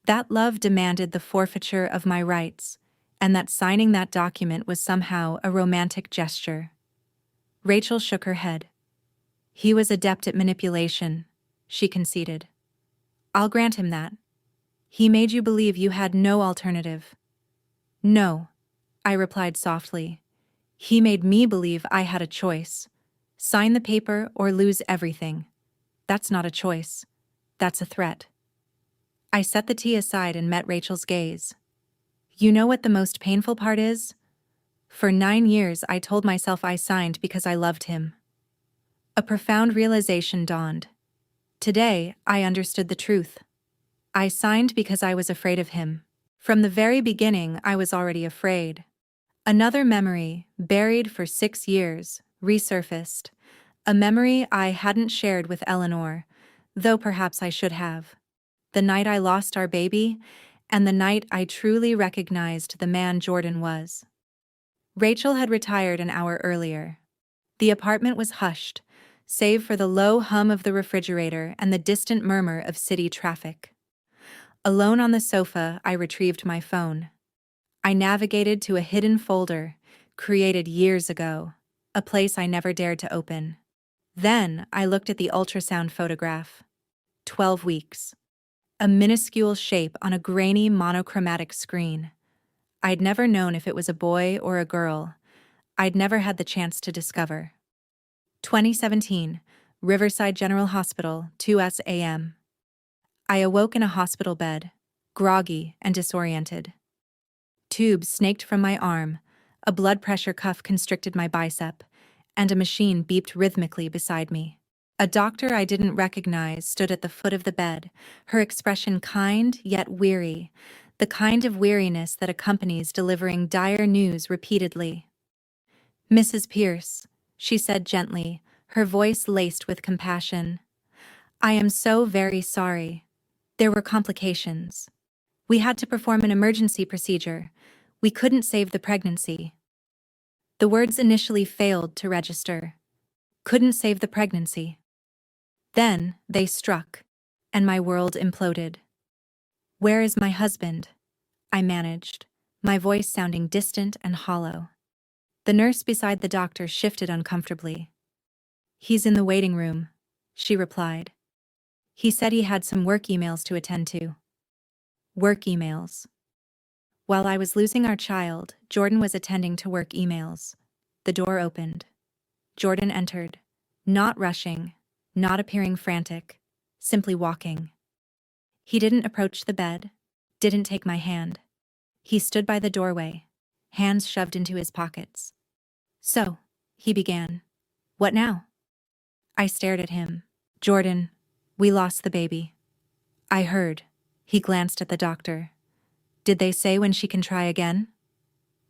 That love demanded the forfeiture of my rights, and that signing that document was somehow a romantic gesture. Rachel shook her head. "He was adept at manipulation," she conceded. "I'll grant him that. He made you believe you had no alternative." "No," I replied softly. "He made me believe I had a choice. Sign the paper or lose everything. That's not a choice. That's a threat." I set the tea aside and met Rachel's gaze. "You know what the most painful part is? For 9 years I told myself I signed because I loved him." A profound realization dawned. Today, I understood the truth. I signed because I was afraid of him. From the very beginning, I was already afraid. Another memory, buried for 6 years, resurfaced. A memory I hadn't shared with Eleanor, though perhaps I should have. The night I lost our baby, and the night I truly recognized the man Jordan was. Rachel had retired an hour earlier. The apartment was hushed, save for the low hum of the refrigerator and the distant murmur of city traffic. Alone on the sofa, I retrieved my phone. I navigated to a hidden folder, created years ago, a place I never dared to open. Then I looked at the ultrasound photograph. 12 weeks. A minuscule shape on a grainy monochromatic screen. I'd never known if it was a boy or a girl. I'd never had the chance to discover. 2017, Riverside General Hospital, 2 a.m. I awoke in a hospital bed, groggy and disoriented. Tubes snaked from my arm, a blood pressure cuff constricted my bicep, and a machine beeped rhythmically beside me. A doctor I didn't recognize stood at the foot of the bed, her expression kind yet weary, the kind of weariness that accompanies delivering dire news repeatedly. "Mrs. Pierce," she said gently, her voice laced with compassion. "I am so very sorry. There were complications. We had to perform an emergency procedure. We couldn't save the pregnancy." The words initially failed to register. Couldn't save the pregnancy. Then they struck, and my world imploded. "Where is my husband?" I managed, my voice sounding distant and hollow. The nurse beside the doctor shifted uncomfortably. "He's in the waiting room," she replied. "He said he had some work emails to attend to." Work emails. While I was losing our child, Jordan was attending to work emails. The door opened. Jordan entered, not rushing, not appearing frantic, simply walking. He didn't approach the bed, didn't take my hand. He stood by the doorway, hands shoved into his pockets. "So," he began, "what now?" I stared at him. "Jordan, we lost the baby." "I heard." He glanced at the doctor. "Did they say when she can try again?"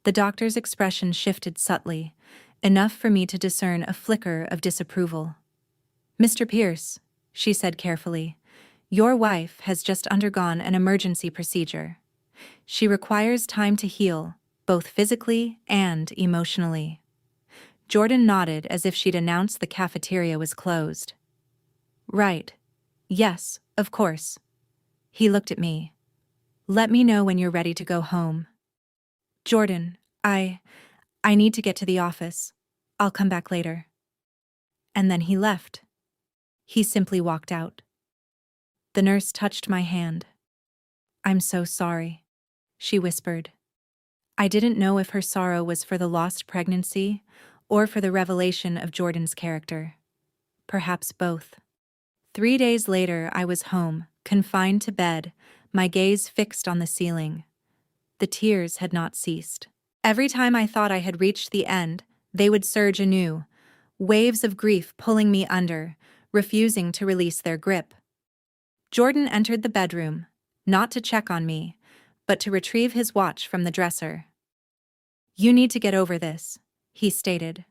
The doctor's expression shifted subtly, enough for me to discern a flicker of disapproval. "Mr. Pierce," she said carefully, "your wife has just undergone an emergency procedure. She requires time to heal, both physically and emotionally." Jordan nodded as if she'd announced the cafeteria was closed. "Right. Yes, of course." He looked at me. "Let me know when you're ready to go home." "Jordan, I need to get to the office. I'll come back later." And then he left. He simply walked out. The nurse touched my hand. "I'm so sorry," she whispered. I didn't know if her sorrow was for the lost pregnancy or for the revelation of Jordan's character. Perhaps both. 3 days later, I was home, confined to bed, my gaze fixed on the ceiling. The tears had not ceased. Every time I thought I had reached the end, they would surge anew, waves of grief pulling me under, refusing to release their grip. Jordan entered the bedroom, not to check on me, but to retrieve his watch from the dresser. "You need to get over this," he stated.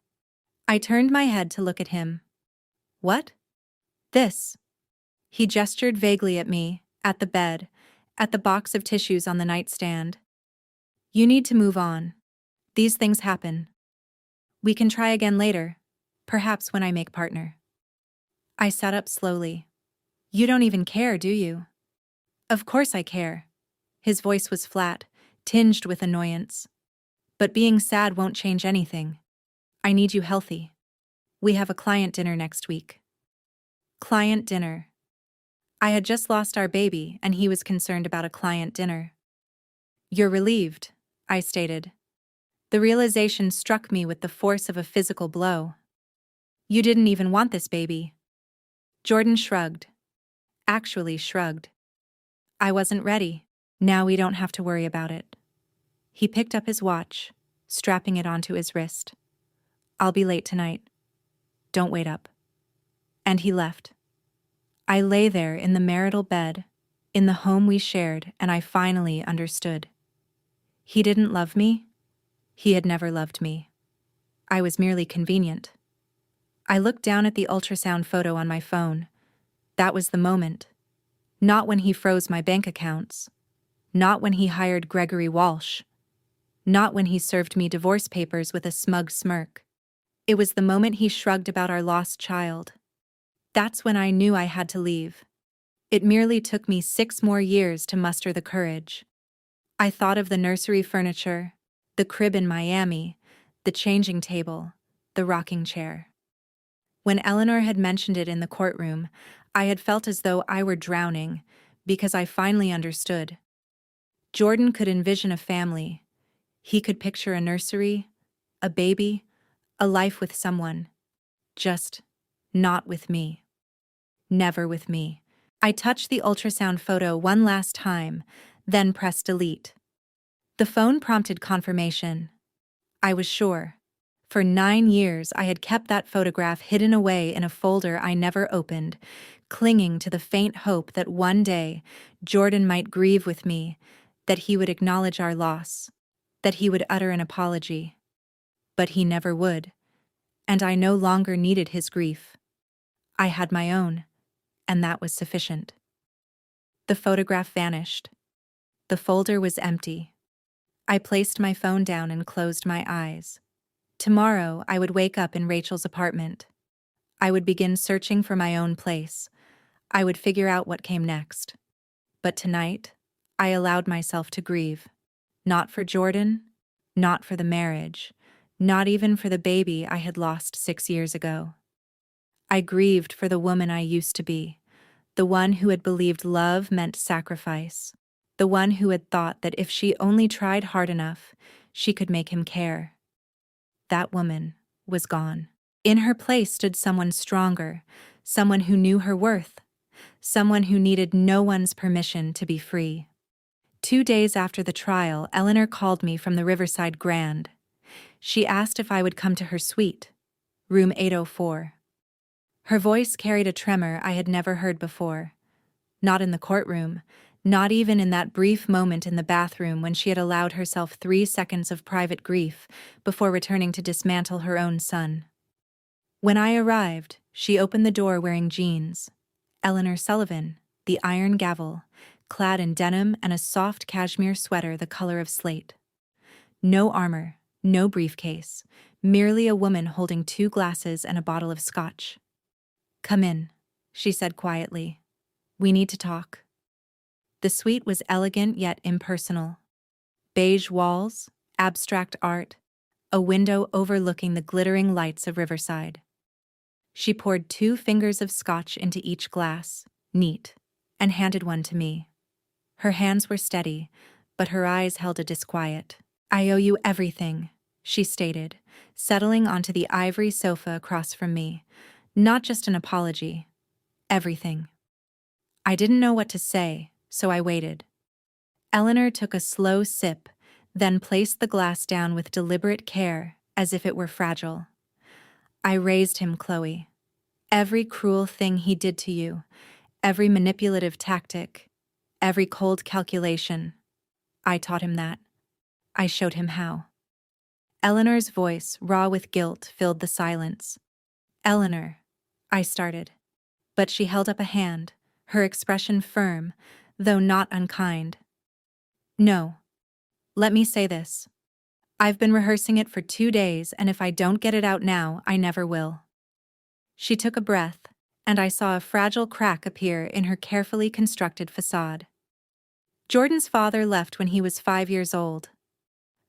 I turned my head to look at him. "What?" "This." He gestured vaguely at me, at the bed, at the box of tissues on the nightstand. "You need to move on. These things happen. We can try again later, perhaps when I make partner." I sat up slowly. "You don't even care, do you?" "Of course I care." His voice was flat, tinged with annoyance. "But being sad won't change anything. I need you healthy. We have a client dinner next week." Client dinner. I had just lost our baby, and he was concerned about a client dinner. "You're relieved," I stated. The realization struck me with the force of a physical blow. "You didn't even want this baby." Jordan shrugged. Actually shrugged. "I wasn't ready. Now we don't have to worry about it." He picked up his watch, strapping it onto his wrist. "I'll be late tonight. Don't wait up." And he left. I lay there in the marital bed, in the home we shared, and I finally understood. He didn't love me. He had never loved me. I was merely convenient. I looked down at the ultrasound photo on my phone. That was the moment. Not when he froze my bank accounts. Not when he hired Gregory Walsh. Not when he served me divorce papers with a smug smirk. It was the moment he shrugged about our lost child. That's when I knew I had to leave. It merely took me 6 more years to muster the courage. I thought of the nursery furniture, the crib in Miami, the changing table, the rocking chair. When Eleanor had mentioned it in the courtroom, I had felt as though I were drowning, because I finally understood. Jordan could envision a family. He could picture a nursery, a baby, a life with someone. Just not with me. Never with me. I touched the ultrasound photo one last time, then pressed delete. The phone prompted confirmation. I was sure. For 9 years I had kept that photograph hidden away in a folder I never opened, clinging to the faint hope that one day Jordan might grieve with me, that he would acknowledge our loss, that he would utter an apology. But he never would, and I no longer needed his grief. I had my own, and that was sufficient. The photograph vanished. The folder was empty. I placed my phone down and closed my eyes. Tomorrow I would wake up in Rachel's apartment. I would begin searching for my own place. I would figure out what came next. But tonight, I allowed myself to grieve. Not for Jordan, not for the marriage, not even for the baby I had lost 6 years ago. I grieved for the woman I used to be, the one who had believed love meant sacrifice, the one who had thought that if she only tried hard enough, she could make him care. That woman was gone. In her place stood someone stronger, someone who knew her worth, someone who needed no one's permission to be free. 2 days after the trial, Eleanor called me from the Riverside Grand. She asked if I would come to her suite, room 804. Her voice carried a tremor I had never heard before. Not in the courtroom, not even in that brief moment in the bathroom when she had allowed herself 3 seconds of private grief before returning to dismantle her own son. When I arrived, she opened the door wearing jeans. Eleanor Sullivan, the iron gavel, clad in denim and a soft cashmere sweater the color of slate. No armor, no briefcase, merely a woman holding 2 glasses and a bottle of scotch. "Come in," she said quietly. "We need to talk." The suite was elegant yet impersonal. Beige walls, abstract art, a window overlooking the glittering lights of Riverside. She poured 2 fingers of scotch into each glass, neat, and handed one to me. Her hands were steady, but her eyes held a disquiet. "I owe you everything," she stated, settling onto the ivory sofa across from me. Not just an apology. Everything. I didn't know what to say, so I waited. Eleanor took a slow sip, then placed the glass down with deliberate care, as if it were fragile. I raised him, Chloe. Every cruel thing he did to you, every manipulative tactic, every cold calculation, I taught him that. I showed him how. Eleanor's voice, raw with guilt, filled the silence. Eleanor, I started. But she held up a hand, her expression firm, though not unkind. No. Let me say this. I've been rehearsing it for 2 days, and if I don't get it out now, I never will. She took a breath, and I saw a fragile crack appear in her carefully constructed facade. Jordan's father left when he was 5 years old.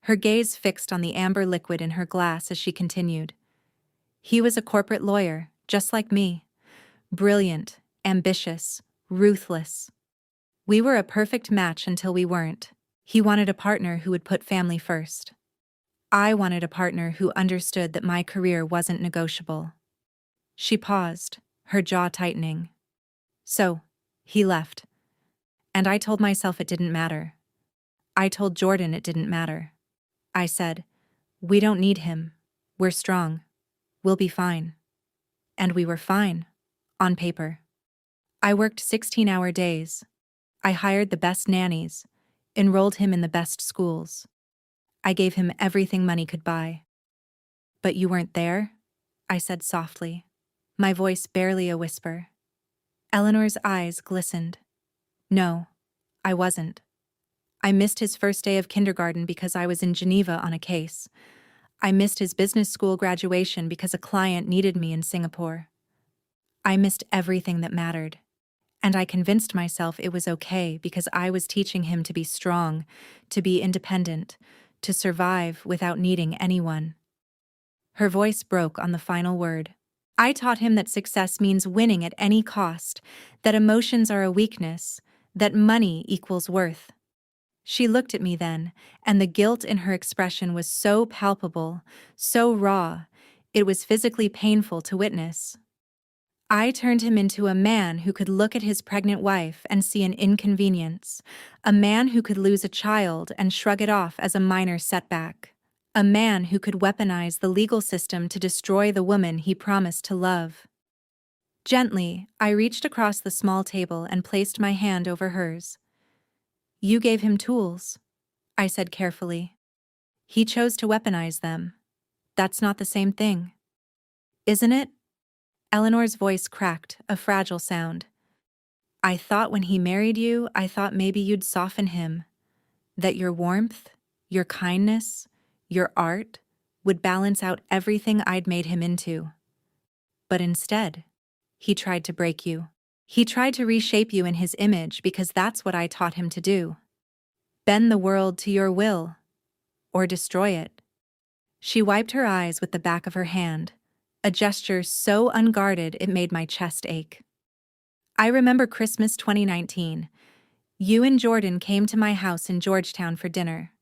Her gaze fixed on the amber liquid in her glass as she continued. He was a corporate lawyer, just like me. Brilliant, ambitious, ruthless. We were a perfect match until we weren't. He wanted a partner who would put family first. I wanted a partner who understood that my career wasn't negotiable. She paused, her jaw tightening. So, he left. And I told myself it didn't matter. I told Jordan it didn't matter. I said, we don't need him. We're strong. We'll be fine. And we were fine. On paper. I worked 16-hour days. I hired the best nannies, enrolled him in the best schools. I gave him everything money could buy. But you weren't there? I said softly, my voice barely a whisper. Eleanor's eyes glistened. No, I wasn't. I missed his first day of kindergarten because I was in Geneva on a case. I missed his business school graduation because a client needed me in Singapore. I missed everything that mattered. And I convinced myself it was okay because I was teaching him to be strong, to be independent, to survive without needing anyone. Her voice broke on the final word. I taught him that success means winning at any cost, that emotions are a weakness, that money equals worth. She looked at me then, and the guilt in her expression was so palpable, so raw, it was physically painful to witness. I turned him into a man who could look at his pregnant wife and see an inconvenience, a man who could lose a child and shrug it off as a minor setback, a man who could weaponize the legal system to destroy the woman he promised to love. Gently, I reached across the small table and placed my hand over hers. You gave him tools, I said carefully. He chose to weaponize them. That's not the same thing. Isn't it? Eleanor's voice cracked, a fragile sound. I thought when he married you, I thought maybe you'd soften him. That your warmth, your kindness, your art would balance out everything I'd made him into. But instead, he tried to break you. He tried to reshape you in his image because that's what I taught him to do. Bend the world to your will, or destroy it. She wiped her eyes with the back of her hand, a gesture so unguarded it made my chest ache. I remember Christmas 2019. You and Jordan came to my house in Georgetown for dinner.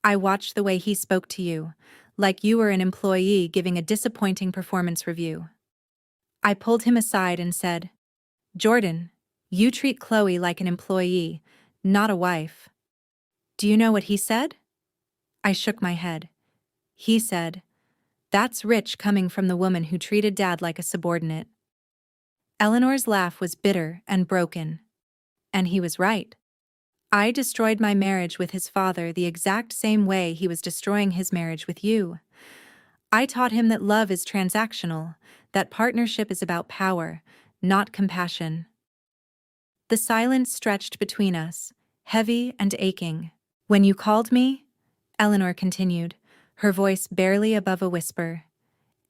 I watched the way he spoke to you, like you were an employee giving a disappointing performance review. I pulled him aside and said, Jordan, you treat Chloe like an employee, not a wife. Do you know what he said? I shook my head. He said, that's rich coming from the woman who treated Dad like a subordinate. Eleanor's laugh was bitter and broken. And he was right. I destroyed my marriage with his father the exact same way he was destroying his marriage with you. I taught him that love is transactional, that partnership is about power, not compassion. The silence stretched between us, heavy and aching. When you called me, Eleanor continued, her voice barely above a whisper,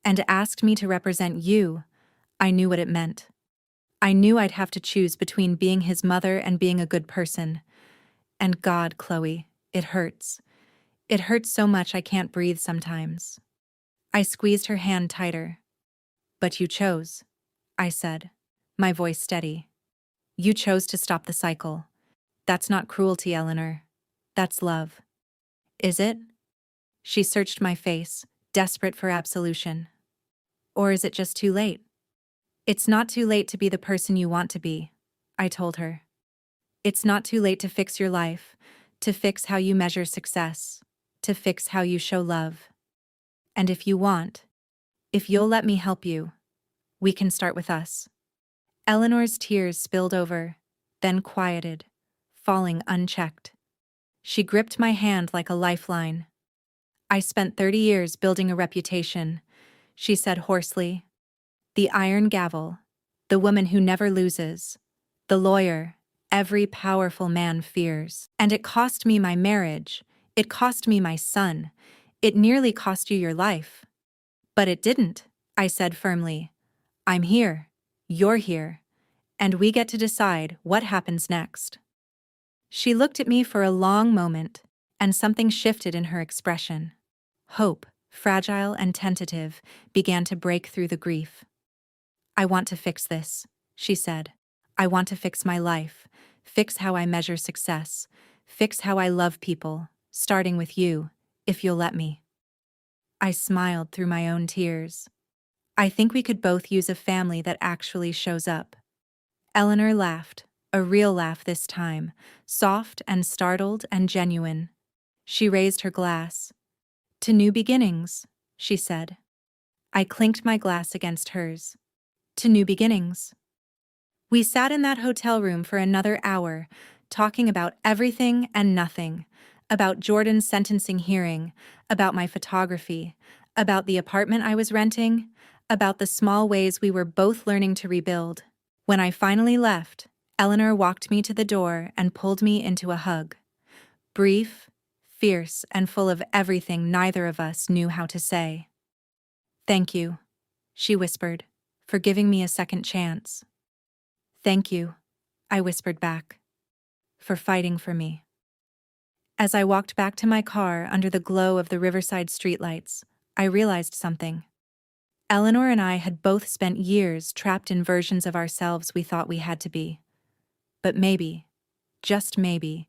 and asked me to represent you, I knew what it meant. I knew I'd have to choose between being his mother and being a good person. And God, Chloe, it hurts. It hurts so much I can't breathe sometimes. I squeezed her hand tighter. But you chose, I said, my voice steady. You chose to stop the cycle. That's not cruelty, Eleanor. That's love. Is it? She searched my face, desperate for absolution. Or is it just too late? It's not too late to be the person you want to be, I told her. It's not too late to fix your life, to fix how you measure success, to fix how you show love. And if you want, if you'll let me help you, we can start with us." Eleanor's tears spilled over, then quieted, falling unchecked. She gripped my hand like a lifeline. "I spent 30 years building a reputation," she said hoarsely. "The iron gavel, the woman who never loses, the lawyer every powerful man fears. And it cost me my marriage, it cost me my son, it nearly cost you your life." "But it didn't," I said firmly. "I'm here, you're here, and we get to decide what happens next." She looked at me for a long moment, and something shifted in her expression. Hope, fragile and tentative, began to break through the grief. "I want to fix this," she said. "I want to fix my life, fix how I measure success, fix how I love people, starting with you, if you'll let me." I smiled through my own tears. "I think we could both use a family that actually shows up." Eleanor laughed, a real laugh this time, soft and startled and genuine. She raised her glass. "To new beginnings," she said. I clinked my glass against hers. "To new beginnings." We sat in that hotel room for another hour, talking about everything and nothing, about Jordan's sentencing hearing, about my photography, about the apartment I was renting, about the small ways we were both learning to rebuild. When I finally left, Eleanor walked me to the door and pulled me into a hug. Brief, fierce, and full of everything neither of us knew how to say. "Thank you," she whispered, "for giving me a second chance." "Thank you," I whispered back, "for fighting for me." As I walked back to my car under the glow of the Riverside streetlights, I realized something. Eleanor and I had both spent years trapped in versions of ourselves we thought we had to be. But maybe, just maybe,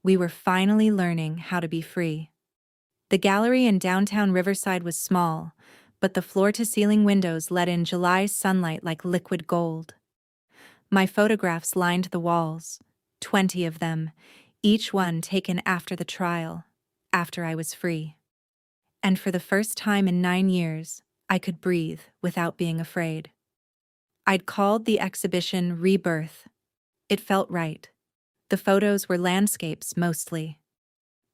we were finally learning how to be free. The gallery in downtown Riverside was small, but the floor-to-ceiling windows let in July's sunlight like liquid gold. My photographs lined the walls, 20 of them, each one taken after the trial, after I was free. And for the first time in 9 years, I could breathe without being afraid. I'd called the exhibition Rebirth. It felt right. The photos were landscapes mostly.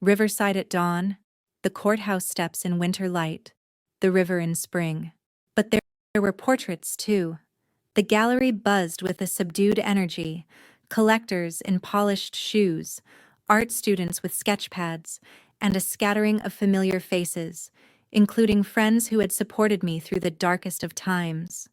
Riverside at dawn, the courthouse steps in winter light, the river in spring. But there were portraits too. The gallery buzzed with a subdued energy, collectors in polished shoes, art students with sketch pads, and a scattering of familiar faces, including friends who had supported me through the darkest of times.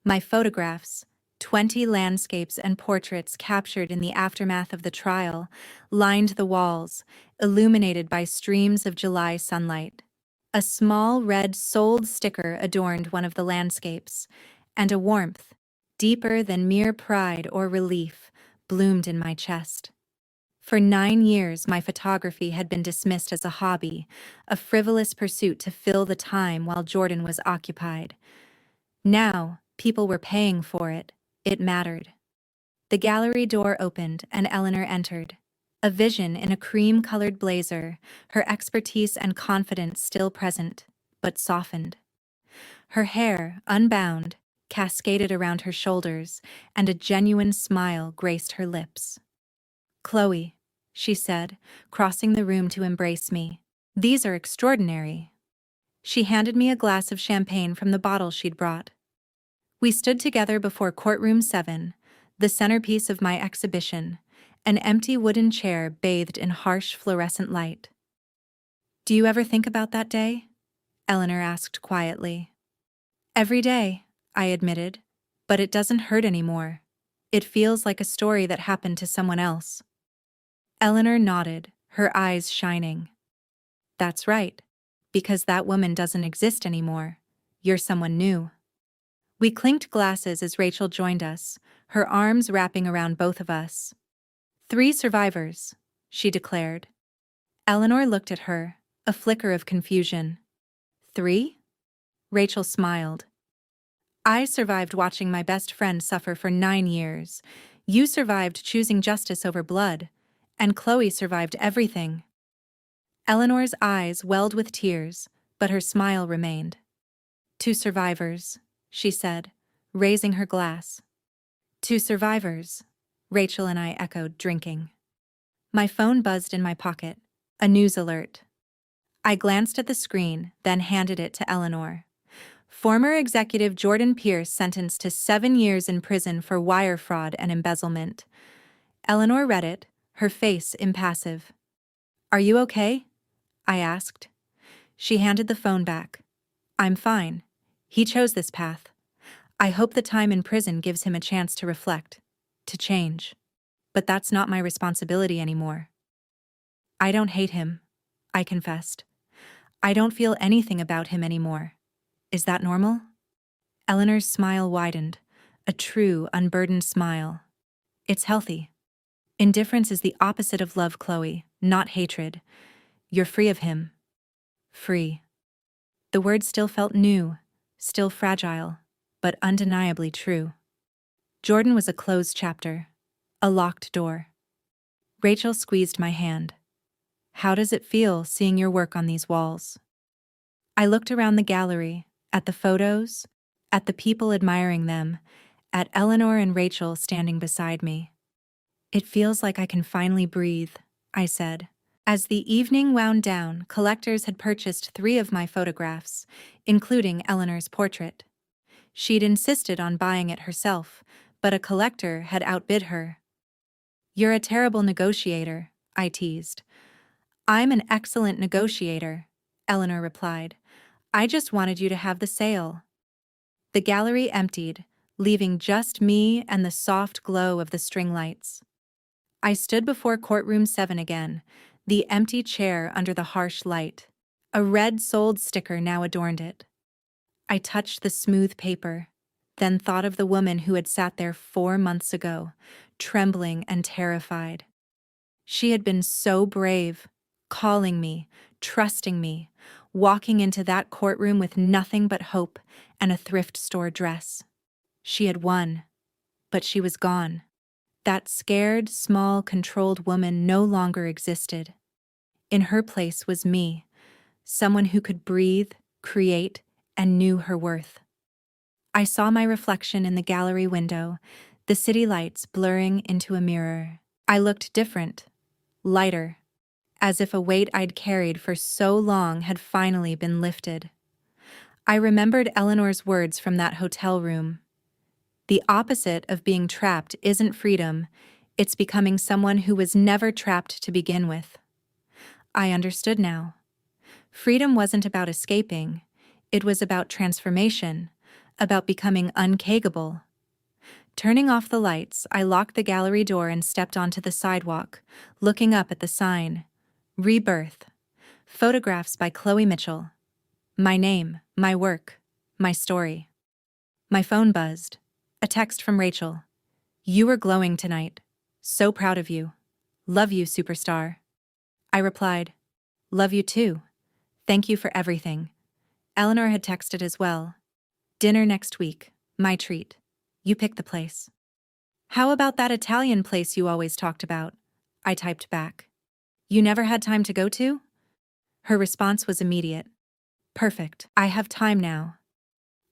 My photographs, 20 landscapes and portraits captured in the aftermath of the trial, lined the walls, illuminated by streams of July sunlight. A small red sold sticker adorned one of the landscapes, and a warmth, deeper than mere pride or relief, bloomed in my chest. For 9 years, my photography had been dismissed as a hobby, a frivolous pursuit to fill the time while Jordan was occupied. Now, people were paying for it. It mattered. The gallery door opened and Eleanor entered. A vision in a cream-colored blazer, her expertise and confidence still present, but softened. Her hair, unbound, cascaded around her shoulders, and a genuine smile graced her lips. "Chloe," she said, crossing the room to embrace me. "These are extraordinary." She handed me a glass of champagne from the bottle she'd brought. We stood together before Courtroom 7, the centerpiece of my exhibition, an empty wooden chair bathed in harsh fluorescent light. "Do you ever think about that day?" Eleanor asked quietly. "Every day," I admitted, "but it doesn't hurt anymore. It feels like a story that happened to someone else." Eleanor nodded, her eyes shining. "That's right, because that woman doesn't exist anymore. You're someone new." We clinked glasses as Rachel joined us, her arms wrapping around both of us. "3 survivors," she declared. Eleanor looked at her, a flicker of confusion. "3?" Rachel smiled. "I survived watching my best friend suffer for 9 years. You survived choosing justice over blood. And Chloe survived everything. Eleanor's eyes welled with tears, but her smile remained. "Two survivors," she said, raising her glass. "Two survivors," Rachel and I echoed, drinking. My phone buzzed in my pocket, a news alert. I glanced at the screen, then handed it to Eleanor. Former executive Jordan Pierce sentenced to 7 years in prison for wire fraud and embezzlement. Eleanor read it, her face impassive. "Are you okay?" I asked. She handed the phone back. "I'm fine. He chose this path. I hope the time in prison gives him a chance to reflect, to change. But that's not my responsibility anymore." "I don't hate him," I confessed. "I don't feel anything about him anymore. Is that normal?" Eleanor's smile widened, a true, unburdened smile. "It's healthy. Indifference is the opposite of love, Chloe, not hatred. You're free of him." Free. The word still felt new, still fragile, but undeniably true. Jordan was a closed chapter, a locked door. Rachel squeezed my hand. "How does it feel seeing your work on these walls?" I looked around the gallery, at the photos, at the people admiring them, at Eleanor and Rachel standing beside me. "It feels like I can finally breathe," I said. As the evening wound down, collectors had purchased 3 of my photographs, including Eleanor's portrait. She'd insisted on buying it herself, but a collector had outbid her. "You're a terrible negotiator," I teased. "I'm an excellent negotiator," Eleanor replied. "I just wanted you to have the sale." The gallery emptied, leaving just me and the soft glow of the string lights. I stood before courtroom 7 again, the empty chair under the harsh light. A red "Sold" sticker now adorned it. I touched the smooth paper, then thought of the woman who had sat there 4 months ago, trembling and terrified. She had been so brave, calling me, trusting me, walking into that courtroom with nothing but hope and a thrift store dress. She had won, but she was gone. That scared, small, controlled woman no longer existed. In her place was me, someone who could breathe, create, and knew her worth. I saw my reflection in the gallery window, the city lights blurring into a mirror. I looked different, lighter, as if a weight I'd carried for so long had finally been lifted. I remembered Eleanor's words from that hotel room. "The opposite of being trapped isn't freedom, it's becoming someone who was never trapped to begin with." I understood now. Freedom wasn't about escaping, it was about transformation, about becoming uncagable. Turning off the lights, I locked the gallery door and stepped onto the sidewalk, looking up at the sign. Rebirth. Photographs by Chloe Mitchell. My name, my work, my story. My phone buzzed. A text from Rachel. "You were glowing tonight. So proud of you. Love you, superstar." I replied, "Love you too. Thank you for everything." Eleanor had texted as well. "Dinner next week. My treat. You pick the place." "How about that Italian place you always talked about?" I typed back. "You never had time to go to?" Her response was immediate. "Perfect. I have time now."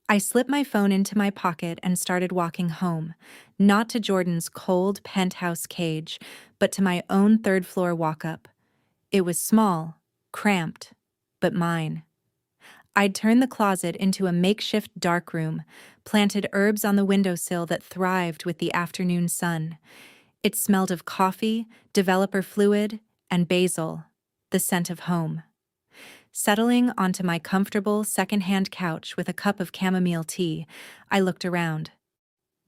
I slipped my phone into my pocket and started walking home, not to Jordan's cold penthouse cage, but to my own third-floor walk-up. It was small, cramped, but mine. I'd turned the closet into a makeshift darkroom, planted herbs on the windowsill that thrived with the afternoon sun. It smelled of coffee, developer fluid, and basil, the scent of home. Settling onto my comfortable second-hand couch with a cup of chamomile tea, I looked around.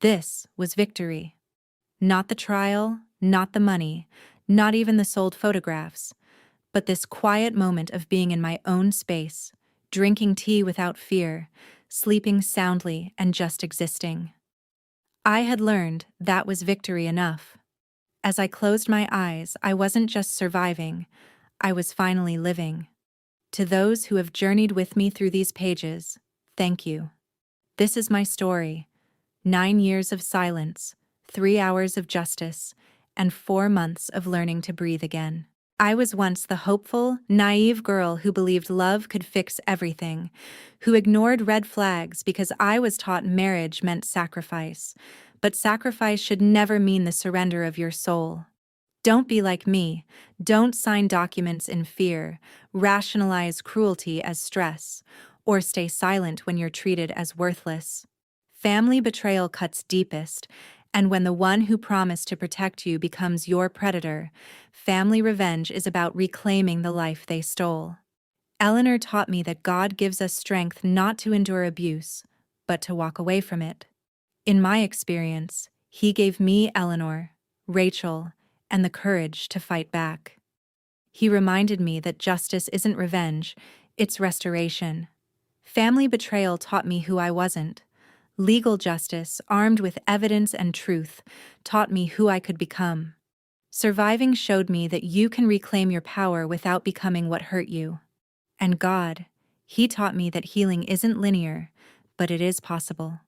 This was victory. Not the trial, not the money, not even the sold photographs, but this quiet moment of being in my own space, drinking tea without fear, sleeping soundly and just existing. I had learned that was victory enough. As I closed my eyes, I wasn't just surviving, I was finally living. To those who have journeyed with me through these pages, thank you. This is my story. 9 years of silence, 3 hours of justice, and 4 months of learning to breathe again. I was once the hopeful, naive girl who believed love could fix everything, who ignored red flags because I was taught marriage meant sacrifice. But sacrifice should never mean the surrender of your soul. Don't be like me. Don't sign documents in fear, rationalize cruelty as stress, or stay silent when you're treated as worthless. Family betrayal cuts deepest, and when the one who promised to protect you becomes your predator, family revenge is about reclaiming the life they stole. Eleanor taught me that God gives us strength not to endure abuse, but to walk away from it. In my experience, He gave me Eleanor, Rachel, and the courage to fight back. He reminded me that justice isn't revenge, it's restoration. Family betrayal taught me who I wasn't. Legal justice, armed with evidence and truth, taught me who I could become. Surviving showed me that you can reclaim your power without becoming what hurt you. And God, He taught me that healing isn't linear, but it is possible.